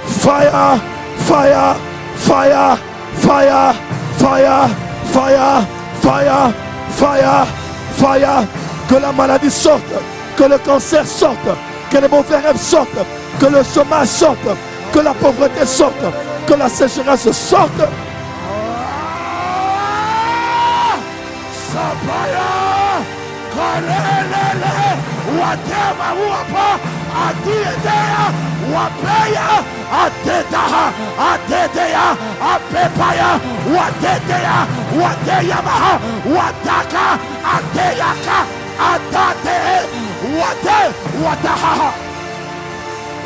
Fire, fire, fire, fire, fire, fire, fire, fire, fire. Que la maladie sorte, que le cancer sorte, que les mauvais rêves sortent, que le chômage sorte, que la pauvreté sorte, que la sécheresse sorte. Sapaya, Korelele, Watema Wapa, Adietea, Wapeya, Atedaha, Atetea, Apepaya, Watetea, Wateyamaha, Wataka, Ateyaka, Atate, Wate, Wataha.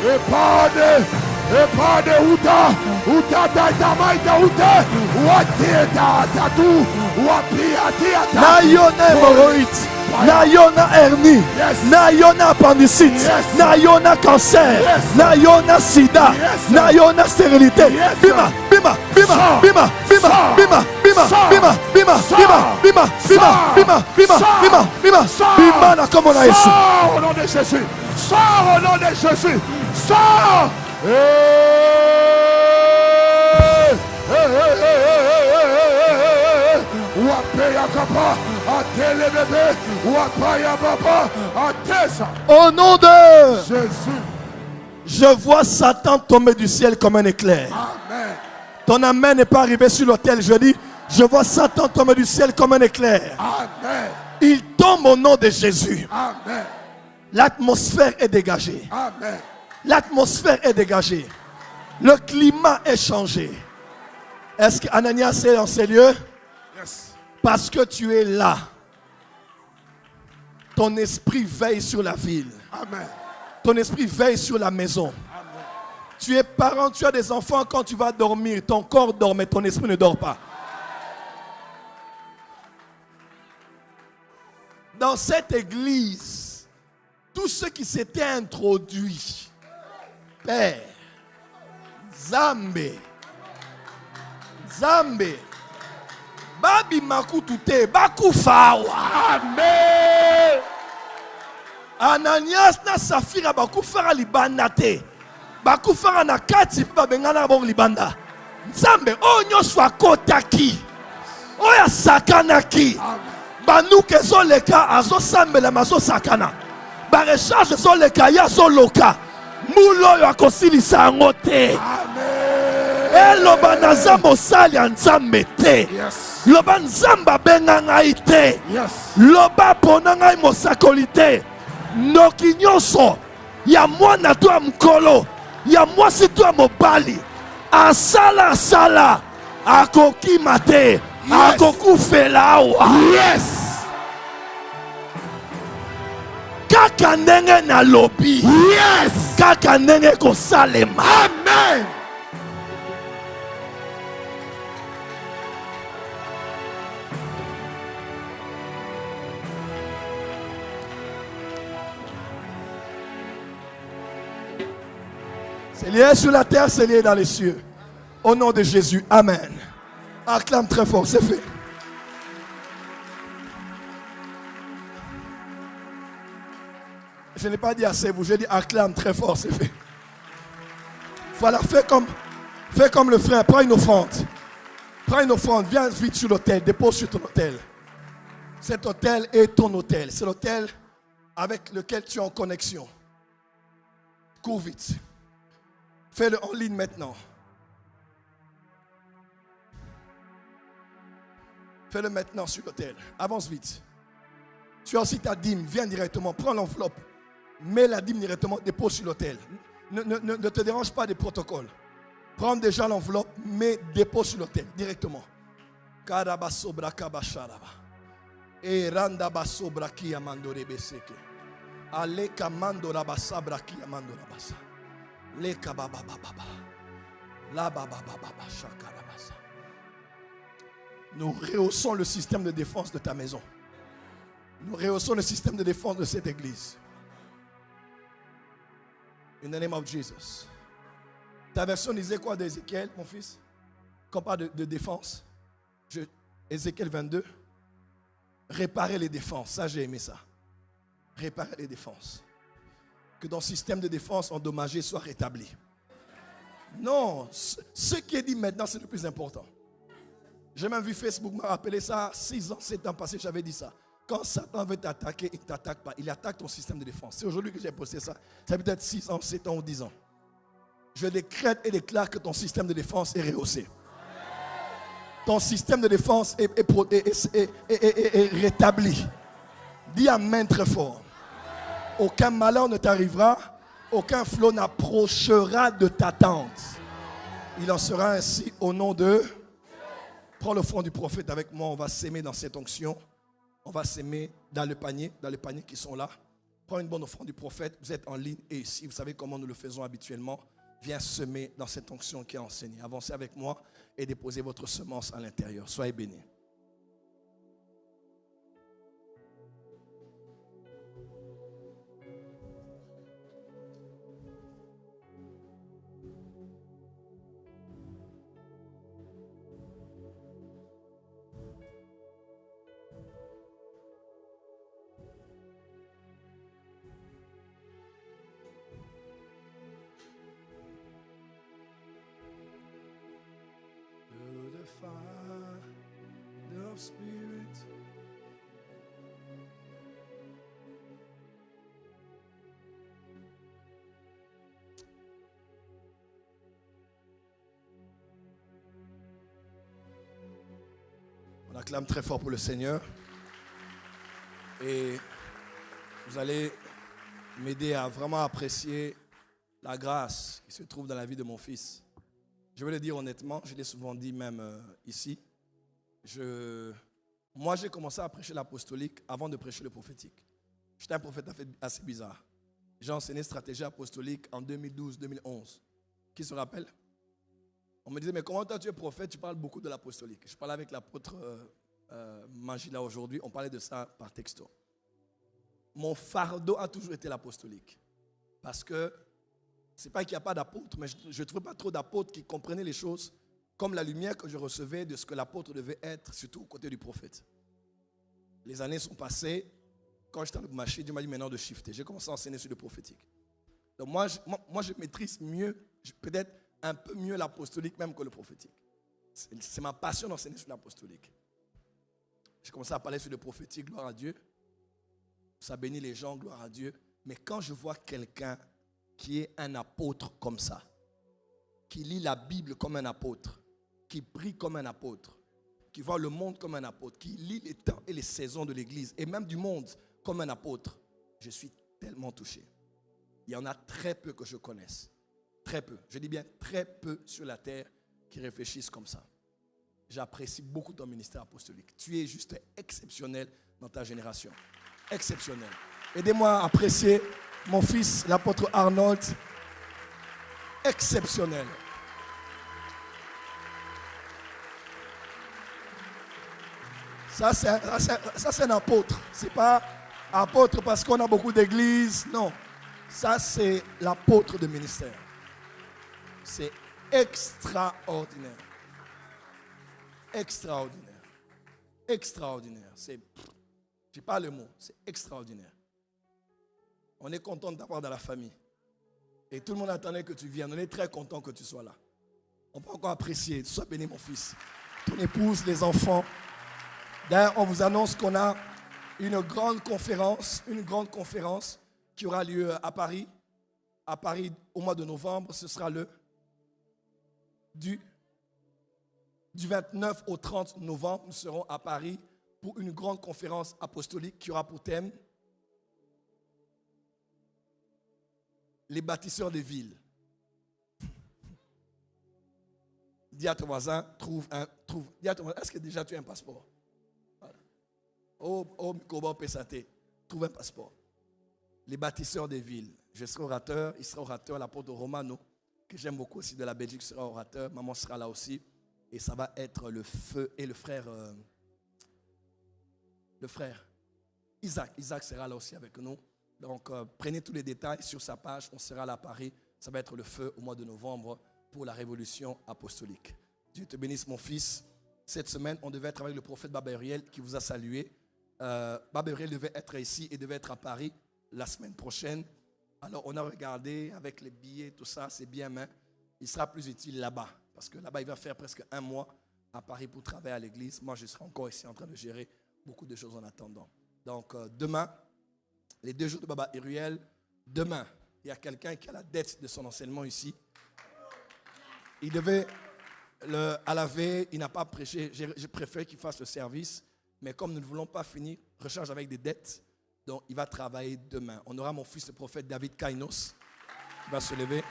Epade, Epade uta, uta tatamaita ute, watieta tatu, wapiatiata. Na yona hémorroïde, na yona hernie, na yona appendicite, na yona cancer, na yona sida, na yona stérilité. Bima, bima, bima, bima, bima, bima, bima, bima, bima, bima, bima, bima, bima, bima, bima, bima na comme on a ici. Sors au nom de Jésus. Sors au nom de Jésus. Sors. Au nom de Jésus. Je vois Satan tomber du ciel comme un éclair. Amen. Ton amen n'est pas arrivé sur l'autel. Je dis, je vois Satan tomber du ciel comme un éclair. Amen. Il tombe au nom de Jésus. Amen. L'atmosphère est dégagée. Amen. L'atmosphère est dégagée. Le climat est changé. Est-ce qu'Ananias est dans ces lieux? Yes. Parce que tu es là. Ton esprit veille sur la ville. Amen. Ton esprit veille sur la maison. Amen. Tu es parent, tu as des enfants. Quand tu vas dormir, ton corps dort, mais ton esprit ne dort pas. Dans cette église, tous ceux qui s'étaient introduits, Père, Zambé, Babi Makutute, Bakufawa. Amen. Ananias na Safira bakufara libanda te. Bakufara na kati pa bengana bon libanda. Nzambe onyo swa kotaki. Oya sakanaki. Banuke zoleka azo sambela mazo sakana. Ba recharge zoleka ya zoloka. Mulo yo akosilisa yango te. Eloba na nzambe osali ya nzambe te. Yes. Loba nzambe abenga ngai te. Yes. Loba pona ngai mosakoli te. Noki nyonso ya mwana to ya mkolo ya mwasi to ya mobali asala akokima te. Akokufela awa. Yes. Kaka ndenge na lobi. Yes. Kaka ndenge kosalema. Amen. C'est lié sur la terre, c'est lié dans les cieux. Au nom de Jésus, amen. Acclame très fort, c'est fait. Je n'ai pas dit assez, vous, j'ai dit acclame très fort, c'est fait. Voilà, fais comme le frère, prends une offrande. Prends une offrande, viens vite sur l'autel, dépose sur ton autel. Cet autel est ton autel. C'est l'autel avec lequel tu es en connexion. Cours vite. Fais-le en ligne maintenant. Fais-le maintenant sur l'autel. Avance vite. Tu as aussi ta dîme. Viens directement. Prends l'enveloppe. Mets la dîme directement. Dépose sur l'autel. Ne te dérange pas des protocoles. Prends déjà l'enveloppe. Mais dépose sur l'autel directement. Et randa baso braki amandore beseke. Aleka mandora basa braki amandora basa. Leka baba baba. La baba baba shakara basa. Nous rehaussons le système de défense de ta maison. Nous rehaussons le système de défense de cette église. In the name of Jesus. Ta version disait quoi d'Ézéchiel, mon fils? Quand on parle de défense, Ézéchiel 22. Réparer les défenses. Ça, j'ai aimé ça. Réparer les défenses. Que ton système de défense endommagé soit rétabli. Non, ce qui est dit maintenant, c'est le plus important. J'ai même vu Facebook m'a rappelé ça 6 ans, 7 ans passés, j'avais dit ça. Quand Satan veut t'attaquer, il ne t'attaque pas. Il attaque ton système de défense. C'est aujourd'hui que j'ai posté ça. Ça peut être 6 ans, 7 ans ou 10 ans. Je décrète et déclare que ton système de défense est rehaussé. Ton système de défense est rétabli. Dis amen très fort. Aucun malheur ne t'arrivera. Aucun flot n'approchera de ta tente. Il en sera ainsi au nom de... Prends le front du prophète avec moi. On va s'aimer dans cette onction. On va s'aimer dans les paniers qui sont là. Prends une bonne offrande du prophète. Vous êtes en ligne et ici. Vous savez comment nous le faisons habituellement. vient semer dans cette onction qui est enseignée. Avancez avec moi et déposez votre semence à l'intérieur. Soyez bénis. On acclame très fort pour le Seigneur. Et vous allez m'aider à vraiment apprécier la grâce qui se trouve dans la vie de mon fils. Je vais le dire honnêtement, je l'ai souvent dit même ici. Moi, j'ai commencé à prêcher l'apostolique avant de prêcher le prophétique. J'étais un prophète assez bizarre. J'ai enseigné stratégie apostolique en 2012-2011. Qui se rappelle? On me disait, mais comment toi tu es prophète, tu parles beaucoup de l'apostolique. Je parlais avec l'apôtre Magila aujourd'hui, on parlait de ça par texto. Mon fardeau a toujours été l'apostolique. Parce que, c'est pas qu'il n'y a pas d'apôtres, mais je ne trouvais pas trop d'apôtres qui comprenaient les choses comme la lumière que je recevais de ce que l'apôtre devait être, surtout aux côtés du prophète. Les années sont passées. Quand j'étais avec Maché, Dieu m'a dit maintenant de shifter. J'ai commencé à enseigner sur le prophétique. Donc moi, je maîtrise mieux, peut-être un peu mieux l'apostolique même que le prophétique. C'est ma passion d'enseigner sur l'apostolique. J'ai commencé à parler sur le prophétique, gloire à Dieu. Ça bénit les gens, gloire à Dieu. Mais quand je vois quelqu'un qui est un apôtre comme ça, qui lit la Bible comme un apôtre, qui prie comme un apôtre, qui voit le monde comme un apôtre, qui lit les temps et les saisons de l'Église et même du monde comme un apôtre, je suis tellement touché. Il y en a très peu que je connaisse. Très peu. Je dis bien très peu sur la terre qui réfléchissent comme ça. J'apprécie beaucoup ton ministère apostolique. Tu es juste exceptionnel dans ta génération. Exceptionnel. Aidez-moi à apprécier mon fils, l'apôtre Arnold. Exceptionnel. Ça, c'est un apôtre. Ce n'est pas apôtre parce qu'on a beaucoup d'églises. Non. Ça, c'est l'apôtre de ministère. C'est extraordinaire. Extraordinaire. Extraordinaire. Je n'ai pas le mot. C'est extraordinaire. On est content de t'avoir dans la famille. Et tout le monde attendait que tu viennes. On est très content que tu sois là. On peut encore apprécier. Sois béni, mon fils. Ton épouse, les enfants. D'ailleurs, on vous annonce qu'on a une grande conférence qui aura lieu à Paris au mois de novembre. Ce sera du 29 au 30 novembre. Nous serons à Paris pour une grande conférence apostolique qui aura pour thème les bâtisseurs des villes. Dis à ton voisin, dis à ton voisin, est-ce que déjà tu as un passeport? Voilà. Oh, Kobo Pesate, trouve un passeport. Les bâtisseurs des villes. Je serai orateur, il sera orateur, l'apôtre Romano, que j'aime beaucoup aussi de la Belgique, sera orateur. Maman sera là aussi. Et ça va être le feu et le frère Isaac. Isaac sera là aussi avec nous. Donc, prenez tous les détails sur sa page. On sera là à Paris. Ça va être le feu au mois de novembre pour la révolution apostolique. Dieu te bénisse, mon fils. Cette semaine, on devait être avec le prophète Baba Uriel qui vous a salué. Baba Uriel devait être ici et devait être à Paris la semaine prochaine. Alors, on a regardé avec les billets, tout ça, c'est bien, mais il sera plus utile là-bas. Parce que là-bas, il va faire presque 1 mois à Paris pour travailler à l'église. Moi, je serai encore ici en train de gérer beaucoup de choses en attendant. Donc, demain, les 2 jours de Baba Uriel, demain, il y a quelqu'un qui a la dette de son enseignement ici. Il devait, à la veille, il n'a pas prêché. Je préfère qu'il fasse le service. Mais comme nous ne voulons pas finir, recharge avec des dettes. Donc, il va travailler demain. On aura mon fils le prophète David Kainos qui va se lever.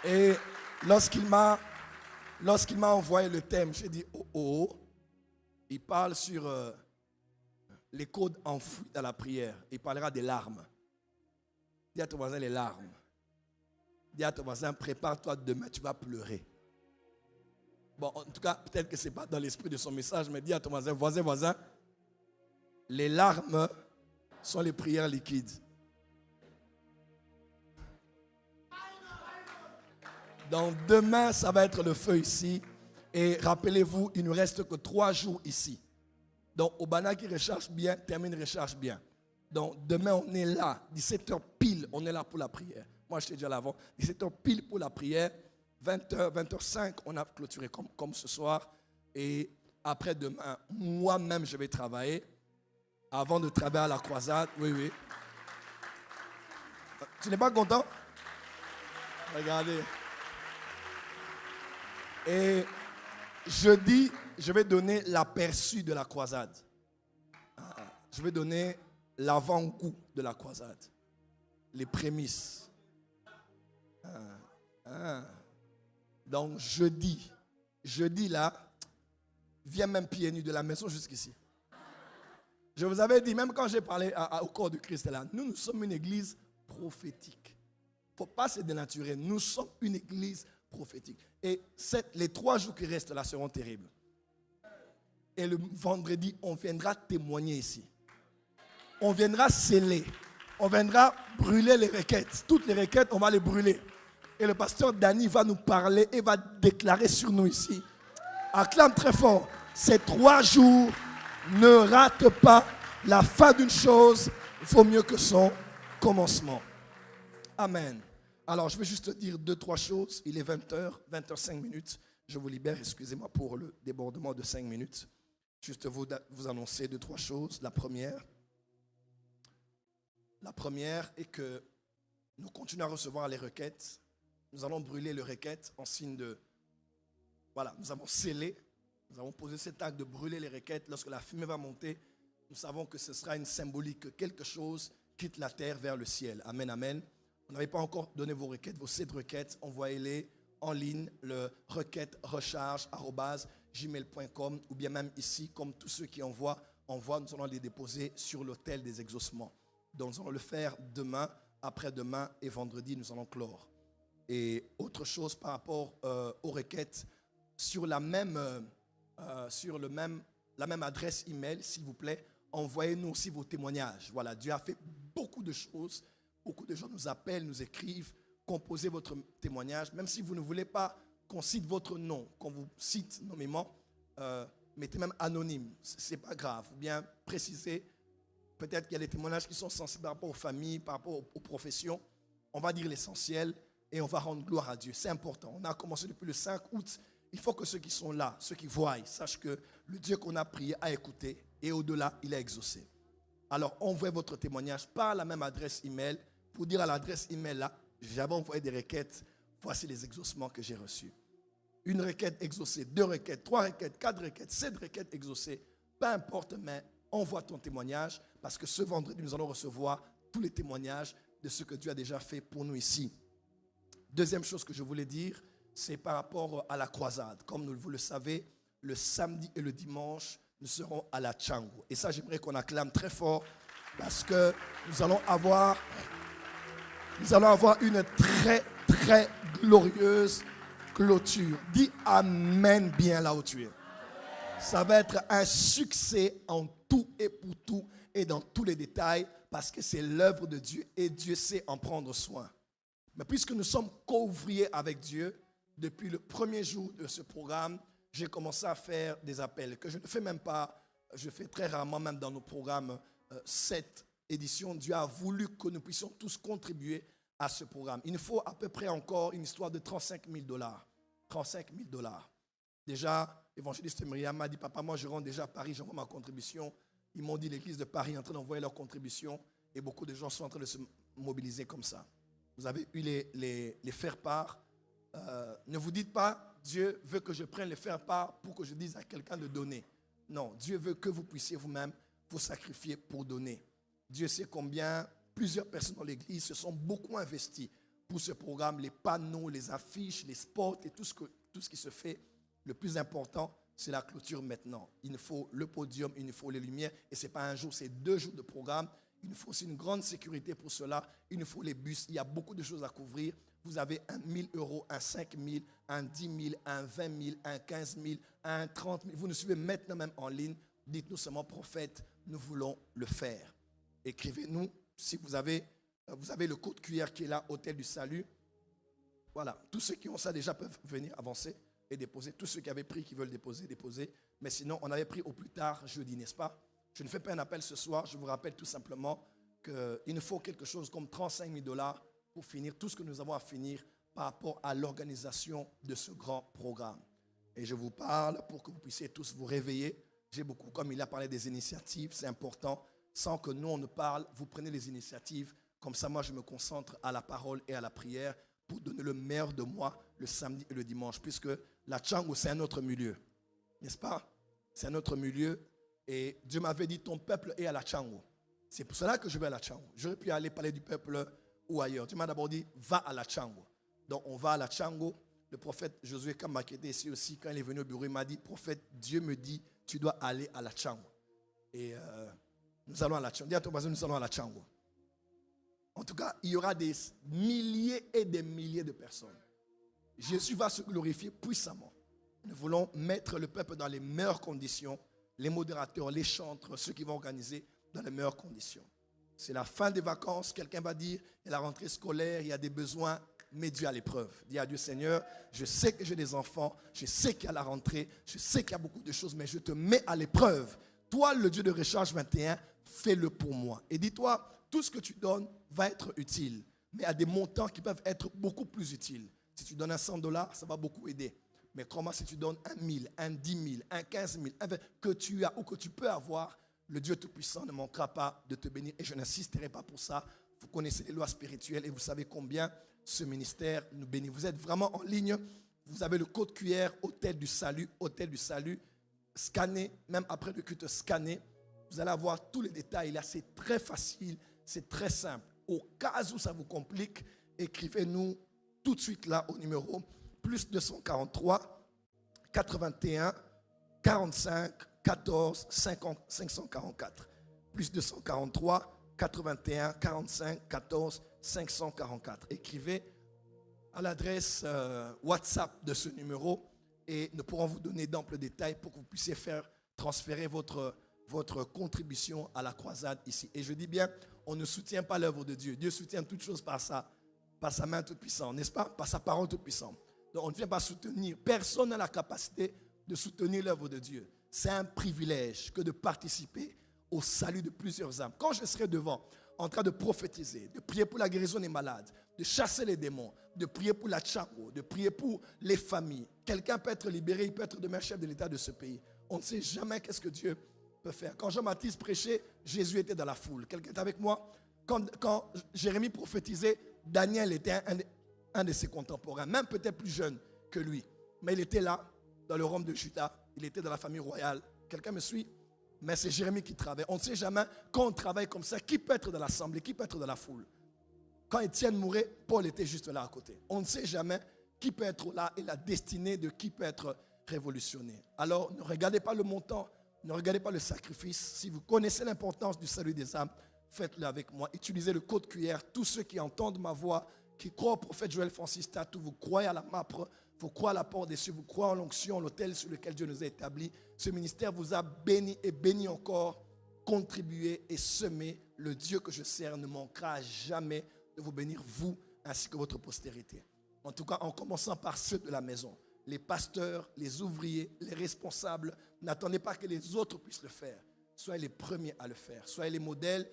Et lorsqu'il m'a envoyé le thème, j'ai dit, il parle sur les codes enfouis dans la prière. Il parlera des larmes. Dis à ton voisin les larmes. Dis à ton voisin, prépare-toi, demain tu vas pleurer. Bon, en tout cas, peut-être que ce n'est pas dans l'esprit de son message, mais dis à ton voisin, les larmes sont les prières liquides. Donc demain, ça va être le feu ici. Et rappelez-vous, il ne reste que 3 jours ici. Donc Obana qui recherche bien, termine recherche bien. Donc demain, on est là, 17h pile, on est là pour la prière. Moi, je t'ai dit à l'avant, 17h pile pour la prière. 20h, 20h05, on a clôturé comme ce soir. Et après demain, moi-même, je vais travailler. Avant de travailler à la croisade, oui. Tu n'es pas content? Regardez. Et jeudi, je vais donner l'aperçu de la croisade. Je vais donner l'avant-goût de la croisade. Les prémices. Donc jeudi là, viens même pieds nus de la maison jusqu'ici. Je vous avais dit, même quand j'ai parlé au corps du Christ là, nous sommes une église prophétique. Il ne faut pas se dénaturer. Nous sommes une église prophétique. Et les 3 jours qui restent là seront terribles. Et le vendredi, on viendra témoigner ici. On viendra sceller. On viendra brûler les requêtes. Toutes les requêtes, on va les brûler. Et le pasteur Danny va nous parler et va déclarer sur nous ici. Acclame très fort. Ces 3 jours, ne rate pas la fin d'une chose. Il faut mieux que son commencement. Amen. Alors, je vais juste dire 2-3 choses. Il est 20h, 20h05 minutes. Je vous libère, excusez-moi pour le débordement de 5 minutes. Juste vous annoncer 2-3 choses. La première est que nous continuons à recevoir les requêtes. Nous allons brûler les requêtes en signe de... Voilà, nous avons scellé, nous avons posé cet acte de brûler les requêtes. Lorsque la fumée va monter, nous savons que ce sera une symbolique que quelque chose quitte la terre vers le ciel. Amen, amen. Vous n'avez pas encore donné vos requêtes, vos 7 requêtes, envoyez-les en ligne, le requête-recharge@gmail.com ou bien même ici, comme tous ceux qui envoient, nous allons les déposer sur l'autel des exaucements. Donc nous allons le faire demain, après-demain et vendredi, nous allons clore. Et autre chose par rapport aux requêtes, sur la même adresse email, s'il vous plaît, envoyez-nous aussi vos témoignages. Voilà, Dieu a fait beaucoup de choses. Beaucoup de gens nous appellent, nous écrivent, composez votre témoignage. Même si vous ne voulez pas qu'on cite votre nom, qu'on vous cite nommément, mettez même anonyme, ce n'est pas grave. Ou bien précisez, peut-être qu'il y a des témoignages qui sont sensibles par rapport aux familles, par rapport aux professions. On va dire l'essentiel et on va rendre gloire à Dieu. C'est important. On a commencé depuis le 5 août. Il faut que ceux qui sont là, ceux qui voient, sachent que le Dieu qu'on a prié a écouté et au-delà, il a exaucé. Alors, envoyez votre témoignage par la même adresse email pour dire à l'adresse email là, j'avais envoyé des requêtes, voici les exaucements que j'ai reçus. 1 requête exaucée, 2 requêtes, 3 requêtes, 4 requêtes, 7 requêtes exaucées, peu importe, mais envoie ton témoignage parce que ce vendredi, nous allons recevoir tous les témoignages de ce que Dieu a déjà fait pour nous ici. Deuxième chose que je voulais dire, c'est par rapport à la croisade. Comme vous le savez, le samedi et le dimanche, nous serons à la Tchango. Et ça, j'aimerais qu'on acclame très fort parce que nous allons avoir une très, très glorieuse clôture. Dis Amen bien là où tu es. Ça va être un succès en tout et pour tout et dans tous les détails parce que c'est l'œuvre de Dieu et Dieu sait en prendre soin. Mais puisque nous sommes co-ouvriers avec Dieu, depuis le premier jour de ce programme, j'ai commencé à faire des appels que je ne fais même pas, je fais très rarement même dans nos programmes. Cette édition, Dieu a voulu que nous puissions tous contribuer à ce programme. Il nous faut à peu près encore une histoire de $35,000. 35 000 $. Déjà, l'évangéliste Myriam m'a dit, papa, moi je rentre déjà à Paris, j'envoie ma contribution. Ils m'ont dit, l'église de Paris est en train d'envoyer leur contribution et beaucoup de gens sont en train de se mobiliser comme ça. Vous avez eu les faire-part. Ne vous dites pas, Dieu veut que je prenne les faire-part pour que je dise à quelqu'un de donner. Non, Dieu veut que vous puissiez vous-même vous sacrifier pour donner. Dieu sait combien plusieurs personnes dans l'église se sont beaucoup investies pour ce programme, les panneaux, les affiches, les spots et tout ce qui se fait. Le plus important, c'est la clôture maintenant. Il nous faut le podium, il nous faut les lumières. Et ce n'est pas un jour, c'est 2 jours de programme. Il nous faut aussi une grande sécurité pour cela. Il nous faut les bus. Il y a beaucoup de choses à couvrir. Vous avez un 1 000 €, un 5 000, un 10 000, un 20 000, un 15 000, un 30 000. Vous nous suivez maintenant même en ligne. Dites-nous seulement, prophète, nous voulons le faire. Écrivez-nous si vous avez le code QR qui est là, Hôtel du Salut. Voilà, tous ceux qui ont ça déjà peuvent venir avancer et déposer. Tous ceux qui avaient pris, qui veulent déposer, déposer. Mais sinon, on avait pris au plus tard jeudi, n'est-ce pas? Je ne fais pas un appel ce soir. Je vous rappelle tout simplement qu'il nous faut quelque chose comme 35 000 $ pour finir tout ce que nous avons à finir par rapport à l'organisation de ce grand programme. Et je vous parle pour que vous puissiez tous vous réveiller. J'ai beaucoup, comme il a parlé des initiatives, c'est important. Sans que nous, on ne parle, vous prenez les initiatives. Comme ça, moi, je me concentre à la parole et à la prière pour donner le meilleur de moi le samedi et le dimanche. Puisque la Tchango, c'est un autre milieu. N'est-ce pas? C'est un autre milieu. Et Dieu m'avait dit, ton peuple est à la Tchango. C'est pour cela que je vais à la Tchango. J'aurais pu aller parler du peuple ou ailleurs. Dieu m'a d'abord dit, va à la Tchango. Donc, on va à la Tchango. Le prophète Josué Kamba, qui était ici aussi, quand il est venu au bureau, il m'a dit, prophète, Dieu me dit, tu dois aller à la Tchango. Et nous allons à la Tchango. Dis à ton voisin, nous allons à la Tchango. En tout cas, il y aura des milliers et des milliers de personnes. Jésus va se glorifier puissamment. Nous voulons mettre le peuple dans les meilleures conditions, les modérateurs, les chantres, ceux qui vont organiser dans les meilleures conditions. C'est la fin des vacances, quelqu'un va dire, il y a la rentrée scolaire, il y a des besoins, mets Dieu à l'épreuve. Dis à Dieu, Seigneur, je sais que j'ai des enfants, je sais qu'il y a la rentrée, je sais qu'il y a beaucoup de choses, mais je te mets à l'épreuve. Toi, le Dieu de Recharge 21, fais-le pour moi. Et dis-toi, tout ce que tu donnes va être utile, mais à des montants qui peuvent être beaucoup plus utiles. Si tu donnes un 100 $, ça va beaucoup aider. Mais comment si tu donnes 1 000, un 10 000, un 15 000, un 20 que tu as ou que tu peux avoir, le Dieu Tout-Puissant ne manquera pas de te bénir. Et je n'insisterai pas pour ça. Vous connaissez les lois spirituelles et vous savez combien ce ministère nous bénit. Vous êtes vraiment en ligne. Vous avez le code QR, Hôtel du Salut, Hôtel du Salut. Scannez, même après le culte, scannez. Vous allez avoir tous les détails. Là, c'est très facile, c'est très simple. Au cas où ça vous complique, écrivez-nous tout de suite là au numéro plus 243 81 45 14 50 544. Plus 243 81 45 14 544. Écrivez à l'adresse WhatsApp de ce numéro et nous pourrons vous donner d'amples détails pour que vous puissiez faire transférer votre contribution à la croisade ici. Et je dis bien, on ne soutient pas l'œuvre de Dieu. Dieu soutient toutes choses par sa main toute puissante, n'est-ce pas? Par sa parole toute puissante. Donc on ne vient pas soutenir. Personne n'a la capacité de soutenir l'œuvre de Dieu. C'est un privilège que de participer au salut de plusieurs âmes. Quand je serai devant, en train de prophétiser, de prier pour la guérison des malades, de chasser les démons, de prier pour la Tchango, de prier pour les familles. Quelqu'un peut être libéré, il peut être demain chef de l'État de ce pays. On ne sait jamais qu'est-ce que Dieu peut faire. Quand Jean-Baptiste prêchait, Jésus était dans la foule. Quelqu'un est avec moi? Quand Jérémie prophétisait, Daniel était un de ses contemporains, même peut-être plus jeune que lui. Mais il était là, dans le royaume de Juda. Il était dans la famille royale. Quelqu'un me suit? Mais c'est Jérémie qui travaille. On ne sait jamais, quand on travaille comme ça, qui peut être dans l'assemblée, qui peut être dans la foule. Quand Étienne mourait, Paul était juste là à côté. On ne sait jamais qui peut être là et la destinée de qui peut être révolutionné. Alors, ne regardez pas le montant, ne regardez pas le sacrifice. Si vous connaissez l'importance du salut des âmes, faites-le avec moi. Utilisez le code QR. Tous ceux qui entendent ma voix, qui croient au prophète Joël Francis Tatou, vous croyez à la MAPRE, vous croyez à la porte des cieux, vous croyez en l'onction, l'autel sur lequel Dieu nous a établis. Ce ministère vous a béni et béni encore. Contribuez et semez. Le Dieu que je sers ne manquera jamais de vous bénir, vous ainsi que votre postérité. En tout cas, en commençant par ceux de la maison, les pasteurs, les ouvriers, les responsables. N'attendez pas que les autres puissent le faire. Soyez les premiers à le faire. Soyez les modèles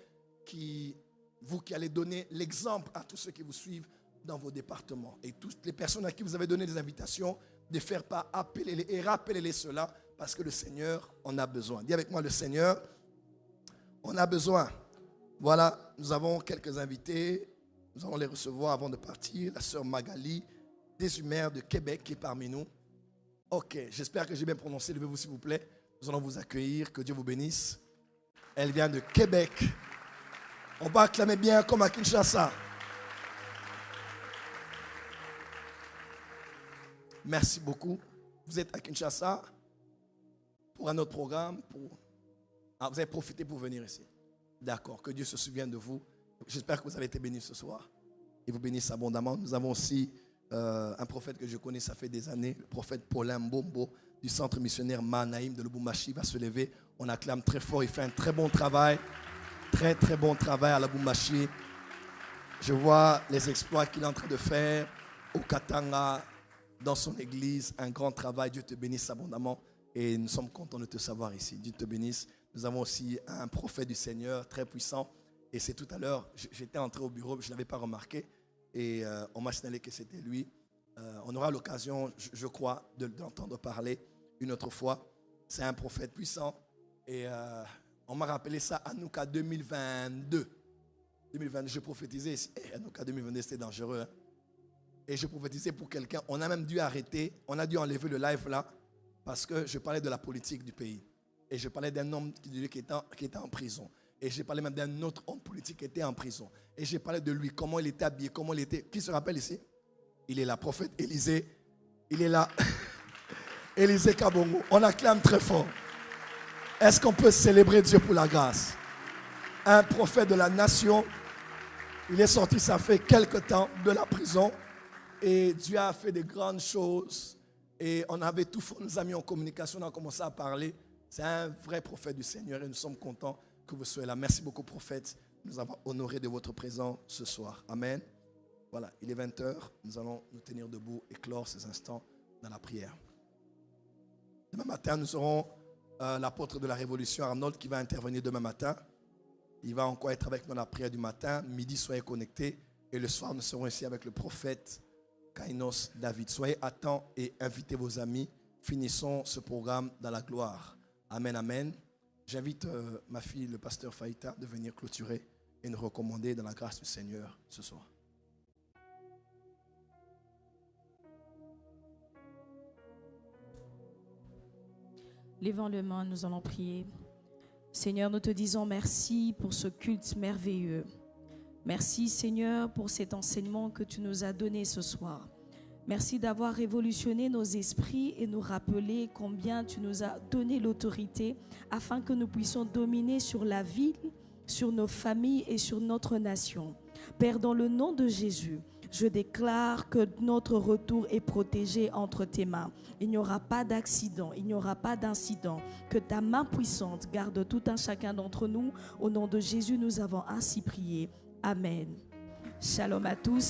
vous qui allez donner l'exemple à tous ceux qui vous suivent dans vos départements. Et toutes les personnes à qui vous avez donné des invitations, de faire part, appelez-les et rappelez-les cela parce que le Seigneur en a besoin. Dis avec moi, le Seigneur en a besoin. Voilà, nous avons quelques invités. Nous allons les recevoir avant de partir. La sœur Magali Deshumères de Québec qui est parmi nous. Ok, j'espère que j'ai bien prononcé. Levez-vous s'il vous plaît. Nous allons vous accueillir. Que Dieu vous bénisse. Elle vient de Québec. On va acclamer bien comme à Kinshasa. Merci beaucoup. Vous êtes à Kinshasa. pour un autre programme. Ah, vous avez profité pour venir ici. D'accord, que Dieu se souvienne de vous. J'espère que vous avez été bénis ce soir. Et vous bénisse abondamment. Nous avons aussi un prophète que je connais, ça fait des années, le prophète Paulin Mbombo du centre missionnaire Manaïm de Lubumbashi va se lever. On acclame très fort, il fait un très bon travail. Très très bon travail à Lubumbashi. Je vois les exploits qu'il est en train de faire au Katanga, dans son église, un grand travail. Dieu te bénisse abondamment et nous sommes contents de te savoir ici. Dieu te bénisse. Nous avons aussi un prophète du Seigneur très puissant. Et c'est tout à l'heure, j'étais entré au bureau, je ne l'avais pas remarqué. Et on m'a signalé que c'était lui. On aura l'occasion, je crois, de l'entendre parler une autre fois. C'est un prophète puissant. Et on m'a rappelé ça à Hanouka 2022. 2022, je prophétisais ici. Hanouka 2022, c'était dangereux. Hein? Et je prophétisais pour quelqu'un. On a même dû arrêter, on a dû enlever le live là, parce que je parlais de la politique du pays. Et je parlais d'un homme qui était en prison. Et je parlais même d'un autre homme politique qui était en prison. Et je parlais de lui, comment il était habillé, comment il était. Qui se rappelle ici? Il est là, prophète Élisée. Il est là. Élisée Kabongo. On acclame très fort. Est-ce qu'on peut célébrer Dieu pour la grâce? Un prophète de la nation. Il est sorti, ça fait quelque temps, de la prison. Et Dieu a fait de grandes choses. Et on avait tout fait, on nous a mis en communication, on a commencé à parler. C'est un vrai prophète du Seigneur et nous sommes contents que vous soyez là. Merci beaucoup, prophète. Nous avons honoré de votre présence ce soir. Amen. Voilà, il est 20h. Nous allons nous tenir debout et clore ces instants dans la prière. Demain matin, nous aurons l'apôtre de la Révolution, Arnold, qui va intervenir demain matin. Il va encore être avec nous dans la prière du matin. Midi, soyez connectés. Et le soir, nous serons ici avec le prophète Kainos David. Soyez à temps et invitez vos amis. Finissons ce programme dans la gloire. Amen, amen. J'invite ma fille, le pasteur Faïta, de venir clôturer et nous recommander dans la grâce du Seigneur ce soir. Levons les mains, nous allons prier. Seigneur, nous te disons merci pour ce culte merveilleux. Merci, Seigneur, pour cet enseignement que tu nous as donné ce soir. Merci d'avoir révolutionné nos esprits et nous rappeler combien tu nous as donné l'autorité afin que nous puissions dominer sur la ville, sur nos familles et sur notre nation. Père, dans le nom de Jésus, je déclare que notre retour est protégé entre tes mains. Il n'y aura pas d'accident, il n'y aura pas d'incident. Que ta main puissante garde tout un chacun d'entre nous. Au nom de Jésus, nous avons ainsi prié. Amen. Shalom à tous.